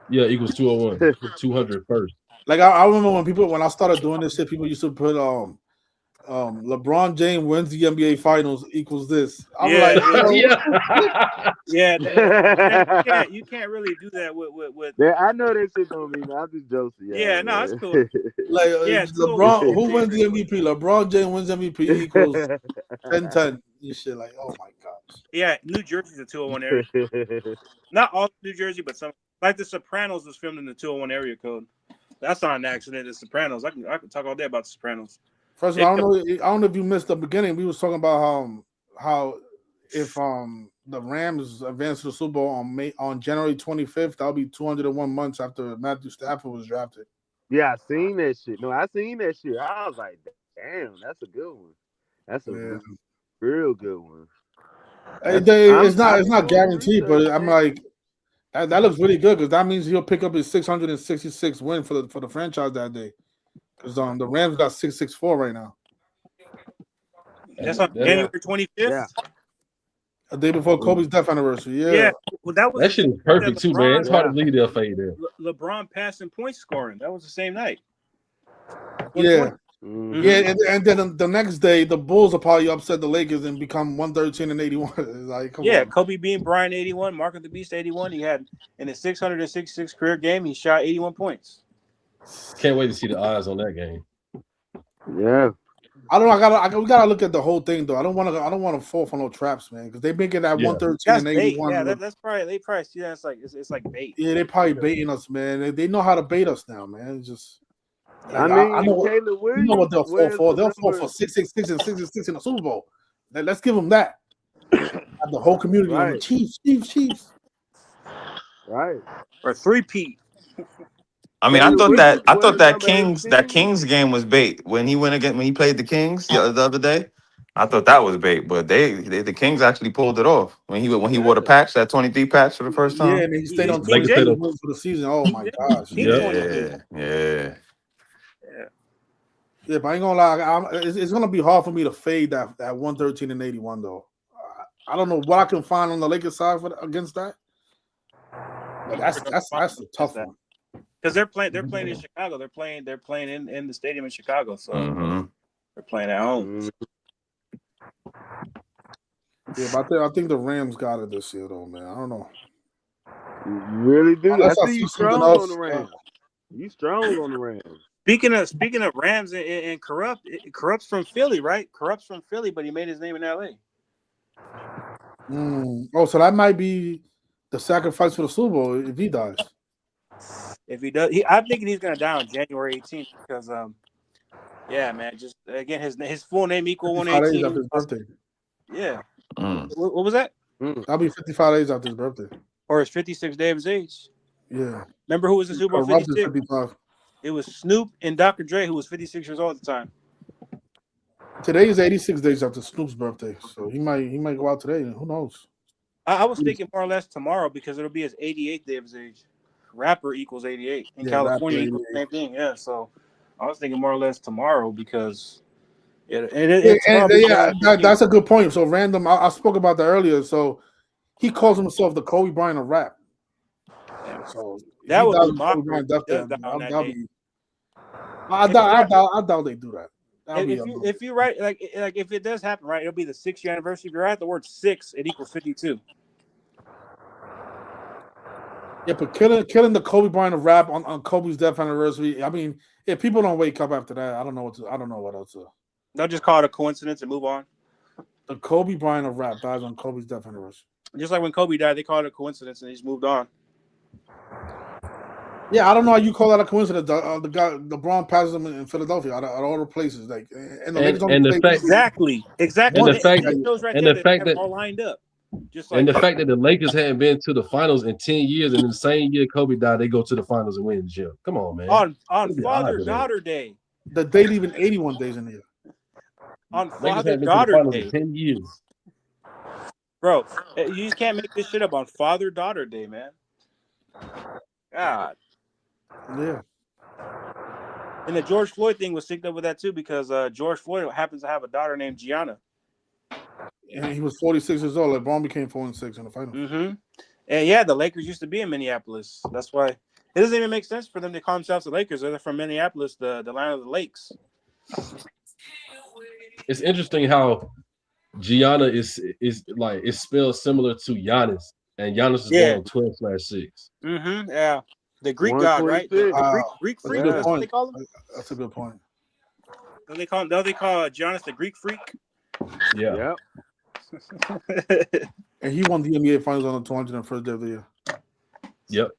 S2: Yeah, equals 201. 200 first.
S1: Like I remember when I started doing this shit, people used to put LeBron James wins the NBA Finals equals this. I'm like,
S4: you can't really do that with.
S5: Yeah, I know that shit don't mean. I'm just joking.
S4: Yeah, no, that's cool.
S1: Like
S4: Yeah,
S1: LeBron, who wins the MVP? LeBron James wins MVP equals 10-10. You shit like, oh my gosh.
S4: Yeah, New Jersey's a 201 area. Not all New Jersey, but some. Like The Sopranos was filmed in the 201 area code. That's not an accident. The Sopranos. I can talk all day about The Sopranos.
S1: First of all, I don't know if you missed the beginning. We was talking about how if the Rams advanced to the Super Bowl on January 25th, that'll be 201 months after Matthew Stafford was drafted.
S5: Yeah, I seen that shit. No, I seen that shit. I was like, damn, that's a good one. That's a real good one.
S1: It's not guaranteed, but I'm like, that looks really good because that means he'll pick up his 666 win for the franchise that day. Because the Rams got 664 right now.
S4: That's on January 25th.
S5: Yeah.
S1: The day before Kobe's death anniversary. Yeah.
S4: Yeah, well, that was
S2: That
S4: the
S2: shit
S4: same
S2: is
S4: night that
S2: perfect too, man. It's hard to believe they'll fade there.
S4: LeBron passing point scoring. That was the same night.
S1: Yeah.
S5: 120.
S1: Yeah, and then the next day, the Bulls will probably upset the Lakers and become 113 and 81. Like, come
S4: Yeah,
S1: on.
S4: Kobe being Bryant 81, Mark of the Beast 81. He had in his 666 career game, he shot 81 points.
S2: Can't wait to see the odds on that game.
S5: Yeah.
S1: I don't know. We gotta look at the whole thing though. I don't want to fall for no traps, man, because they make it at
S2: Yeah.
S1: 113
S4: That's
S1: and
S4: bait.
S1: 81.
S4: Yeah, that's probably they probably see that it's like bait.
S1: Yeah, they probably baiting us, man. They know how to bait us now, man. It's just
S5: I
S1: like, I
S5: mean,
S1: know.
S5: Caleb
S1: You know what
S5: Williams
S1: they'll fall
S5: wears
S1: for?
S5: the
S1: They'll fall
S5: number.
S1: for 666 and 66 in the Super Bowl. Let's give them that. Have the whole community on the
S5: Right.
S1: Chiefs.
S5: Right.
S4: Or 3-peat.
S6: I mean,
S5: Caleb Williams
S6: I thought
S5: wears number 18.
S6: That Kings game was bait when he went again when he played the Kings the other day. I thought that was bait, but the Kings actually pulled it off when he wore the
S5: Yeah.
S6: patch, that 23 patch for the first
S1: Yeah,
S6: time.
S1: and he stayed
S4: He's
S1: on
S4: King
S1: 23
S2: Lakers
S4: J.
S2: hit
S1: wins for the season. Oh my gosh.
S4: King
S2: Yep.
S4: 23.
S6: Yeah.
S1: Yeah, but I ain't gonna lie. It's gonna be hard for me to fade that 113 and 81 though. I don't know what I can find on the Lakers side against that. But that's a tough one.
S4: Because they're playing in Chicago. They're playing in the stadium in Chicago. So they're playing at home.
S1: Yeah, but I think the Rams got it this year though, man. I don't know.
S5: You really do.
S1: Unless
S5: I
S1: I
S5: see you
S1: see something
S5: strong on the
S1: else.
S5: Rams. You strong on the Rams.
S4: Speaking of Rams and Corrupt's from Philly, right? Corrupt's from Philly, but he made his name in LA.
S1: Oh, so that might be the sacrifice for the Super Bowl if he dies.
S4: If he does, I'm thinking he's gonna die on January 18th because yeah, man. Just again, his full name equal
S1: 55 days
S4: 118.
S1: after his birthday.
S4: Yeah. What was that?
S1: That'll be 55 days after his birthday.
S4: Or his 56th day of his age.
S1: Yeah.
S4: Remember who was in Super Bowl
S1: Corrupt is
S4: 56?
S1: 55.
S4: It was Snoop and Dr. Dre, who was 56 years old at the time.
S1: Today is 86 days after Snoop's birthday, so he might go out today. Who knows?
S4: I was thinking more or less tomorrow because it'll be his 88th day of his age. Rapper equals 88. In California
S1: rapper
S4: equals the
S1: 88.
S4: same thing. Yeah, so I was thinking more or less tomorrow because tomorrow
S1: that's a good point. So random. I spoke about that earlier. So he calls himself the Kobe Bryant of rap.
S4: Yeah.
S1: So
S4: that would be
S1: Kobe
S4: mockery.
S1: Bryant death day.
S4: On that day.
S1: I doubt they do that.
S4: If you write like if it does happen, right, it'll be the 6th-year anniversary. If you write the word 6, it equals 52.
S1: Yeah, but killing the Kobe Bryant of rap on Kobe's death anniversary. I mean, if people don't wake up after that, I don't know what else to.
S4: They'll just call it a coincidence and move on.
S1: The Kobe Bryant of rap dies on Kobe's death anniversary.
S4: Just like when Kobe died, they called it a coincidence and they just moved on.
S1: Yeah, I don't know how you call that a coincidence. The guy, LeBron passes him in Philadelphia out of all the places, like, and the Lakers only play
S4: exactly.
S2: And the fact
S4: that all lined up. Just like
S2: and the fact that the Lakers hadn't been to the finals in 10 years, and in the same year Kobe died, they go to the finals and win the chip. Come on, man.
S4: On father-daughter day.
S1: The date even 81 days in the year.
S4: On father-daughter day.
S2: In 10 years.
S4: Bro, you just can't make this shit up on father-daughter day, man. God.
S1: Yeah.
S4: And the George Floyd thing was synced up with that too because George Floyd happens to have a daughter named Gianna.
S1: And he was 46 years old. LeBron became 4-6 in the final.
S4: And yeah, the Lakers used to be in Minneapolis. That's why it doesn't even make sense for them to call themselves the Lakers. They're from Minneapolis, the land of the lakes.
S2: It's interesting how Gianna is spelled similar to Giannis, and Giannis is born 12/6.
S4: Yeah, the Greek god, right? The Greek freak. That's what they call him.
S1: That's a good point.
S4: Don't they call Giannis the Greek freak?
S2: Yeah.
S1: And he won the NBA Finals on the 201st day of the year.
S2: Yep.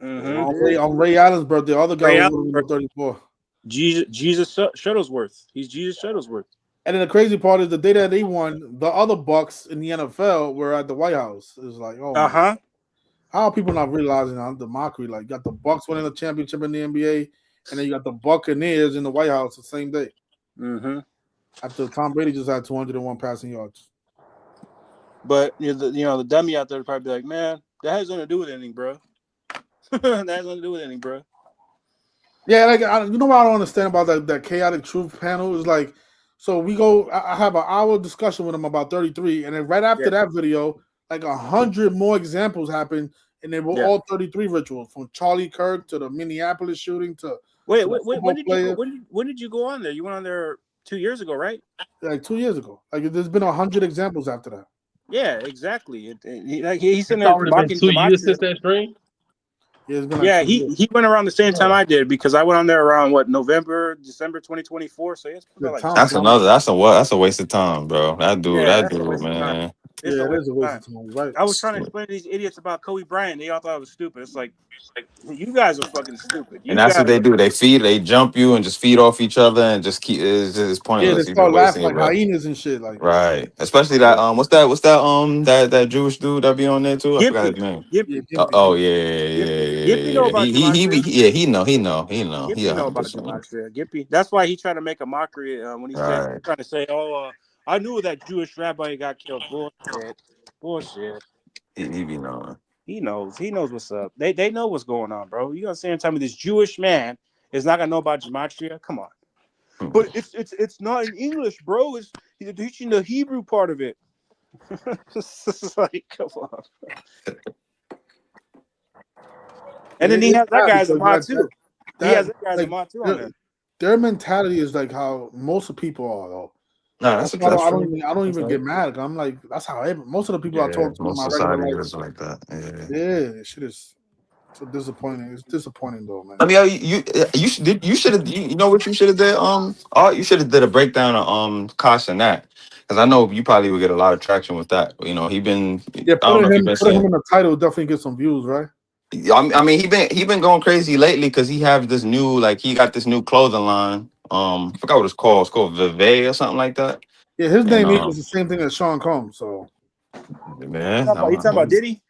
S1: On Ray Allen's birthday, the other guy was 34.
S4: Jesus Shuttlesworth. He's Jesus Shuttlesworth.
S1: And then the crazy part is the day that they won, the other Bucks in the NFL were at the White House. It's like, how are people not realizing the mockery? Like, you got the Bucks winning the championship in the NBA, and then you got the Buccaneers in the White House the same day. After Tom Brady just had 201 passing yards.
S4: But the dummy out there would probably be like, man, that has nothing to do with anything, bro. That has nothing to do with anything, bro.
S1: Yeah, like you know what I don't understand about that chaotic truth panel is like, So we go. I have an hour discussion with him about 33, and then right after
S4: Yeah.
S1: that video, like 100 more examples happened, and they were
S4: Yeah.
S1: all 33 rituals, from Charlie Kirk to the Minneapolis shooting to
S4: Wait,
S1: the
S4: when
S1: football
S4: did you go?
S1: player.
S4: When did you go on there? You went on there 2 years ago, right?
S1: Like 2 years ago. Like there's been 100 examples after that.
S4: Yeah, exactly. He's
S2: It's
S4: sitting there
S2: already been
S4: mocking
S2: 2 years
S4: Gematria.
S2: since that stream.
S1: Yeah, it's been like
S4: Yeah,
S1: 2 years.
S4: he went around the same time
S2: Oh,
S4: I did because I went on there around November, December 2024. So yeah, it's been
S1: The
S4: about like
S1: time
S4: six
S6: That's
S1: flies.
S4: months.
S6: another. That's a what? That's a waste of time, bro.
S4: Yeah,
S6: That
S4: that's a
S6: dude,
S4: waste of time.
S6: man.
S4: It's a
S1: Yeah, it
S4: waste
S1: is a
S4: of
S1: waste
S4: time.
S1: of time, right?
S4: I was trying to explain to these idiots about Kobe Bryant. They all thought I was stupid. It's like you guys are fucking stupid.
S6: And
S4: You
S6: that's what
S4: guys
S6: they
S4: are.
S6: do. They jump you and just feed off each other and just keep. It's
S1: Yeah, they
S6: pointless. You're just
S1: start
S6: wasting
S1: laughing
S6: your
S1: like
S6: breath.
S1: hyenas and shit. Like,
S6: Right. Especially that
S4: Yeah.
S6: that Jewish dude that be on there too. I forgot his
S4: Gimpy,
S6: name.
S1: yeah,
S4: Gimpy,
S1: gimpy,
S6: Oh
S1: gimpy.
S6: yeah, yeah,
S4: Gimpy,
S6: yeah,
S4: Gimpy know
S6: yeah.
S4: about
S6: He be
S4: Gematria.
S6: yeah, he
S4: Gimpy know about
S6: 100%.
S4: Gematria. Gimpy. That's why he tried to make a mockery when he said
S6: Right.
S4: trying to say, "Oh, I knew that Jewish rabbi got killed." Bullshit. Bullshit.
S6: He be knowing.
S4: He knows. He knows what's up. They know what's going on, bro. You gonna say and tell me this Jewish man is not gonna know about Gematria? Come on.
S6: Hmm.
S4: But it's not in English, bro. It's he's teaching the Hebrew part of it. It's like, come on. And then he
S1: It's
S4: has that
S1: bad
S4: guy as a
S1: because
S4: mod too. He has
S1: that
S4: that guy as a
S1: like
S4: mod too on
S1: their,
S4: there.
S1: their mentality is like how most of people are though.
S6: No,
S1: That's why
S6: that's true.
S1: I don't
S6: That's
S1: even
S6: right.
S1: get mad. 'Cause I'm like, that's how most of the people I
S6: Yeah,
S1: talk to in
S6: most
S1: my regular
S6: society
S1: life.
S6: is like that. Yeah.
S1: Yeah, this shit is so disappointing. It's disappointing though, man.
S6: I mean, you should have you know what you should have did you should have did a breakdown of Kosh and that, because I know you probably would get a lot of traction with that. You know I
S1: Yeah,
S6: don't know if you've been
S1: putting him
S6: seeing.
S1: in the title definitely get some views, right?
S6: I mean he been going crazy lately because he have this new he got this new clothing line. I forgot what it's called. It's called Vive or something like that.
S1: Yeah, his
S6: And
S1: name equals the same thing as Sean Combs. So
S6: man,
S4: You talking about Diddy?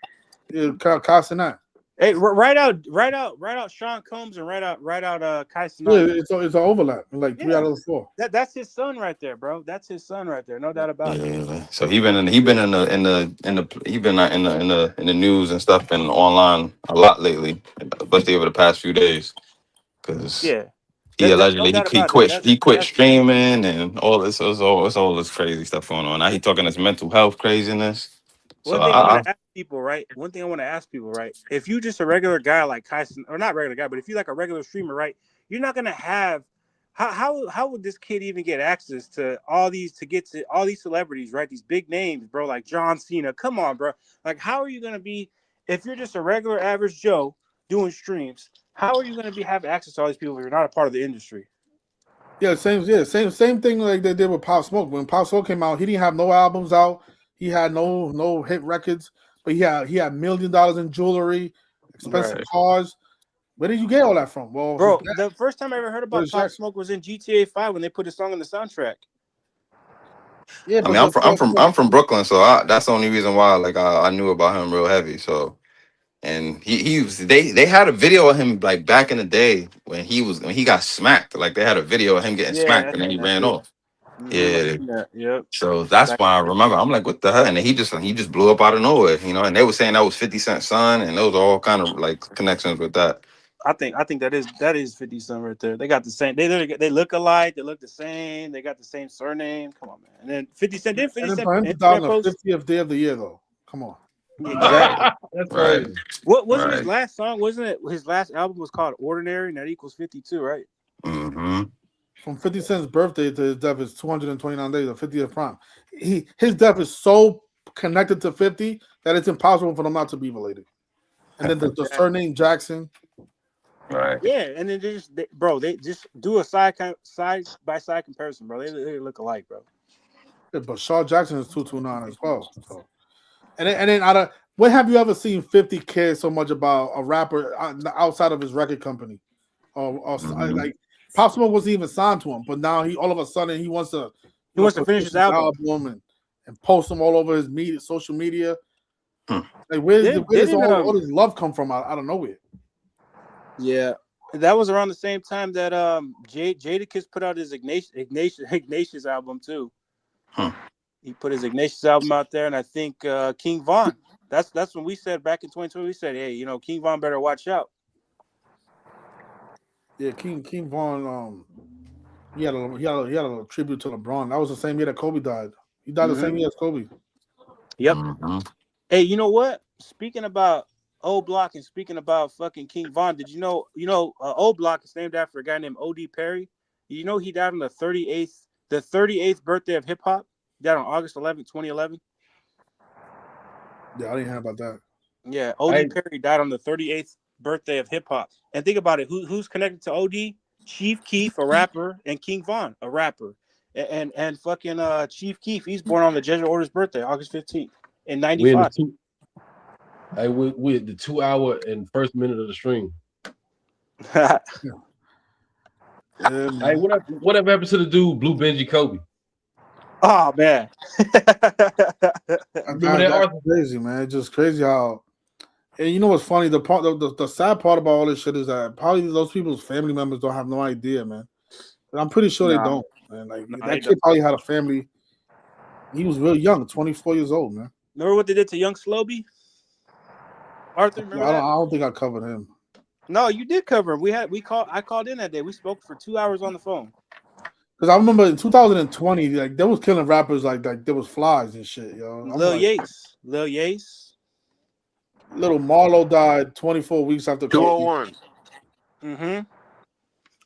S1: yeah, Casanat.
S4: Hey, write out Sean Combs and write out Kai
S1: Yeah,
S4: Cenat.
S1: it's an overlap. Like three out
S4: Yeah,
S1: of the four.
S4: that's his son right there, bro. That's his son right there, no doubt about it.
S6: yeah, so he been he been in the news and stuff and online a lot lately, especially over the past few days, because
S4: Yeah,
S6: he
S4: that no
S6: allegedly
S4: doubt about that. That's
S6: he quit
S4: that's
S6: streaming and all this. It's all this crazy stuff going on. Now he talking this mental health craziness. So
S4: one thing I want to ask people, right? One thing I want to ask people, right? If you just a regular guy like Kyson, or not regular guy, but if you like a regular streamer, right? You're not gonna have how would this kid even get access to all these to get to all these celebrities, right? These big names, bro, like John Cena. Come on, bro. Like, how are you gonna be if you're just a regular average Joe doing streams? How are you gonna be have access to all these people if you're not a part of the industry?
S1: Same thing like they did with Pop Smoke. When Pop Smoke came out, he didn't have no albums out. He had no hit records, but he had $1 million in jewelry, expensive
S4: Right.
S1: cars. Where did you get all that from? Well, his
S4: Bro,
S1: dad,
S4: the first time I ever heard about
S1: British
S4: Pop
S1: accent.
S4: Smoke was in GTA 5 when they put a song on the soundtrack.
S1: Yeah,
S6: I mean,
S1: but
S6: I'm from Brooklyn, so that's the only reason why I knew about him real heavy. So, and he was they had a video of him like back in the day when he got smacked. Like they had a video of him getting
S4: Yeah,
S6: smacked
S4: I
S6: and then he
S4: seen that
S6: ran
S4: too.
S6: off.
S4: I
S6: Yeah.
S4: seen that. Yep.
S6: So that's
S4: Back-
S6: why I remember. I'm like, what the hell? And then he just blew up out of nowhere, you know. And they were saying that was 50 Cent son, and those are all kind of like connections with that.
S4: I think that is 50 Cent right there. They got the same. They look alike. They look the same. They got the same surname. Come on, man. And then 50 Cent did
S1: and
S4: 50
S1: then
S4: Cent
S1: for him to die on
S4: Instagram
S1: the
S4: post
S1: 50th day of the year, though. Come on.
S6: Right,
S4: exactly.
S2: that's
S6: right,
S2: crazy.
S4: What wasn't his
S6: right.
S4: last song? Wasn't it his last album was called Ordinary? And that equals 52, right?
S6: Mm-hmm.
S1: From 50 Cent's birthday to his death is 229 days, the 50th prime. His death is so connected to 50 that it's impossible for them not to be related. And then the
S4: Exactly.
S1: surname Jackson.
S6: Right.
S4: Yeah, and then they just do a side by side comparison, bro. They look alike, bro.
S1: Yeah, but Shaw Jackson is 229 as well. So and then out of when have you ever seen 50 care so much about a rapper outside of his record company? Or
S6: Mm-hmm.
S1: like Pop Smoke wasn't even signed to him, but now he all of a sudden he wants to,
S4: He wants to finish
S1: produce
S4: his
S1: his
S4: album.
S1: album and post them all over his social media.
S6: Hmm.
S1: Like where does
S4: Didn't
S1: all this love come from out of nowhere?
S4: Yeah, that was around the same time that Jadakiss put out his Ignatius album too.
S6: Hmm.
S4: He put his Ignatius album out there, and I think King Von. That's when we said back in 2020. We said, hey, King Von better watch out.
S1: Yeah, King Von. He had a little tribute to LeBron. That was the same year that Kobe died. He died the
S4: Mm-hmm.
S1: same year as Kobe.
S4: Yep.
S6: Mhm.
S4: Hey, you know what? Speaking about O Block and speaking about fucking King Von, did you know? O Block is named after a guy named O.D. Perry. You know he died on the 38th birthday of hip hop. Died on August 11th, 2011.
S1: Yeah, I didn't hear about that.
S4: Yeah, O.D.
S2: Hey,
S4: Perry died on the 38th birthday of hip hop. And think about it. Who's connected to O.D.? Chief Keef, a rapper, and King Von, a rapper. And fucking Chief Keef, he's born on the Jesuit Order's birthday, August 15th in
S2: we in the
S4: 95.
S2: two. Hey, we at the 2 hour and first minute of the stream.
S1: Yeah,
S2: Hey,
S1: man.
S2: whatever happened to the dude Blue Benji Kobe?
S4: Oh man.
S2: Remember that
S1: That's
S2: Arthur?
S1: crazy, man. It's just crazy how. And you know what's funny? The sad part about all this shit is that probably those people's family members don't have no idea, man. And I'm pretty sure they
S4: No,
S1: don't, man. Like
S4: no, they
S1: that
S4: don't.
S1: kid probably had a family. He was real young, 24 years old, man.
S4: Remember what they did to young Sloby? Arthur, remember that?
S1: I don't think I covered him
S4: No, you did cover him. I called in that day. We spoke for 2 hours on the phone.
S1: because I remember in 2020, like they was killing rappers like there was flies and shit, yo. I'm like,
S4: Lil Yace.
S1: little Marlo died 24 weeks after Kobe.
S3: 201.
S4: Mm-hmm.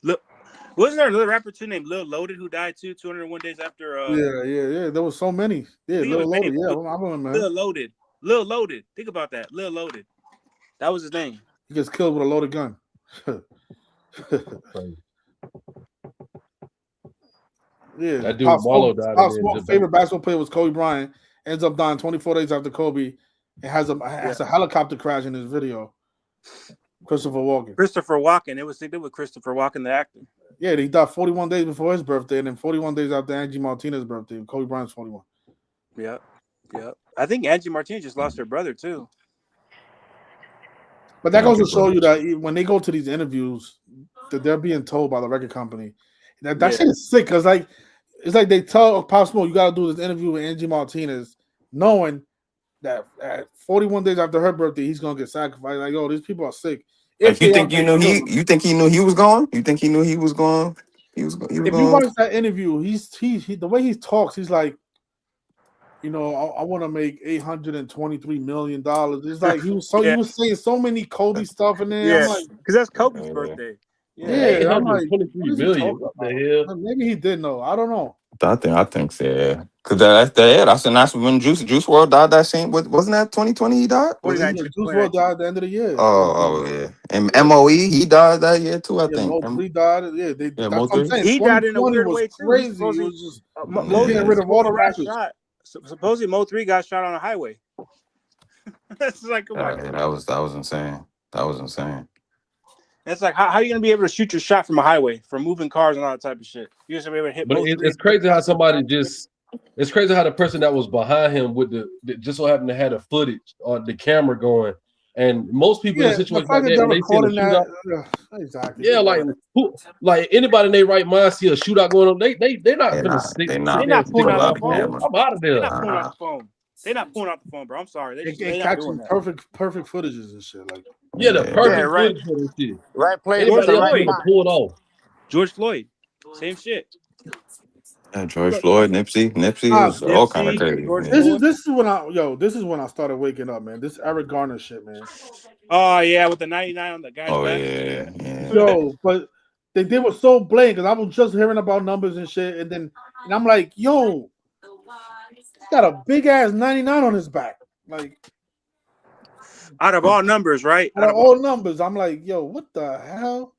S4: Look, wasn't there another rapper too named Lil Loaded who died too, 201 days after
S1: Yeah. There was so many.
S4: I
S1: Yeah,
S4: think it was
S1: Little Loaded.
S4: named
S1: Yeah, I remember him.
S4: Lil Loaded. Lil Loaded. Think about that. Lil Loaded. That was his name.
S1: He gets killed with a loaded gun.
S2: Crazy.
S1: Yeah,
S2: That dude Marlo died, and
S1: Pop's
S2: then just
S1: favorite basketball player was Kobe Bryant. Ends up dying 24 days after Kobe. And
S4: Yeah.
S1: has a helicopter crash in his video. Christopher Walken.
S4: Christopher Walken. They did with Christopher Walken, the actor.
S1: Yeah, he died 41 days before his birthday, and then 41 days after Angie Martinez's birthday. Kobe Bryant's 41.
S4: Yep. Yep. I think Angie Martinez just lost her brother too.
S1: But that
S6: Yeah,
S1: goes to
S6: people.
S1: show you that when they go to these interviews, that they're being told by the record company that
S4: Yeah.
S1: shit is sick. Cause like it's like they tell Pop Smoke you got to do this interview with Angie Martinez, knowing that at 41 days after her birthday he's gonna get sacrificed. Like, yo, these people are sick. If
S6: Like you
S1: they are
S6: think
S1: gonna kill him.
S6: you think he knew he was going? You think he knew he was going? He was
S1: If you
S6: going.
S1: watch that interview, he the way he talks, he's like, I want to make $823 million. It's like he
S4: Yeah.
S1: was saying so many Kobe stuff in there. I'm
S4: Yeah.
S1: like,
S4: Because that's Kobe's
S6: Yeah.
S4: birthday. Yeah.
S1: yeah,
S2: eight
S1: I'm
S2: hundred
S1: like,
S2: twenty
S1: what
S2: three
S1: is he
S2: million.
S1: talking
S2: What
S1: about?
S2: the hell?
S1: Maybe he did know. I don't know.
S6: I think so. Yeah. Cause that's when Juice World died. That same wasn't that 2020 he died? Was he?
S4: 2019.
S1: Yeah, Juice WRLD
S4: 2019.
S1: died at the end of the year.
S6: Oh yeah. And
S4: Yeah.
S6: Moe he died that year too. I
S1: Yeah,
S6: think.
S1: Mo 3 died. Yeah,
S6: Yeah,
S1: that's
S6: Mo
S1: what I'm
S6: 3.
S1: saying.
S4: He died in a
S1: 2020
S4: weird
S1: was
S4: way too. He
S1: crazy. It
S4: supposedly
S1: was just
S4: Mo
S1: they getting rid
S6: Yeah.
S4: 3
S1: of all the
S4: supposedly got
S1: rappers.
S4: shot. Supposedly Mo 3 got shot on a highway. It's like, come on.
S6: Yeah, that was insane. That was insane.
S4: It's like, how are you gonna be able to shoot your shot from a highway, from moving cars and all that type of shit? You're just gonna be able to hit
S2: But
S4: Mo 3.
S2: it's crazy how somebody just. It's crazy how the person that was behind him with just so happened to have the footage or the camera going, and most people in a
S1: Yeah, the
S2: situation like
S1: fact that
S2: that
S1: they're
S2: when they see a
S1: recording that,
S2: shootout,
S1: exactly.
S2: yeah,
S1: Come
S2: like
S1: on.
S2: like anybody in their right mind see a shootout going on, they're not
S6: They
S2: gonna
S6: not.
S2: stick
S6: They
S2: sit
S4: They're
S6: not
S2: there and
S4: not
S2: stick
S4: pulling
S6: pull
S4: out the
S6: out
S2: around
S6: the
S2: for it.
S4: phone.
S6: camera.
S2: I'm out of
S4: They're
S2: there.
S4: not pulling out
S6: Uh,
S4: the phone. They're not pulling out the phone, bro. I'm sorry.
S1: They
S4: They're not doing
S1: catching
S4: that.
S1: perfect footages and shit. Like,
S2: Yeah, the
S6: yeah.
S3: Yeah,
S2: perfect
S3: right.
S2: footage for this shit.
S3: Right place at
S4: George
S3: the
S2: Anybody else
S3: right
S2: would
S4: Floyd.
S2: have
S3: time.
S2: pulled off.
S4: George Floyd. Same shit.
S6: George Floyd, Nipsey, it
S1: ah,
S6: was all kind of
S4: Nipsey,
S6: crazy.
S4: George
S6: Yeah.
S4: Floyd.
S1: this is when I started waking up, man. This Eric Garner shit, man.
S4: Oh yeah, with the 99 on the guy's
S6: Oh
S4: back.
S6: yeah, yeah.
S1: Yo, but they were so blatant because I was just hearing about numbers and shit, and I'm like, yo, he's got a big ass 99 on his back. Like,
S4: Out of all numbers, right?
S1: out
S4: Out
S1: of
S4: of all.
S1: all numbers, I'm like, yo, what the hell?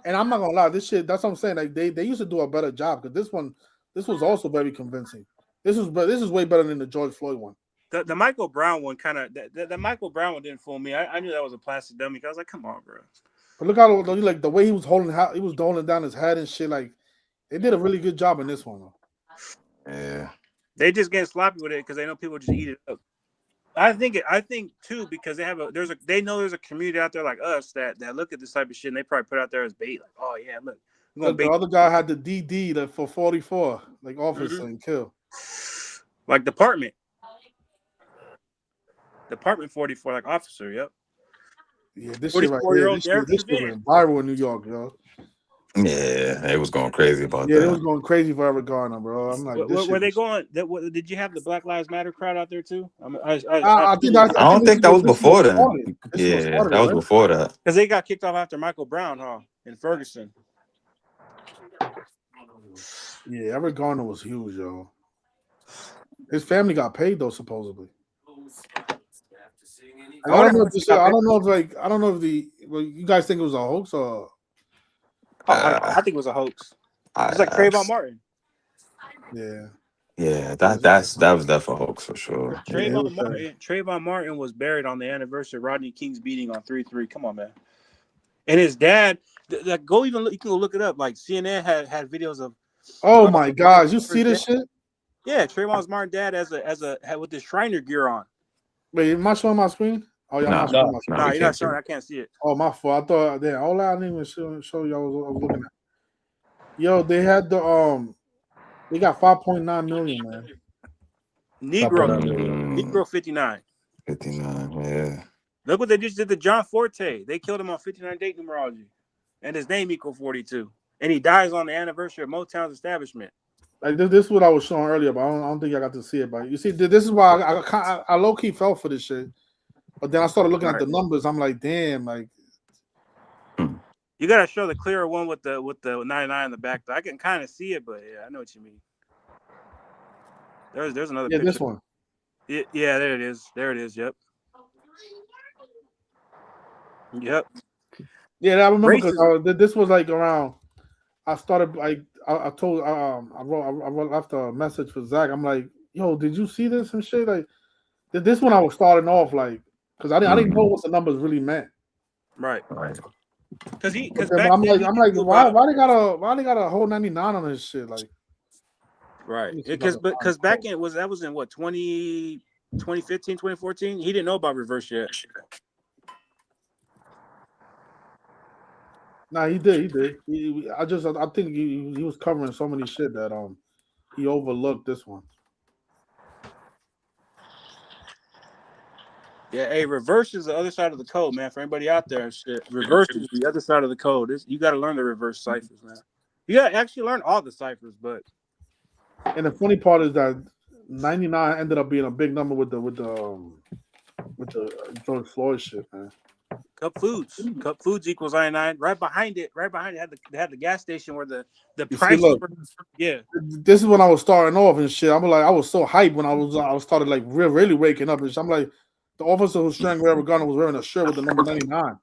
S1: And I'm not gonna lie, this shit. That's what I'm saying. Like, they used to do a better job because this was also very convincing. This is way better than the George Floyd one.
S4: The Michael Brown one kind of the Michael Brown one didn't fool me. I knew that was a plastic dummy. I was like, come on, bro.
S1: But look how like the way he was holding down his head and shit. Like, they did a really good job in this one. Though.
S6: Yeah.
S4: They just getting sloppy with it because they know people just eat it up. I think too because they know there's a community out there like us that look at this type of shit and they probably put out there as bait. Like, oh yeah, look, we're gonna
S1: Look, the
S4: bait.
S1: other guy had the DD that for 44, like officer
S4: Mhm.
S1: and kill.
S4: Like Department 44, like officer. Yep.
S1: Yeah, this shit right
S4: 44 year
S1: here.
S4: old Derek
S1: This shit
S4: Chauvin.
S1: went viral in New York, yo.
S6: Yeah, they was going crazy about
S1: Yeah, they was
S6: that.
S1: going crazy for Eric Garner, bro. I'm like, this
S4: Were
S1: shit.
S4: they going? Did you have the Black Lives Matter crowd out there too?
S1: I think that's.
S6: I
S1: I
S6: don't
S1: think
S6: think that was
S1: this was
S6: before then.
S1: started. This was
S6: Yeah,
S1: started,
S6: that was
S1: right?
S6: before that.
S4: because they got kicked off after Michael Brown, huh? In Ferguson.
S1: Yeah, Eric Garner was huge, yo. His family got paid though, supposedly.
S4: I
S1: I
S4: wonder
S1: don't
S4: how
S1: know if
S4: much he
S1: this.
S4: got
S1: I
S4: paid.
S1: don't know if like. I don't know if the. Well, you guys think it was a hoax or?
S6: Uh,
S4: I think it was a hoax. It's like
S6: I,
S4: Trayvon Martin.
S1: Yeah.
S6: yeah,
S1: Yes.
S6: that was definitely a hoax for sure.
S1: Yeah, it was.
S4: Trayvon Martin was buried on the anniversary of Rodney King's beating on 3/3. Come on, man. And his dad, go even you can go look it up. Like CNN had videos of.
S1: Oh my gosh! You see this
S4: dad.
S1: shit?
S4: Yeah, Trayvon Martin dad had with the Shriner gear on.
S1: Wait, am I showing my screen? Oh yeah, I'm not
S6: Nah,
S1: showing my
S6: nah,
S1: screen.
S4: Nah,
S6: we
S4: you're
S6: can't
S4: not
S6: see
S4: showing.
S6: it.
S4: I can't see it.
S1: Oh my fault. I thought that all I didn't even show y'all I was looking at. Yo, they had they got 5.9 million, man.
S4: Negro 59.
S6: 59, yeah.
S4: Look what they just did to John Forte. They killed him on 59 date numerology, and his name equal 42. And he dies on the anniversary of Motown's establishment.
S1: Like this is what I was showing earlier, but I don't think I got to see it. But you see, this is why I low key fell for this shit. But then I started looking at
S4: Right.
S1: the numbers. I'm like, damn, like
S4: You gotta show the clearer one with the 99 in the back. I can kind of see it, but yeah, I know what you mean. There's another
S1: yeah,
S4: picture.
S1: this one.
S4: Yeah, there it is. There it is. Yep. Yep.
S1: Yeah, I remember
S4: Racism.
S1: because this was like around. I started like I told I left a message for Zach. I'm like, yo, did you see this and shit? Like this one I was starting off like because I didn't know what the numbers really meant.
S4: Right.
S6: Right.
S4: Because
S1: But
S4: back
S1: I'm
S4: then
S1: like
S4: he
S1: I'm
S4: didn't
S1: like
S4: do about
S1: why they got a whole 99 on this shit? Like
S4: right.
S1: let me see if I
S4: Because
S1: can find the
S4: back
S1: quote.
S4: in that was in what 2015, 2014. He didn't know about reverse yet.
S1: Nah, he did. He did. I think he was covering so many shit that he overlooked this one.
S4: Yeah, hey, reverse is the other side of the code, man. For anybody out there, shit, reverse is the other side of the code. You got to learn the reverse ciphers, man. You got to actually learn all the ciphers, but
S1: And the funny part is that 99 ended up being a big number with the George Floyd shit, man.
S4: Cup Foods equals 99. Right behind it had the gas station where the
S1: You see,
S4: prices
S1: look,
S4: were. Yeah,
S1: this is when I was starting off and shit. I'm like, I was so hyped when I was started like really waking up and shit. I'm like, the officer who strangled Eric Garner was wearing a shirt with the number 99.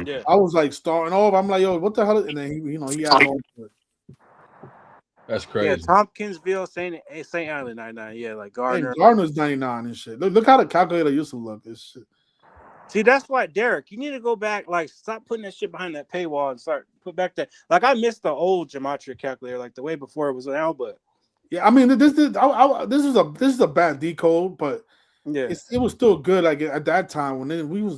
S4: yeah.
S1: I was like starting off. I'm like, yo, what the hell? And then he added on to it.
S2: That's
S4: Yeah,
S2: crazy.
S4: Tompkinsville, St. Island, 99. Yeah, like
S1: And
S4: Gardner.
S1: Gardner's 99 and shit. Look how the calculator used to look. This shit.
S4: See, that's why, Derek, you need to go back. Like, stop putting that shit behind that paywall and start put back that. Like, I missed the old Gematria calculator, like the way before it was now, but
S1: Yeah, I mean, this is a bad decode, but
S4: yeah.
S1: it was still good. Like at that time when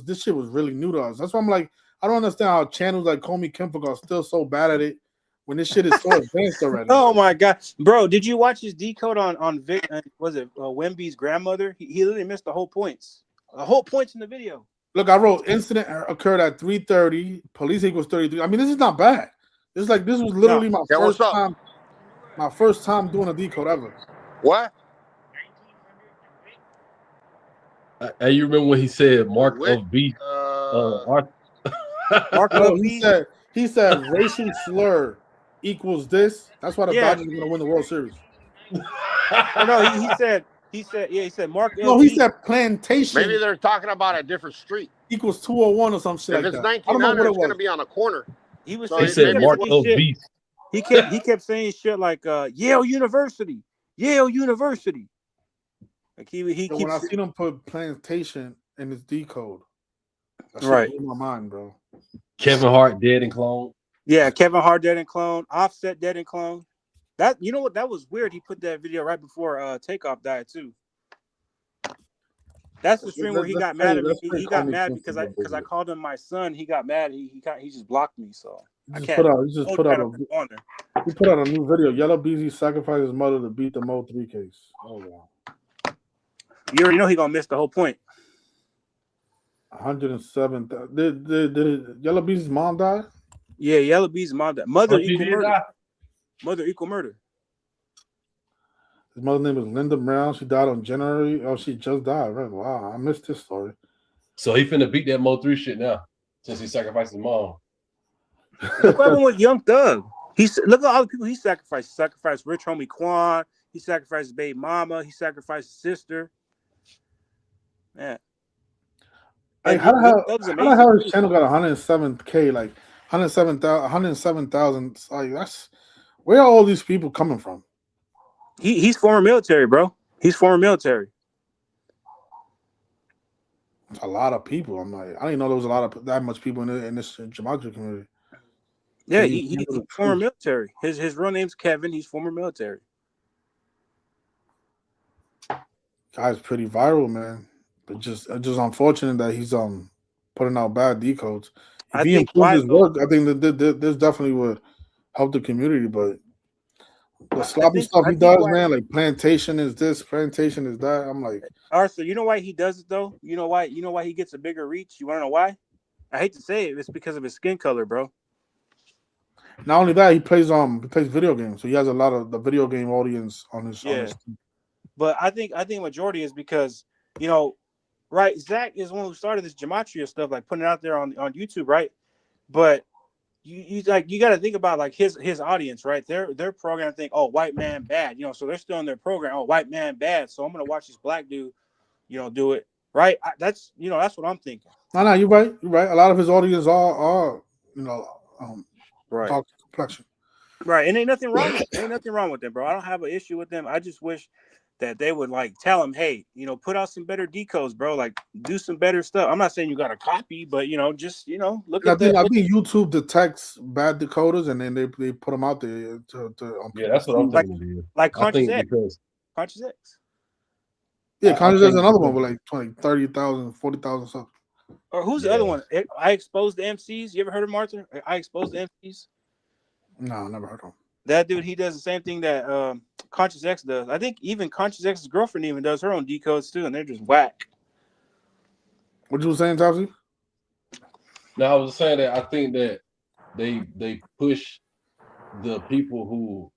S1: this shit was really new to us. That's why I'm like, I don't understand how channels like Comey Kemper are still so bad at it when this shit is so advanced already.
S4: Oh my god, bro! Did you watch his decode on Vic? Was it Wemby's grandmother? He literally missed the whole points. The whole points in the video.
S1: Look, I wrote incident occurred at 3:30. Police equals 33. I mean, this is not bad. This was literally
S4: No.
S3: Yeah, what's up?
S1: my first time doing a decode ever.
S3: What?
S2: Hey, you remember when he said Mark
S3: Wait,
S2: of Beast?
S4: Mark
S1: No,
S4: of
S1: he said racial slur equals this. That's why the
S4: Yeah.
S1: Dodgers are gonna win the World Series.
S4: Or no, he said Mark
S1: No, he
S4: LB.
S1: said plantation
S3: maybe they're talking about a different street.
S1: equals 201 or some shit
S3: If
S1: like
S3: it's
S1: that. I don't know what
S3: 1900,
S1: it
S3: it's going
S1: was.
S3: to be on a corner.
S4: He was
S3: So
S2: He
S4: saying
S2: said
S3: maybe
S2: Mark
S3: it's
S2: of Beast.
S4: He kept saying shit like Yale University. Like he
S1: And when I
S4: keeps
S1: seen him put plantation in his decode, that shit
S4: right.
S1: blew my mind, bro.
S2: Kevin Hart dead and clone.
S4: Yeah, Kevin Hart dead and clone, Offset dead and clone. That you know what that was weird. He put that video right before Takeoff died too. That's the stream where he got mad at me. He got mad because I called him my son. He got mad. He just blocked me. So I can't.
S1: He put out a new video. Yellow Beezy sacrificed his mother to beat the Mo 3 case. Oh wow.
S4: You already know he gonna miss the whole point.
S1: 107. Did Yellow Beezy's mom die?
S4: Yeah, Yellow B's mom died. Mother
S2: Oh, she
S4: equal
S2: did
S4: murder.
S2: die.
S4: Mother equal murder.
S1: His mother's name is Linda Brown. She died on January. Oh, she just died. Right? Wow, I missed this story.
S2: So he finna beat that Mo3 shit now since he sacrificed his mom.
S4: Look what happened with Young Thug. Look at all the people he sacrificed. He sacrificed Rich Homie Quan. He sacrificed his baby mama. He sacrificed his sister. Man.
S1: Like
S4: And
S1: how the
S4: Young
S1: hell
S4: Thug's
S1: how the
S4: amazing
S1: hell his
S4: too.
S1: channel got 107K, like 107,000. Like that's where are all these people coming from?
S4: He's former military, bro. He's former military.
S1: It's a lot of people. I'm like, I didn't know there was a lot of that much people in this Gematria community.
S4: Yeah,
S1: Can't even handle
S4: he's
S1: the
S4: former
S1: truth.
S4: military. His real name's Kevin. He's former military.
S1: Guy's pretty viral, man. But just unfortunate that he's putting out bad decodes. If
S4: I
S1: he
S4: think
S1: improved
S4: why
S1: his
S4: though.
S1: work, I think that this definitely would help the community. But the
S4: I
S1: sloppy
S4: think
S1: stuff
S4: I
S1: he
S4: think
S1: does,
S4: why
S1: man, like plantation is this, plantation is that. I'm like,
S4: Arthur. You know why he does it though. You know why. You know why he gets a bigger reach. You want to know why? I hate to say it. It's because of his skin color, bro.
S1: not only that, he plays video games, so he has a lot of the video game audience on
S4: Yeah,
S1: his team.
S4: but I think majority is because you know, right? Zach is one who started this gematria stuff, like putting it out there on YouTube, right? But you got to think about like his audience, right? Their program think, oh, white man bad, so they're still in their program. Oh, white man bad, so I'm gonna watch this black dude, do it, right? That's what I'm thinking.
S1: No, you're right. You're right. A lot of his audience are you know
S4: Right.
S1: dark complexion.
S4: Right, and ain't nothing wrong with them, bro. I don't have an issue with them. I just wish that they would like tell them, hey, put out some better decodes, bro. Like do some better stuff. I'm not saying you got to copy, but just look
S1: And
S4: at the
S1: I
S4: look
S1: think YouTube detects bad decoders and then they put them out there to on
S2: Yeah,
S1: people's
S2: that's what I'm
S1: feed.
S4: like
S2: thinking it is. I
S4: Conscious
S2: think
S4: X,
S2: because
S4: Conscious X,
S1: Yeah,
S2: I
S1: Kanye does
S2: think
S1: another one
S2: because
S1: with like 20, 30,000, 40,000 stuff.
S4: or who's the other
S2: yeah,
S4: one? I exposed the MCs. You ever heard of Martha? I exposed the MCs.
S1: No, I never heard of him.
S4: That dude, he does the same thing that Conscious X does. I think even Conscious X's girlfriend even does her own decodes too, and they're just whack.
S1: What you were saying, Topsy?
S2: now I was saying that I think that they push the people who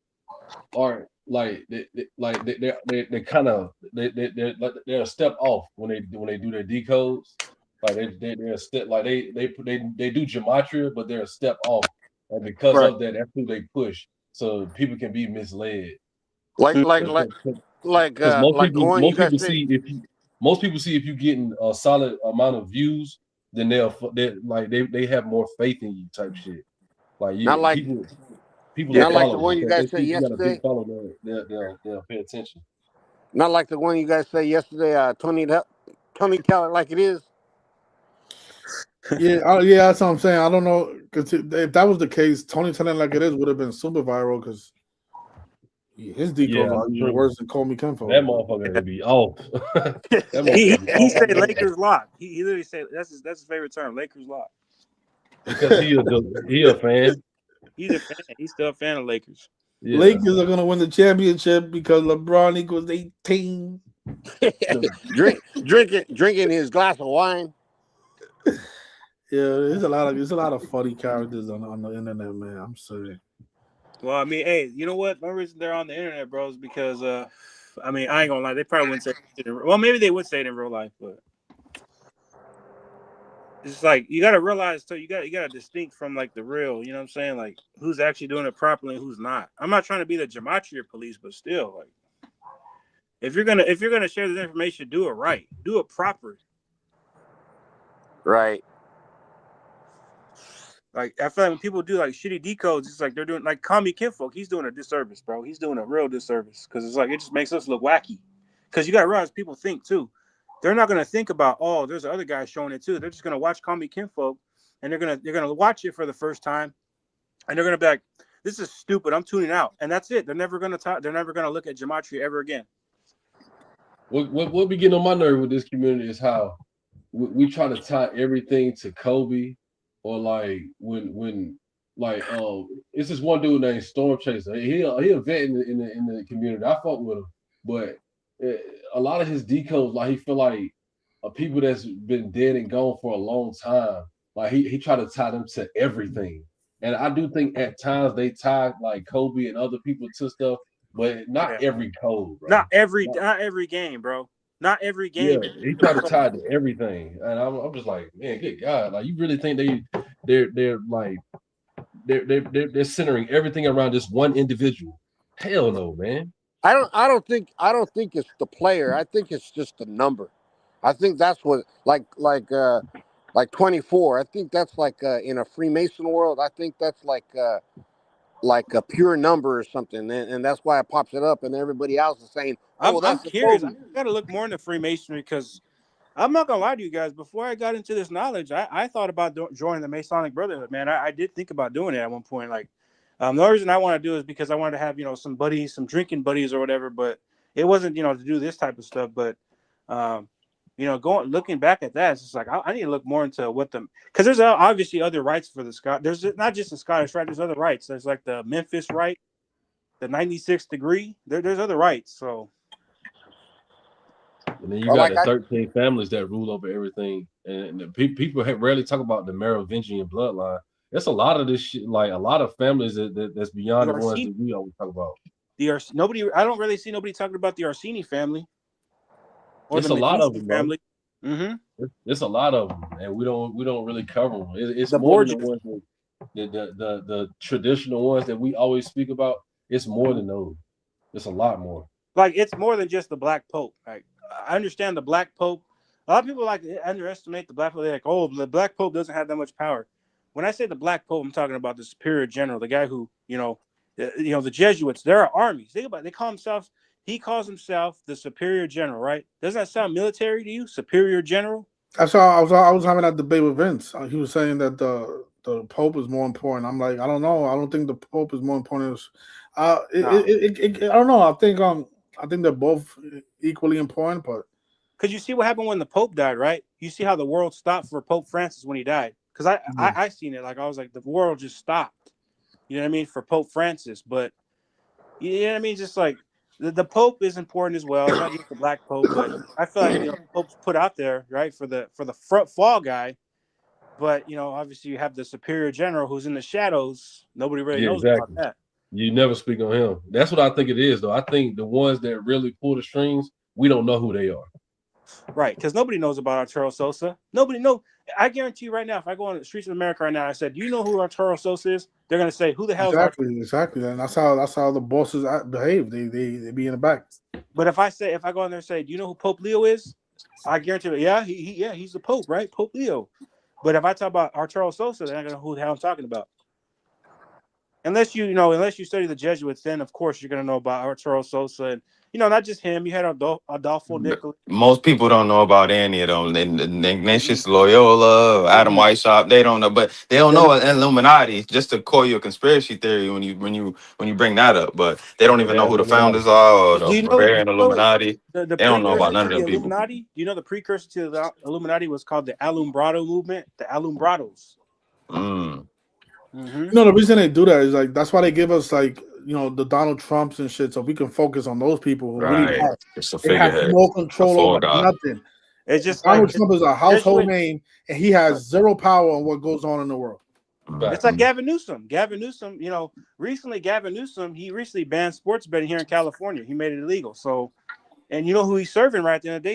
S2: aren't like they kind of they're a step off when they do their decodes. Like they're a step like they do gematria, but they're a step off, and because
S4: Right.
S2: of that, that's who they push, so people can be misled.
S3: Like
S4: Mm.
S3: like like
S2: Because
S3: like the one you
S2: most
S3: guys
S2: people
S3: say.
S2: see if you're getting a solid amount of views, then they have more faith in you type shit. Like
S3: Not like
S2: people
S4: Yeah.
S2: will
S3: not like the
S2: follow
S3: one
S2: you
S3: you
S2: because they
S3: guys say
S2: see if you got a big
S3: yesterday.
S2: following, they'll pay attention.
S3: Not like the one you guys say yesterday. Tony tell it like it is.
S1: Yeah, yeah, that's what I'm saying. I don't know because if that was the case, Tony telling like it is would have been super viral because his
S2: Yeah,
S1: decodes are even
S2: true.
S1: worse than Call Me
S2: That
S1: Kinfolk.
S2: motherfucker
S4: Yeah.
S2: would be off. That
S4: he
S2: motherfucker be
S4: he
S2: off
S4: say
S2: the
S4: Lakers lock. He literally say that's his favorite term, Lakers lock.
S2: because he a fan.
S4: He's a fan. He's still a fan of Lakers.
S2: Yeah.
S1: Lakers are gonna win the championship because LeBron equals 18.
S3: Drinking his glass of wine.
S1: Yeah, there's a lot of funny characters on the internet, man. I'm sorry.
S4: Well, I mean, hey, you know what? The reason they're on the internet, bro, is because I mean, I ain't gonna lie, they probably wouldn't say it well, maybe they would say it in real life, but it's like you gotta realize too, you gotta distinct from like the real, you know what I'm saying? Like who's actually doing it properly and who's not. I'm not trying to be the gematria police, but still, like if you're gonna share this information, do it right. Do it proper.
S3: Right.
S4: Like I feel like when people do like shitty decodes, it's like they're doing like Kami Kinfolk. He's doing a disservice, bro. He's doing a real disservice because it's like it just makes us look wacky. Because you gotta realize people think too. They're not gonna think about there's other guys showing it too. They're just gonna watch Kami Kinfolk and they're gonna watch it for the first time and they're gonna be like, "This is stupid. I'm tuning out." And that's it. They're never gonna look at gematria ever again.
S2: What be getting on my nerve with this community is how we try to tie everything to Kobe, or like when like it's this one dude named Storm Chaser. He a vet in the community. I fuck with him, but eh, a lot of his decodes, like he feel like people that's been dead and gone for a long time. Like he try to tie them to everything. And I do think at times they tie like Kobe and other people to stuff, but not
S4: Yeah.
S2: every code, bro.
S4: Not every
S2: Not-
S4: game, bro. Not every
S2: yeah,
S4: game.
S2: he tried to tie it to everything, and I'm just like, man, good God, like you really think they're like they're centering everything around this one individual? Hell no, man.
S3: I don't think it's the player. I think it's just the number. I think that's what like 24. I think that's like in a Freemason world. I think that's like a pure number or something, and that's why it pops it up, and everybody else is saying, "Oh,
S4: I'm
S3: that's the
S4: curious. I
S3: Kobe."
S4: got to look more into Freemasonry because I'm not gonna lie to you guys. Before I got into this knowledge, I thought about joining the Masonic Brotherhood. Man, I did think about doing it at one point. Like, the only reason I want to do it is because I wanted to have some buddies, some drinking buddies or whatever. But it wasn't to do this type of stuff. But um, going looking back at that, it's just like I need to look more into what the because there's obviously other rights for the Scott. There's not just the Scottish rite. There's other rights. There's like the Memphis rite, the 96 degree. There's other rights. So.
S2: And then you
S3: Or
S2: got
S3: like
S2: the
S3: I
S2: 13 families that rule over everything, and the people rarely talk about the Merovingian bloodline. There's a lot of this shit, like a lot of families that's
S4: The
S2: beyond the ones
S4: Orsini,
S2: that we always talk about.
S4: nobody. I don't really see nobody talking about the Orsini family or the
S2: It's a lot of
S4: Medici
S2: them, bro.
S4: family. Mm-hmm.
S2: It's a lot of them, and we don't really cover them. It's
S4: The
S2: more than the
S4: Borgias,
S2: ones the traditional ones that we always speak about. It's more than those. It's a lot more.
S4: like it's more than just the Black Pope. Like I understand the Black Pope. A lot of people like to underestimate the Black Pope. They're like, oh, the Black Pope doesn't have that much power. When I say the Black Pope, I'm talking about the Superior General, the guy who the Jesuits. There are armies. Think about it. They call themselves. He calls himself the Superior General, right? Doesn't that sound military to you? Superior General.
S1: I saw. I was having that debate with Vince. He was saying that the Pope is more important. I'm like, I don't know. I don't think the Pope is more important.
S4: No.
S1: I don't know. I think they're both equally important, but
S4: Because you see what happened when the Pope died, right? You see how the world stopped for Pope Francis when he died. Because I seen it, like I was like, the world just stopped. You know what I mean, for Pope Francis. But you know what I mean, just like the Pope is important as well. It's not just the Black Pope, but I feel like the Pope's put out there, right, for the front fall guy. But obviously you have the Superior General who's in the shadows. Nobody really
S2: Yeah,
S4: knows about
S2: exactly.
S4: that.
S2: You never speak on him. That's what I think it is, though. I think the ones that really pull the strings, we don't know who they are.
S4: Right, because nobody knows about Arturo Sosa. Nobody know. I guarantee you right now, if I go on the streets of America right now, and I said, "Do you know who Arturo Sosa is?" They're gonna say, "Who the hell is Arturo?"
S1: exactly, and that's how the bosses behave. They be in the back.
S4: But if I go in there and say, "Do you know who Pope Leo is?" I guarantee you, yeah, he's the Pope, right? Pope Leo. But if I talk about Arturo Sosa, they're not gonna know who the hell I'm talking about. Unless you study the Jesuits, then of course you're gonna know about Arturo Sosa, and not just him. You had Adolfo Nicola.
S6: Most people don't know about any of them. Ignatius Loyola, Adam
S4: Mm-mm.
S6: Weishaupt, they don't know, but they don't
S4: They're
S6: know
S4: not.
S6: Illuminati. Just to call you a conspiracy theory when you bring that up, but they don't even know
S2: Yeah,
S6: who the
S2: Illuminati.
S6: founders are or
S4: Do
S6: the
S4: you know?
S6: Bavarian Illuminati.
S4: The
S6: They don't know about
S4: precursor
S6: none
S4: to
S6: of
S4: the
S6: them people.
S4: Illuminati? Do you know the precursor to the Illuminati was called the Alumbrado movement? The Alumbrados.
S6: Mm,
S4: Mm-hmm.
S1: The reason they do that is like that's why they give us like the Donald Trumps and shit, so we can focus on those people who really
S6: right.
S1: have
S6: It's a
S1: they have
S6: figurehead,
S1: no
S6: a
S1: control
S6: fall
S1: over
S6: guy.
S1: nothing.
S4: It's just like
S1: Donald Trump is a household
S4: Jesuit.
S1: name, and he
S4: Right.
S1: has zero power on what goes on in the world.
S4: It's like
S6: Mm-hmm.
S4: Gavin Newsom. Gavin Newsom, recently Gavin Newsom, he recently banned sports betting here in California. He made it illegal. So, and you know who he's serving right at the end of the day?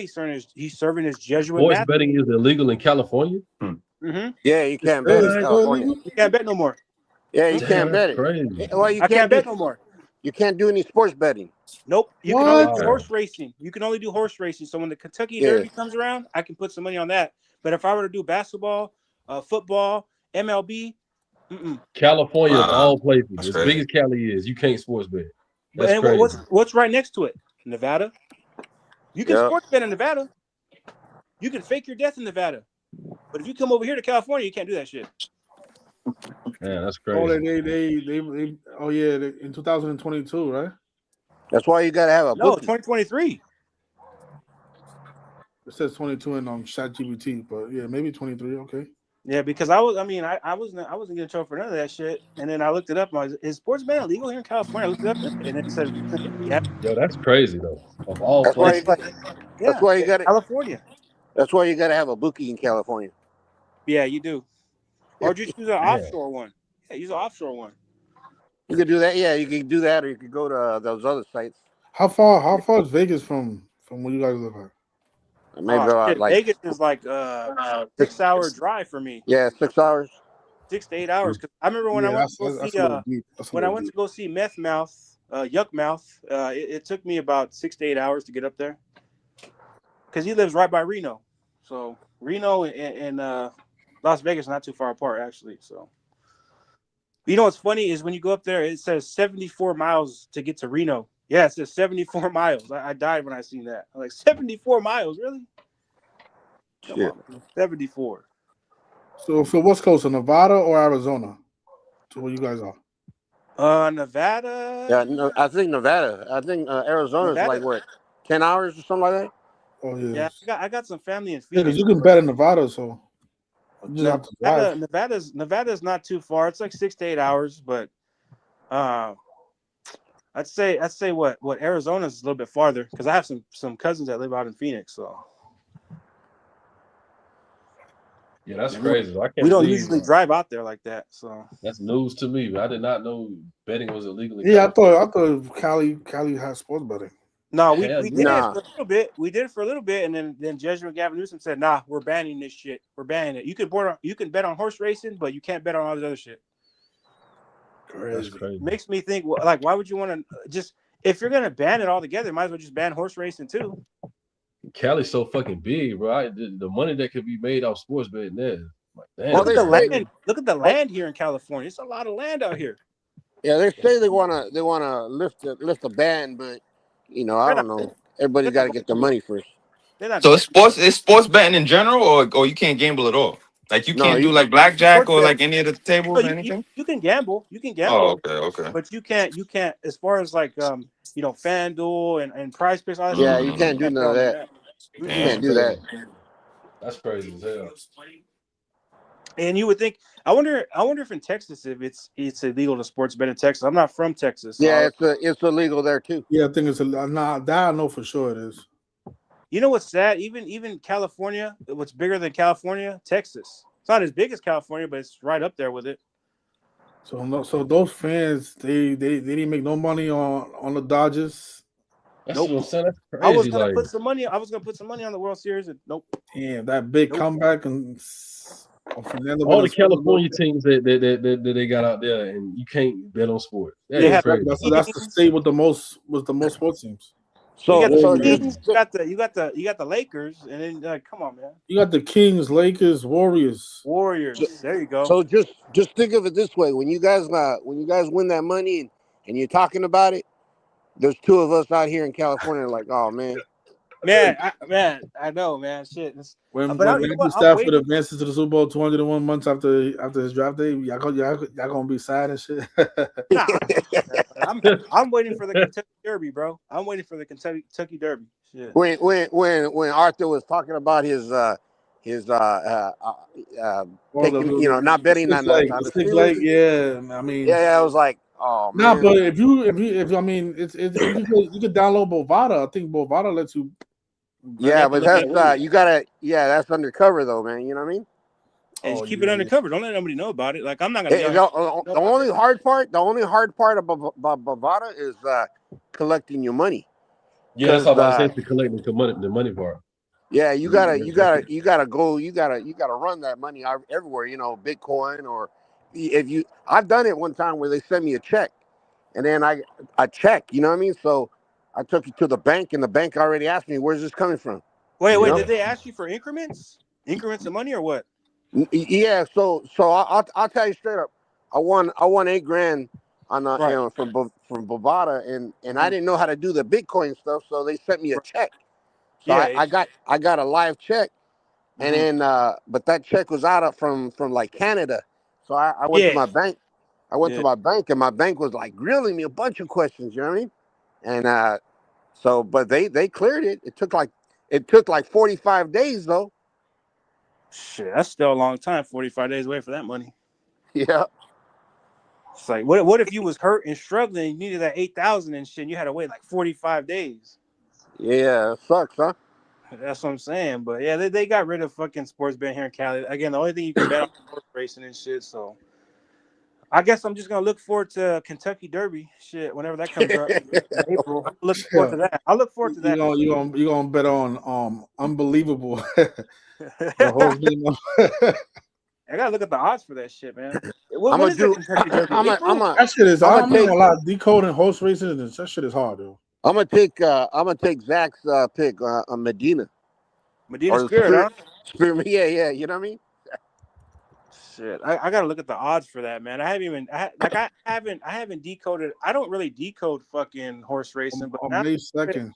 S4: He's serving his Jesuit
S2: Sports
S4: master.
S2: betting is illegal in California.
S4: Mm-hmm.
S3: Yeah, you
S1: It's
S3: can't bet in
S1: still
S3: California.
S1: illegal.
S4: You can't bet no more.
S3: Yeah,
S4: Hmm?
S3: you
S2: Damn,
S3: can't
S2: that's
S3: bet it.
S2: crazy.
S3: Well,
S4: I can't bet no more.
S3: you can't do any sports betting.
S4: Nope. You can only
S1: What?
S4: do
S2: Wow.
S4: horse racing. You can only do horse racing. So when the Kentucky
S3: Yeah,
S4: Derby comes around, I can put some money on that. But if I were to do basketball, football, MLB, mm-mm.
S2: California of
S6: Wow,
S2: all places,
S6: that's
S2: as big
S6: crazy.
S2: as Cali is, you can't sports bet.
S4: But
S2: That's
S4: and
S2: crazy.
S4: what's right next to it? Nevada. You can
S3: yeah.
S4: sports bet in Nevada. You can fake your death in Nevada. But if you come over here to California, you can't do that shit.
S2: Yeah, that's
S1: Oh,
S2: crazy.
S1: oh yeah, in 2022, right?
S3: That's why you got to have a
S4: No,
S3: bookie.
S4: 2023.
S1: It says 22 in ChatGPT, but yeah, maybe 23. Okay.
S4: Yeah, because I wasn't getting trouble for none of that shit. And then I looked it up. And I was, is sports betting illegal here in California? I looked it up, and it said recently, yeah,
S2: Yo, that's crazy though. Of all
S3: That's why you
S4: it's
S2: places.
S3: got.
S4: like
S3: That's
S4: yeah,
S3: why you got it.
S4: California.
S3: That's why you got to have a bookie in California.
S4: Yeah, you do. Or just use an
S2: Yeah.
S4: offshore one. Yeah, use an offshore one.
S3: You could do that. Yeah, you could do that, or you could go to those other sites.
S1: How far is Vegas from where you guys live at?
S3: Maybe
S4: Oh
S3: about
S4: shit,
S3: like
S4: Vegas is like 6 hour drive for me.
S3: yeah, 6 hours.
S4: 6 to 8 hours. Cause I remember when I
S1: Yeah,
S4: went to go see
S1: that's a little deep. That's a
S4: when I
S1: little
S4: went
S1: deep.
S4: to go see Meth Mouth, Yuck Mouth, it took me about 6 to 8 hours to get up there. Cause he lives right by Reno, so Reno and Las Vegas are not too far apart actually. So you know what's funny is when you go up there, it says 74 miles to get to Reno. Yeah, it says 74 miles. I died when I seen that. I'm like 74 miles, really? Come
S3: Shit.
S4: on, man. 74.
S1: So what's closer, Nevada or Arizona, to where you guys are?
S4: Nevada.
S3: Yeah, no, I think Nevada. I think Arizona's like
S4: Nevada.
S3: what, 10 hours or something like that.
S1: Oh
S4: Yeah,
S1: yes.
S4: I got some family in
S1: Yeah, because
S4: Phoenix.
S1: you can bet in Nevada, so you just have to drive.
S4: Nevada's not too far. It's like 6 to 8 hours, but uh, I'd say what Arizona's a little bit farther because I have some cousins that live out in Phoenix. So
S2: Yeah, that's
S4: and
S2: crazy. I
S4: we
S2: can't
S4: don't
S2: believe
S4: usually drive out there like that. So
S2: that's news to me. I did not know betting was illegal in
S1: Yeah,
S2: California.
S1: I thought Cali has sports betting.
S4: no,
S2: Hell
S4: we did
S2: yeah.
S4: it
S3: Nah.
S4: for a little bit. We did it for a little bit, and then Jesuit Gavin Newsom said, "Nah, we're banning this shit. We're banning it. You can bet on horse racing, but you can't bet on all this other shit."
S2: That's
S1: Crazy.
S2: crazy.
S4: Makes me think, like, why would you want to just if you're gonna ban it altogether, might as well just ban horse racing too.
S2: Cali's so fucking big, bro. The money that could be made off sports betting there. Like,
S3: Well,
S2: damn,
S4: Look at
S3: they
S4: the
S2: bro.
S3: say,
S4: land. Look at the
S3: oh,
S4: land here in California. It's a lot of land out here.
S3: yeah, they say they wanna lift the ban, but I
S4: They're
S3: don't
S4: not.
S3: know.
S4: They're
S3: Everybody's got
S4: not
S3: to
S4: going
S3: get the
S4: to do it.
S3: money first.
S4: They're not
S6: So
S4: going to.
S6: it's sports betting in general, or you can't gamble at all. Like you
S3: No,
S6: can't do
S3: you
S6: like blackjack
S4: Sports
S6: or
S4: betting.
S6: like any of the
S4: No,
S6: tables or anything.
S4: you can gamble. You can
S6: Oh,
S4: gamble,
S6: okay, okay.
S4: but you can't as far as like FanDuel and Prize Picks all that shit.
S3: yeah, you can't
S6: Mm,
S3: do
S4: Can't
S3: none
S4: bet
S3: of
S4: on none of
S3: that.
S4: that.
S2: That's
S6: damn.
S3: Can't do that.
S2: crazy. That's crazy as hell.
S4: And you would think. I wonder if in Texas if it's illegal to sports bet in Texas. I'm not from Texas, so
S3: Yeah, it's illegal there too.
S1: Yeah, I think it's a nah. That I know for sure it is.
S4: you know what's sad? Even California, what's bigger than California? Texas. It's not as big as California, but it's right up there with it.
S1: So no, so those fans they didn't make no money on the Dodgers.
S2: That's
S4: Nope.
S2: what I'm saying. That's
S4: I was
S2: crazy.
S4: gonna
S2: Like
S4: put some money. I was gonna put some money on the World Series, and nope,
S1: Damn, that big
S4: nope.
S1: comeback and Fernando
S2: all the
S1: Venezuela.
S2: California teams that they got out there, and you can't bet on sport. That
S4: You
S2: is
S1: Yeah,
S4: have
S2: crazy.
S1: that's the
S4: Kings.
S1: state with the most sports teams.
S4: You got
S3: So
S4: the
S3: so
S1: Warriors.
S3: just
S4: Kings. You got the Lakers, and then come on, man.
S1: You got the Kings, Lakers, Warriors.
S4: Warriors. There you go.
S3: so just think of it this way: when you guys win that money and you're talking about it, there's two of us out here in California like, oh man.
S4: Man, I know, man. Shit. But
S1: When
S4: you know
S1: Matthew
S4: what? I'm
S1: Stafford
S4: waiting.
S1: advances to the Super Bowl 201 months after his draft day, y'all gonna be sad and shit.
S4: Nah, I'm not sad, man. I'm waiting for the Kentucky Derby, bro. I'm waiting for the Kentucky Derby. Shit.
S3: When Arthur was talking about his
S1: Or
S3: taking, not betting on
S1: the
S3: the
S1: six
S3: Steelers.
S1: leg, yeah. I
S3: Yeah,
S1: mean,
S3: yeah, I was like, oh
S1: nah,
S3: man.
S1: but if I mean, it's you could download Bovada. I think Bovada lets you bet
S3: Yeah,
S1: on.
S4: Yeah,
S3: but
S4: let me.
S3: that's you gotta. Yeah, that's undercover though, man. You know what I mean?
S4: And
S1: Oh
S4: just keep it
S1: yeah,
S4: undercover. Don't let nobody know about it. Like I'm not gonna be
S3: Eh,
S4: out here
S3: the,
S4: know
S3: the
S4: about
S3: only
S4: it.
S3: hard part, about Bovada is collecting your money,
S2: Yeah, that's
S3: because
S2: all I was saying to collect the money part.
S3: yeah,
S2: That's
S3: you gotta run that money everywhere. Bitcoin, or if you. I've done it one time where they sent me a check, and then I check. You know what I mean? So I took it to the bank, and the bank already asked me, "Where's this coming from?" You
S4: Wait.
S3: know?
S2: yeah.
S4: Did they ask you for increments? Increments of money or what?
S3: Yeah. So I'll tell you straight up. I won 8 grand on
S4: Right.
S3: from Bovada, and I
S4: Hmm.
S3: didn't know how to do the Bitcoin stuff, so they sent me a
S4: Right.
S3: check. So
S4: Yeah.
S3: I got a live check. And
S4: Hmm.
S3: then, but that check was out from like Canada, so I went to
S4: Yeah.
S3: my bank. I went to
S4: Yeah.
S3: my bank, and my bank was like grilling me a bunch of questions. You know what I mean? And but they cleared it. It took like 45 days though.
S4: Shit, that's still a long time. 45 days away for that money.
S3: Yeah,
S4: It's like, what if you was hurt and struggling and you needed that 8,000 and shit and you had to wait like 45 days?
S3: yeah, it sucks, huh?
S4: That's what I'm saying. But yeah, they got rid of fucking sports betting here in Cali. Again, the only thing you can bet on is horse racing and shit. So I guess I'm just gonna look forward to Kentucky Derby shit whenever that comes up in April. I'm looking forward
S1: Yeah.
S4: to that. I look forward to that.
S1: You gonna bet on unbelievable the whole game.
S4: I gotta look at the odds for that shit, man. What,
S3: I'm
S4: when
S3: gonna
S4: is that
S3: do.
S4: Kentucky Derby? April?
S1: That shit is.
S3: I'm
S1: I
S3: gonna
S1: don't
S3: take.
S1: know a lot. Decoding horse races. That shit is hard, though.
S3: I'm gonna take Zach's pick on Medina
S4: Medina
S3: or the
S4: Spirit, huh?
S3: Spirit. Yeah. You know what I mean?
S4: Shit, I gotta look at the odds for that, man. I haven't even I haven't decoded. I don't really decode fucking horse racing, but
S1: On
S4: now
S1: May 2nd,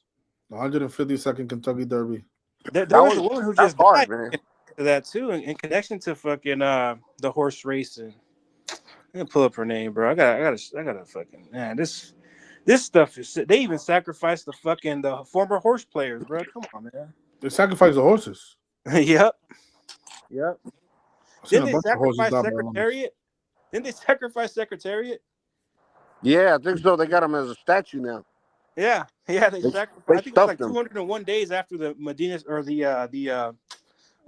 S1: the 152nd Kentucky Derby.
S4: there
S3: That
S4: was a
S3: was
S4: woman who
S3: that's
S4: just died
S3: hard, man.
S4: to that too, in connection to fucking the horse racing. I'm gonna pull up her name, bro. I gotta fucking man. This stuff is. They even sacrificed the former horse players, bro. Come on, man.
S1: They sacrificed the horses.
S4: Yep. Yep.
S1: I've seen
S4: Didn't
S1: a
S4: they
S1: bunch of horses
S4: sacrifice
S1: die by lungs.
S4: Secretariat? Didn't they sacrifice Secretariat?
S3: Yeah, I think so. They got him as a statue now.
S4: Yeah, yeah, they
S3: They,
S4: sacrificed.
S3: they
S4: I think it was like
S3: stuffed him.
S4: 201 days after the Medina or the. I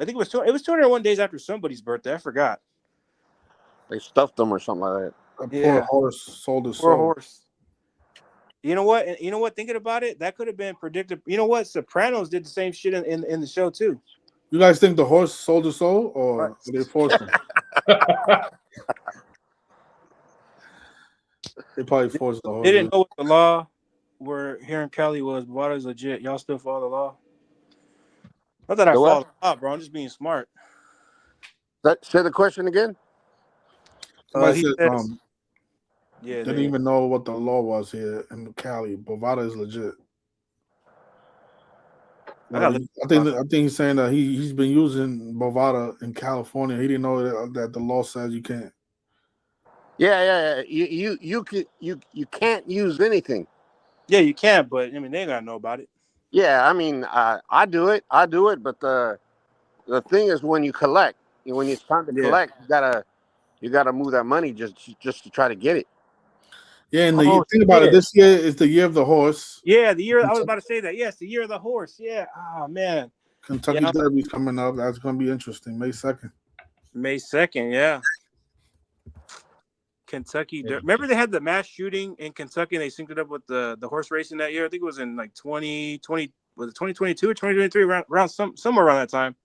S4: think it was 201 days after somebody's birthday. I forgot.
S3: They stuffed him or something like that.
S1: That poor
S4: Yeah,
S1: horse sold his
S4: poor
S1: soul.
S4: horse. You know what? And you know what? Thinking about it, that could have been predicted. You know what? Sopranos did the same shit in the show too.
S1: You guys think the horse sold his soul, or
S4: Right.
S1: they forced him? They probably forced the
S4: They
S1: horse.
S4: didn't know what the law were here in Cali was. Water's legit. Y'all still follow the law? Not that I
S3: The what?
S4: follow the law, bro. I'm just being smart.
S3: Say the question again.
S1: Somebody
S4: He
S1: says
S4: says, yeah,
S1: didn't even know what the law was here in Cali. Bovada is legit.
S4: I
S1: Well,
S4: got.
S1: I think he's saying that he's been using Bovada in California. He didn't know that the law says you can't.
S3: Yeah. You can't use anything.
S4: Yeah, you can, but I mean, they gotta know about it.
S3: Yeah, I mean, I do it, but the thing is when you collect, when it's time to
S4: Yeah.
S3: collect, you gotta move that money just to try to get it.
S1: Yeah, and the
S4: Oh
S1: thing about it,
S4: shit.
S1: this year is the year of the horse.
S4: Yeah, the year I was about to say that. Yes, the year of the horse. Yeah. Oh man.
S1: Kentucky
S4: Yeah.
S1: Derby's coming up. That's going to be interesting. May 2nd.
S4: May 2nd. Yeah. Kentucky. Remember they had the mass shooting in Kentucky and they synced it up with the horse racing that year? I think it was in like 2020. Was it 2022 or 2023? Around somewhere around that time.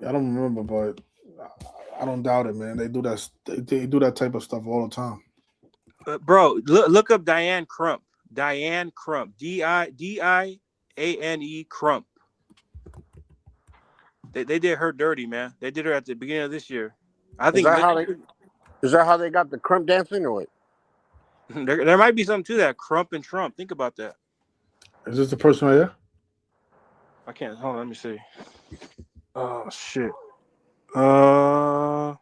S1: I don't remember, but I don't doubt it, man. They do that. They do that type of stuff all the time.
S4: Bro, look up Diane Crump. Diane Crump. Diane Crump. They did her dirty, man. They did her at the beginning of this year. I
S3: Is
S4: think
S3: that how they got the crump dancing or what?
S4: there might be something to that. Crump and Trump. Think about that.
S1: Is this the person right here?
S4: I can't. Hold on. Let me see. Oh shit. No,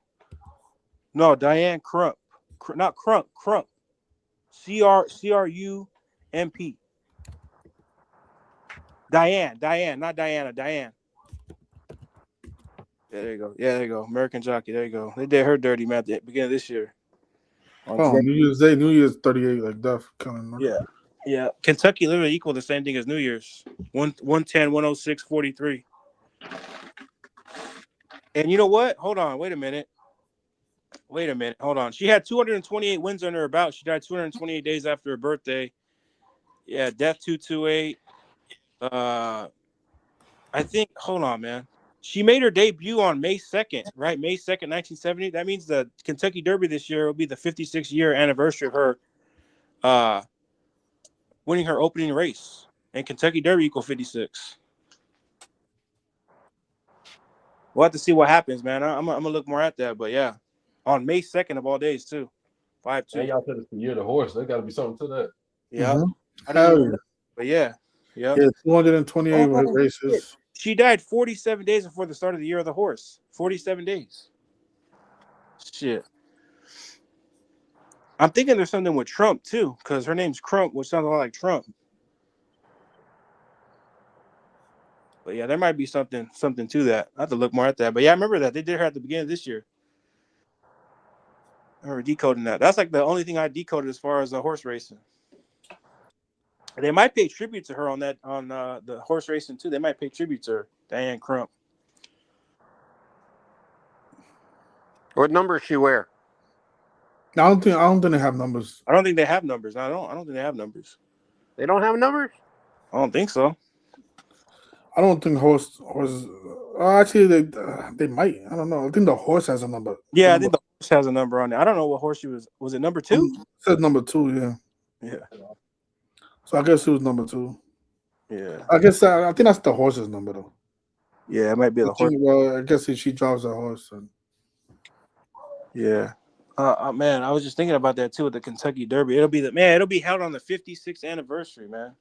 S4: Diane Crump. Not Crump. Crump. CRUMP. Diane, not Diana. Diane. Yeah, there you go. Yeah, there you go. American Jockey. There you go. They did her dirty, man, at the beginning of this year.
S1: Oh, New Year's Day, New Year's 38, like death killing.
S4: Yeah. Yeah. Kentucky literally equal the same thing as New Year's. 110, 106, 43. And you know what? Hold on. Wait a minute. Hold on. She had 228 wins under her belt. She died 228 days after her birthday. Yeah, death 228. I think, hold on, man. She made her debut on May 2nd, right? May 2nd, 1970. That means the Kentucky Derby this year will be the 56-year anniversary of her winning her opening race. And Kentucky Derby equal 56. We'll have to see what happens, man. I'm going to look more at that. But yeah, on May 2nd of all days, too. 5-2.
S2: And y'all said it's the year of the horse. There got to be something to that.
S4: Yeah.
S1: Mm-hmm.
S4: I didn't even know. But yeah. Yep.
S1: Yeah, 228 races.
S4: Shit. She died 47 days before the start of the year of the horse. 47 days. Shit. I'm thinking there's something with Trump too, because her name's Crump, which sounds a lot like Trump. But yeah, there might be something to that. I have to look more at that. But yeah, I remember that they did her at the beginning of this year. I remember decoding that. That's like the only thing I decoded as far as horse racing. They might pay tribute to her on that the horse racing too. They might pay tribute to her, Diane Crump.
S3: What number does she wear?
S1: I don't think they have numbers.
S4: I don't think they have numbers. I don't think they have numbers.
S3: They don't have numbers?
S4: I don't think so.
S1: I don't think horses. Actually, they might. I don't know. I think the horse has a number.
S4: Yeah, I
S1: Number
S4: think the horse has a number on it. I don't know what horse she was. Was it number 2?
S1: it says number 2. Yeah.
S4: Yeah.
S1: So I guess it was number 2.
S4: Yeah.
S1: I guess I think that's the horse's number though.
S4: Yeah, it might be the horse.
S1: Well, I guess if she drives a horse, then
S4: Yeah. Man, I was just thinking about that too with the Kentucky Derby. It'll be held on the 56th anniversary, man.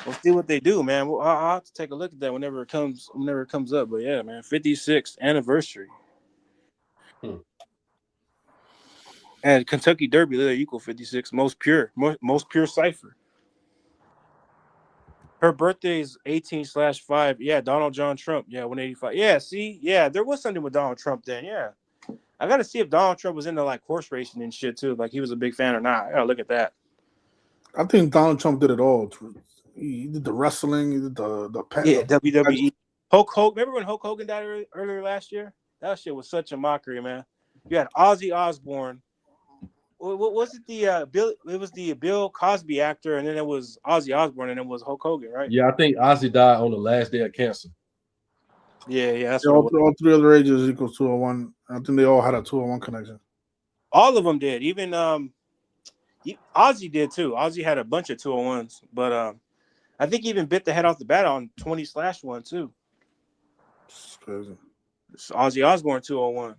S4: We'll see what they do, man. I'll have to take a look at that whenever it comes up. But yeah, man, 56th anniversary. And Kentucky Derby, they're equal 56, most pure cipher. Her birthday is 18/5. Yeah, Donald John Trump. Yeah, 185. Yeah, see, yeah, there was something with Donald Trump then. Yeah, I got to see if Donald Trump was into like horse racing and shit too. Like he was a big fan or not. I gotta look at that.
S1: I think Donald Trump did it all. He did the wrestling. He did the pet.
S4: Yeah, WWE. Hulk Hogan. Remember when Hulk Hogan died earlier last year? That shit was such a mockery, man. You had Ozzy Osbourne. What was it? Bill? It was the Bill Cosby actor, and then it was Ozzy Osbourne, and it was Hulk Hogan, right?
S2: Yeah, I think Ozzy died on the last day of cancer.
S4: Yeah, that's
S1: all,
S4: what it was.
S1: all 3 other ages equals 201. I think they all had a 201 connection.
S4: All of them did. Even Ozzy did too. Ozzy had a bunch of 201s, but I think he even bit the head off the bat on 20/1 too.
S1: It's crazy.
S4: It's Ozzy Osbourne 201.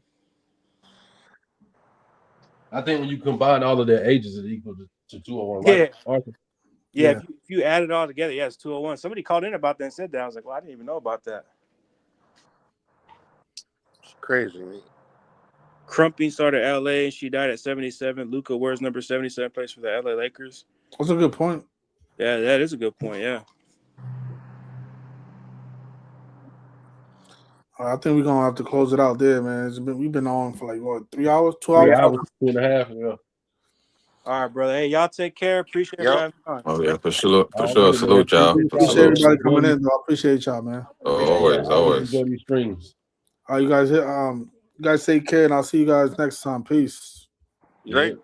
S2: I think when you combine all of their ages, it equals to 201.
S4: Yeah.
S2: Right?
S4: Yeah,
S1: Yeah.
S4: if you add it all together, yeah, it's 201. Somebody called in about that and said that. I was like, well, I didn't even know about that.
S3: It's crazy, man.
S4: Crumping started at LA and she died at 77. Luka wears number 77, plays for the LA Lakers.
S1: That's a good point.
S4: Yeah, that is a good point. Yeah.
S1: I think we're gonna have to close it out there, man. We've been on for like what 3 hours, 2
S2: 3
S1: hours.
S2: hours, 2.5. Yeah.
S4: All right, brother. Hey, y'all take care. Appreciate
S3: Yep.
S4: having me on.
S6: Oh yeah, for sure, for
S2: All
S6: sure.
S2: right,
S6: Salute
S2: man.
S6: y'all.
S1: Appreciate
S6: Salute.
S1: everybody coming in. Though. I appreciate y'all, man.
S6: Always, always.
S2: Enjoy these streams.
S1: All right, you guys take care, and I'll see you guys next time. Peace.
S3: Right?